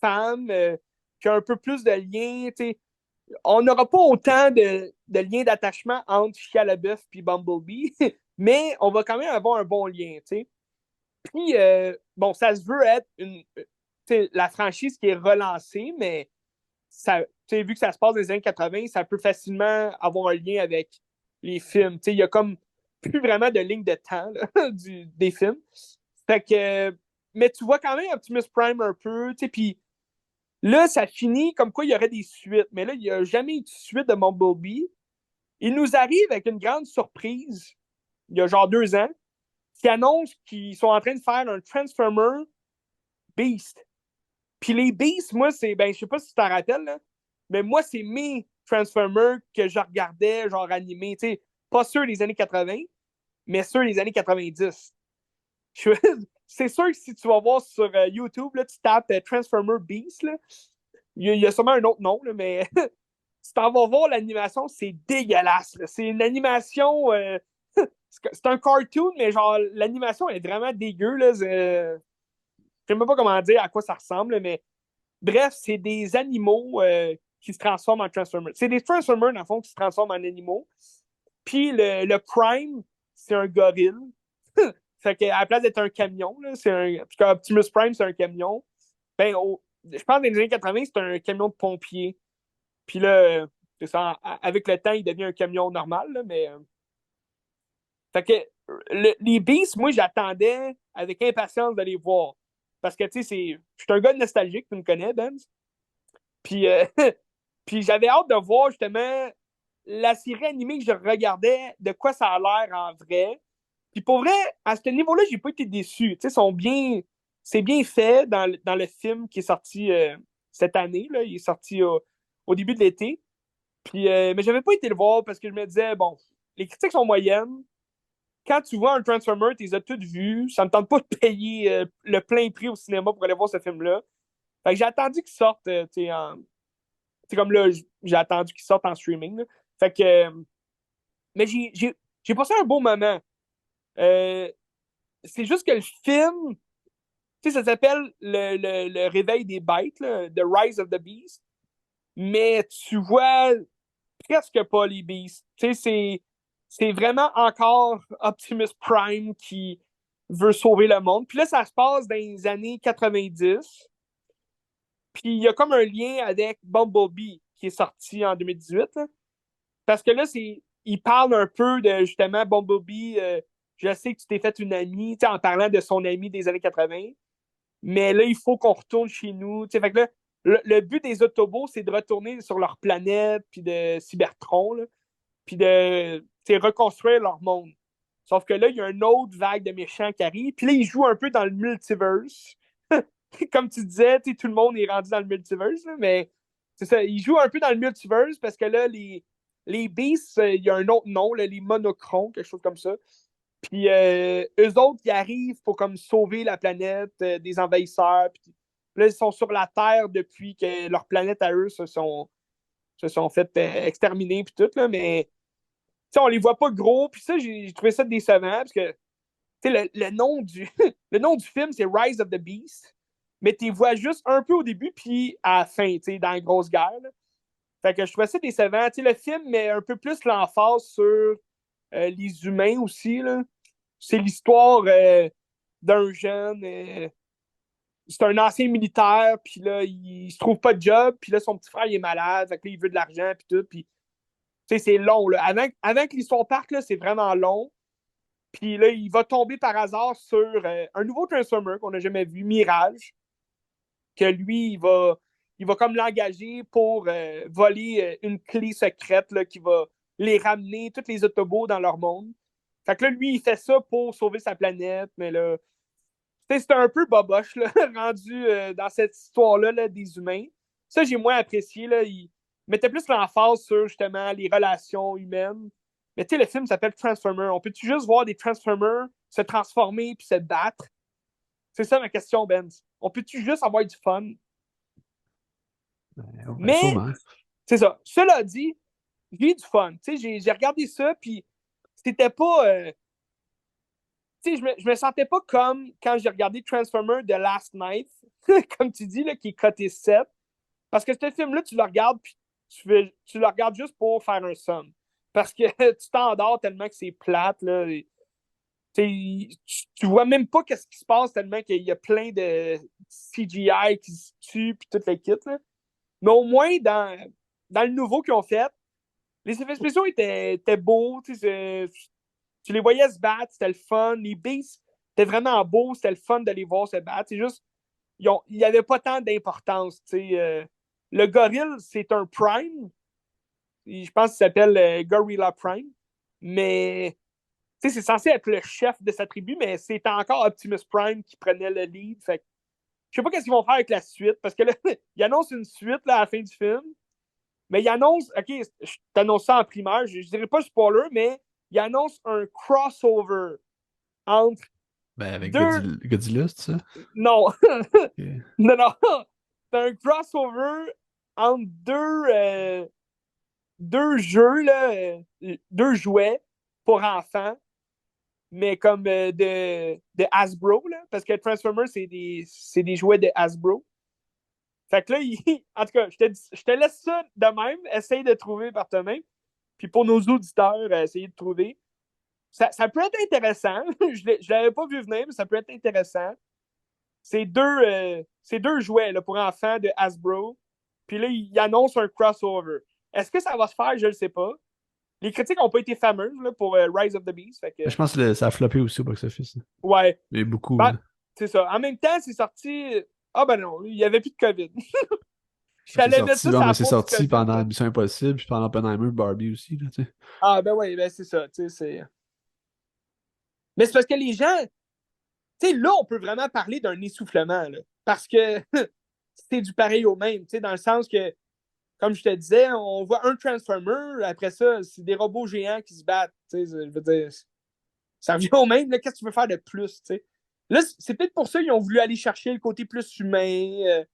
femme qui a un peu plus de liens, tu sais. On n'aura pas autant de liens d'attachement entre Shia LaBeouf et Bumblebee, mais on va quand même avoir un bon lien, tu sais. Puis, bon, ça se veut être la franchise qui est relancée, mais ça, vu que ça se passe dans les années 80, ça peut facilement avoir un lien avec les films. Il y a comme plus vraiment de ligne de temps là, des films. Fait que, mais tu vois quand même Optimus Prime un peu, puis là, ça finit comme quoi il y aurait des suites. Mais là, il n'y a jamais eu de suite de Bumblebee. Il nous arrive avec une grande surprise, il y a genre 2 ans, qui annonce qu'ils sont en train de faire un Transformer Beast. Puis les Beasts, moi, c'est, ben, je sais pas si tu t'en rappelles, là, mais moi, c'est mes Transformers que je regardais, genre animés, tu sais, pas ceux des années 80, mais ceux des années 90. C'est sûr que si tu vas voir sur YouTube, là, tu tapes Transformer Beast, là, il y a sûrement un autre nom, là, mais si t'en vas voir l'animation, c'est dégueulasse. Là. C'est une animation. C'est un cartoon, mais genre, l'animation est vraiment dégueu. Là. Je sais même pas comment dire à quoi ça ressemble, mais bref, c'est des animaux qui se transforment en Transformers. C'est des Transformers, dans le fond, qui se transforment en animaux. Puis le Prime, c'est un gorille. Fait qu'à la place d'être un camion, là, parce qu'Optimus Prime, c'est un camion. Ben, je pense que dans les années 80, c'est un camion de pompier. Puis là, c'est ça, avec le temps, il devient un camion normal, là, mais. Fait que les Beasts, moi, j'attendais avec impatience de les voir. Parce que, tu sais, je suis un gars nostalgique, tu me connais, Ben. Puis, puis j'avais hâte de voir justement la série animée que je regardais, de quoi ça a l'air en vrai. Puis pour vrai, à ce niveau-là, j'ai pas été déçu. Tu sais, c'est bien fait dans le film qui est sorti cette année. Là. Il est sorti au début de l'été. Puis, mais j'avais pas été le voir parce que je me disais, bon, les critiques sont moyennes. Quand tu vois un Transformer, tu les as toutes vues. Ça me tente pas de payer le plein prix au cinéma pour aller voir ce film-là. Fait que j'ai attendu qu'il sorte, tu sais, c'est comme là, j'ai attendu qu'il sorte en streaming. Là. Fait que, mais j'ai passé un beau moment. Euh, c'est juste que le film, tu sais, ça s'appelle le réveil des bêtes, là, The Rise of the Beast. Mais tu vois presque pas les Beasts. Tu sais, c'est vraiment encore Optimus Prime qui veut sauver le monde. Puis là, ça se passe dans les années 90. Puis il y a comme un lien avec Bumblebee qui est sorti en 2018. Là. Parce que là, il parle un peu de justement Bumblebee. Je sais que tu t'es fait une amie, en parlant de son ami des années 80. Mais là, il faut qu'on retourne chez nous. Fait que là, le but des Autobots, c'est de retourner sur leur planète, puis de Cybertron, là, puis de reconstruire leur monde. Sauf que là, il y a une autre vague de méchants qui arrive. Puis là, ils jouent un peu dans le multiverse. Comme tu disais, tout le monde est rendu dans le multiverse, là, mais c'est ça, ils jouent un peu dans le multiverse parce que là, les Beasts, il y a un autre nom, là, les Monochrons, quelque chose comme ça. Puis eux autres, ils arrivent pour comme sauver la planète des envahisseurs. Puis là, ils sont sur la Terre depuis que leur planète à eux se sont fait exterminer puis tout, là, mais on les voit pas gros. Puis ça, j'ai trouvé ça décevant parce que le nom le nom du film, c'est Rise of the Beast, mais tu les vois juste un peu au début puis à la fin, dans la grosse guerre. Là. Fait que je trouvais ça décevant. Le film met un peu plus l'emphase sur les humains aussi. Là. C'est l'histoire d'un jeune. C'est un ancien militaire, puis là, il se trouve pas de job, puis là, son petit frère, il est malade, fait que là, il veut de l'argent, puis tout, puis c'est long. Là. Avant que l'histoire parte, là, c'est vraiment long. Puis là, il va tomber par hasard sur un nouveau Transformer qu'on n'a jamais vu, Mirage, que lui, il va comme l'engager pour voler une clé secrète là, qui va les ramener, tous les Autobots, dans leur monde. Fait que là, lui, il fait ça pour sauver sa planète, mais là, c'est un peu boboche, là, rendu dans cette histoire-là là, des humains. Ça, j'ai moins apprécié. Là. Il mettait plus l'emphase sur, justement, les relations humaines. Mais tu sais, le film s'appelle Transformer. On peut-tu juste voir des Transformers se transformer puis se battre? C'est ça ma question, Ben. On peut-tu juste avoir du fun? Ben, Mais, sûrement. c'est ça. Cela dit, j'ai eu du fun. Tu sais, j'ai regardé ça, puis c'était pas... tu sais, je me sentais pas comme quand j'ai regardé Transformer The Last Night, comme tu dis, là, qui est coté 7. Parce que ce film-là, tu le regardes, puis tu le regardes juste pour faire un somme. Parce que tu t'endors tellement que c'est plate, là. Tu vois même pas qu'est-ce qui se passe tellement qu'il y a plein de CGI qui se tuent, puis toute l'équipe, là. Mais au moins, dans le nouveau qu'ils ont fait, les effets spéciaux étaient beaux, tu les voyais se battre, c'était le fun. Les Beasts, c'était vraiment beau, c'était le fun de les voir se battre. C'est juste, il n'y avait pas tant d'importance. Le gorille, c'est un Prime. Je pense qu'il s'appelle Gorilla Prime. Mais c'est censé être le chef de sa tribu, mais c'est encore Optimus Prime qui prenait le lead. Fait que, je sais pas qu'est-ce qu'ils vont faire avec la suite, parce que là, ils annoncent une suite là, à la fin du film. Mais ils annoncent, OK, je t'annonce ça en primaire, je dirais pas spoiler, mais ils annoncent un crossover entre Ben, avec deux. Godzilla, c'est ça? Non, Ok. non, non. C'est un crossover entre deux jeux, là, deux jouets pour enfants, mais comme de Hasbro, là, parce que Transformers, c'est des jouets de Hasbro. Fait que là, en tout cas, je te laisse ça de même. Essaye de trouver par toi-même. Puis pour nos auditeurs, essayez de trouver. Ça peut être intéressant. Je ne l'avais pas vu venir, mais ça peut être intéressant. C'est deux jouets là, pour enfants de Hasbro. Puis là, ils annoncent un crossover. Est-ce que ça va se faire? Je ne le sais pas. Les critiques n'ont pas été fameuses là, pour Rise of the Beast. Fait Ben, que, je pense que ça a floppé aussi au box-office. ouais. Il y a eu beaucoup, Ben, là. c'est ça. En même temps, c'est sorti. Ah ben non, il n'y avait plus de COVID. C'est J'allais mettre sorti, ça bon, sur mais la c'est faute du sorti COVID. pendant Mais... Mission Impossible, puis pendant Oppenheimer, Barbie aussi, là, tu sais. Ah ben oui, ben c'est ça. Mais c'est parce que les gens. Tu sais, là, on peut vraiment parler d'un essoufflement. Là, parce que c'est du pareil au même. Tu sais, dans le sens que, comme je te disais, on voit un Transformer, après ça, c'est des robots géants qui se battent. Tu sais, je veux dire, ça revient au même. Qu'est-ce que tu veux faire de plus? Tu sais? Là, c'est peut-être pour ça qu'ils ont voulu aller chercher le côté plus humain. Tu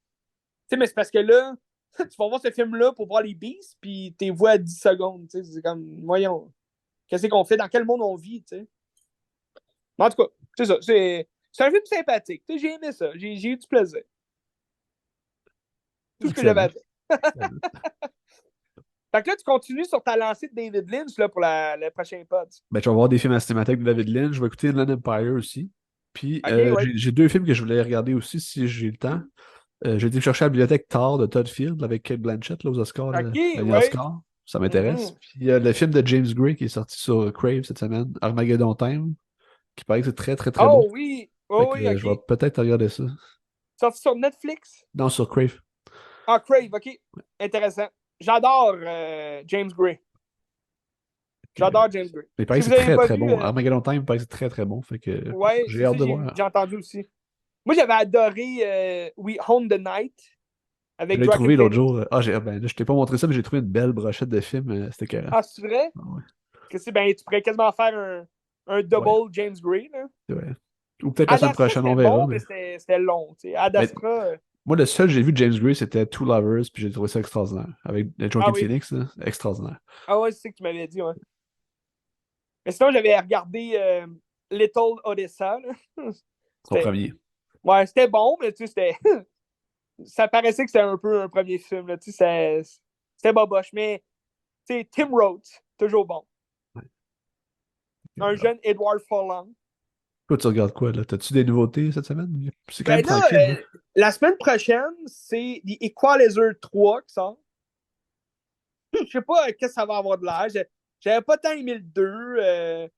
sais, mais c'est parce que là, tu vas voir ce film-là pour voir les Beasts, puis tu les vois à 10 secondes. Tu sais, c'est comme, voyons, qu'est-ce qu'on fait? Dans quel monde on vit? Tu sais? Mais en tout cas, c'est ça. C'est un film sympathique. Tu sais, j'ai aimé ça. J'ai eu du plaisir. Tout ce que j'avais Excellent. à dire. Fait que là, tu continues sur ta lancée de David Lynch là, pour le prochain pod. Ben, je vais voir des films à cinémathèque de David Lynch. Je vais écouter Inland Empire aussi. Puis, OK, ouais. j'ai deux films que je voulais regarder aussi si j'ai le temps. J'ai été me chercher à la bibliothèque Thor de Todd Field avec Kate Blanchett là, aux Oscars, OK, l'année ouais. Oscar. Ça m'intéresse. Mhm. Puis il y a le film de James Gray qui est sorti sur Crave cette semaine, Armageddon Time, qui paraît que c'est très très très bon. Oh oui. Fait Oh que oui, je vais OK. peut-être regarder ça. Sorti sur Netflix. Non, sur Crave. Ah, Crave, OK. Intéressant. J'adore James Gray. J'adore James Gray. Il paraît Si que vous c'est n'avez très pas très vu, bon. Armageddon Time, il paraît que c'est très très bon. Fait que ouais, j'ai c'est ça, hâte de j'ai voir. entendu aussi. Moi, j'avais adoré We Own the Night Je avec l'ai Joaquin trouvé l'autre Phoenix. jour. Ah, ben, là, je t'ai pas montré ça, mais j'ai trouvé une belle brochette de film. C'était carré. Ah, c'est vrai? Ah ouais. Que c'est, ben, tu pourrais quasiment faire un Ouais, double James Gray, là. c'est vrai. Ou peut-être la semaine Ad Astra, prochaine, on c'était verra. bon, Mais... mais c'était long. Tu sais. Ad mais Astra, moi, le seul que j'ai vu de James Gray, c'était Two Lovers, puis j'ai trouvé ça extraordinaire. Avec ah Joaquin oui. Phoenix, là, extraordinaire. Ah ouais, c'est ce que tu m'avais dit, ouais. Mais sinon, j'avais regardé Little Odessa, là. Son C'était, premier. ouais, c'était bon, mais tu sais, c'était, ça paraissait que c'était un peu un premier film, là. Tu sais, c'était boboche. Mais, tu sais, Tim Roth, toujours bon. Un jeune Edward Furlong. Toi, tu regardes quoi, là? T'as-tu des nouveautés cette semaine? C'est quand même Ben là, tranquille, là. la semaine prochaine, c'est The Equalizer 3 qui sort. Je sais pas qu'est-ce que ça va avoir de l'air. J'avais pas tant aimé le 2.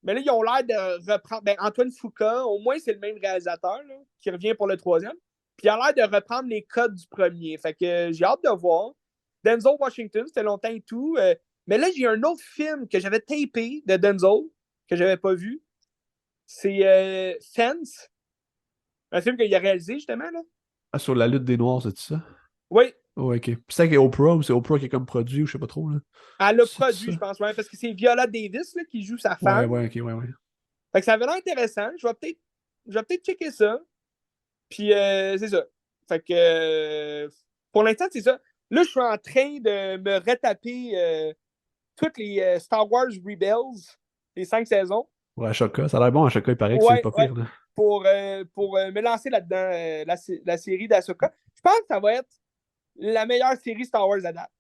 Mais là, ils ont l'air de reprendre. Ben, Antoine Fuqua, au moins, c'est le même réalisateur là, qui revient pour le troisième. Puis il a l'air de reprendre les codes du premier. Fait que j'ai hâte de voir. Denzel Washington, c'était longtemps et tout. Mais là, j'ai un autre film que j'avais tapé de Denzel, que j'avais pas vu. C'est Fence, un film qu'il a réalisé, justement. Là. Ah, sur la lutte des Noirs, c'est ça? Oui, Oh, ok. Puis c'est avec Oprah ou c'est Oprah qui est comme produit ou je sais pas trop, là? elle l'a C'est produit, ça? je pense, ouais, parce que c'est Viola Davis là, qui joue sa Ouais, femme. ouais, ok, ouais, ouais. Fait que ça avait l'air intéressant. Je vais peut-être checker ça. Puis c'est ça. Fait que pour l'instant, c'est ça. Là, je suis en train de me retaper toutes les Star Wars Rebels, les 5 saisons. Ouais, Ashoka. Ça a l'air bon, Ashoka, il paraît que c'est Ouais, pas ouais. pire, là. Pour me lancer là-dedans, la série d'Ahsoka. Je pense que ça va être la meilleure série Star Wars à date.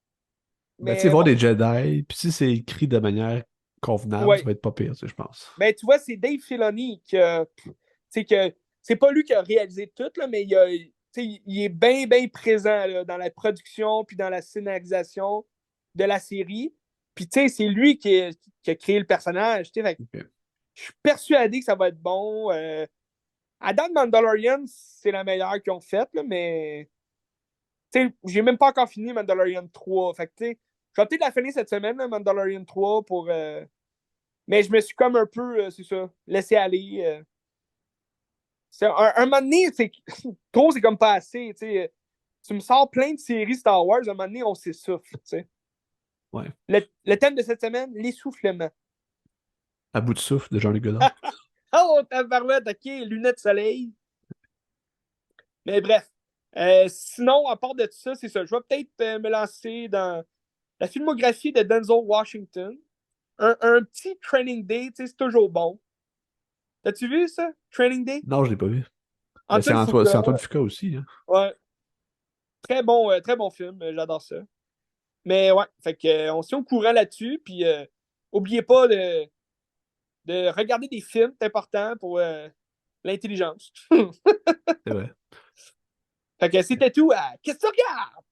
Ben, tu sais, Mais voir bon, des Jedi, puis si c'est écrit de manière convenable, ça ouais. va être pas pire, tu sais, je pense. Ben, tu vois, c'est Dave Filoni que c'est pas lui qui a réalisé tout, là, mais il est bien, bien présent là, dans la production puis dans la scénarisation de la série. Puis, tu sais, c'est lui qui a créé le personnage. Fait Ok. je suis persuadé que ça va être bon. Adam Mandalorian, c'est la meilleure qu'ils ont faite, là, mais j'ai même pas encore fini Mandalorian 3. Fait que, je vais peut-être la finir cette semaine, là, Mandalorian 3, pour. Mais je me suis comme un peu, c'est ça, laissé aller. Un moment donné, trop, c'est comme pas assez. Tu me sors plein de séries Star Wars, un moment donné, on s'essouffle. Ouais. Le thème de cette semaine, l'essoufflement. À bout de souffle de Jean-Luc Godard. Oh, tabarouette, ok, lunettes de soleil. Mais bref. Sinon, à part de tout ça, c'est ça. Je vais peut-être me lancer dans la filmographie de Denzel Washington. Un petit Training Day, c'est toujours bon. T'as-tu vu ça? Training Day? Non, je l'ai pas vu. Ben, Antoine C'est Fuqua. Antoine Fuqua aussi, hein. Ouais. Très bon film. J'adore ça. Mais ouais, fait que, on se tient au courant là-dessus. Puis, oubliez pas de regarder des films, c'est important pour l'intelligence. C'est vrai. Fait que c'était tout. Qu'est-ce que tu regardes?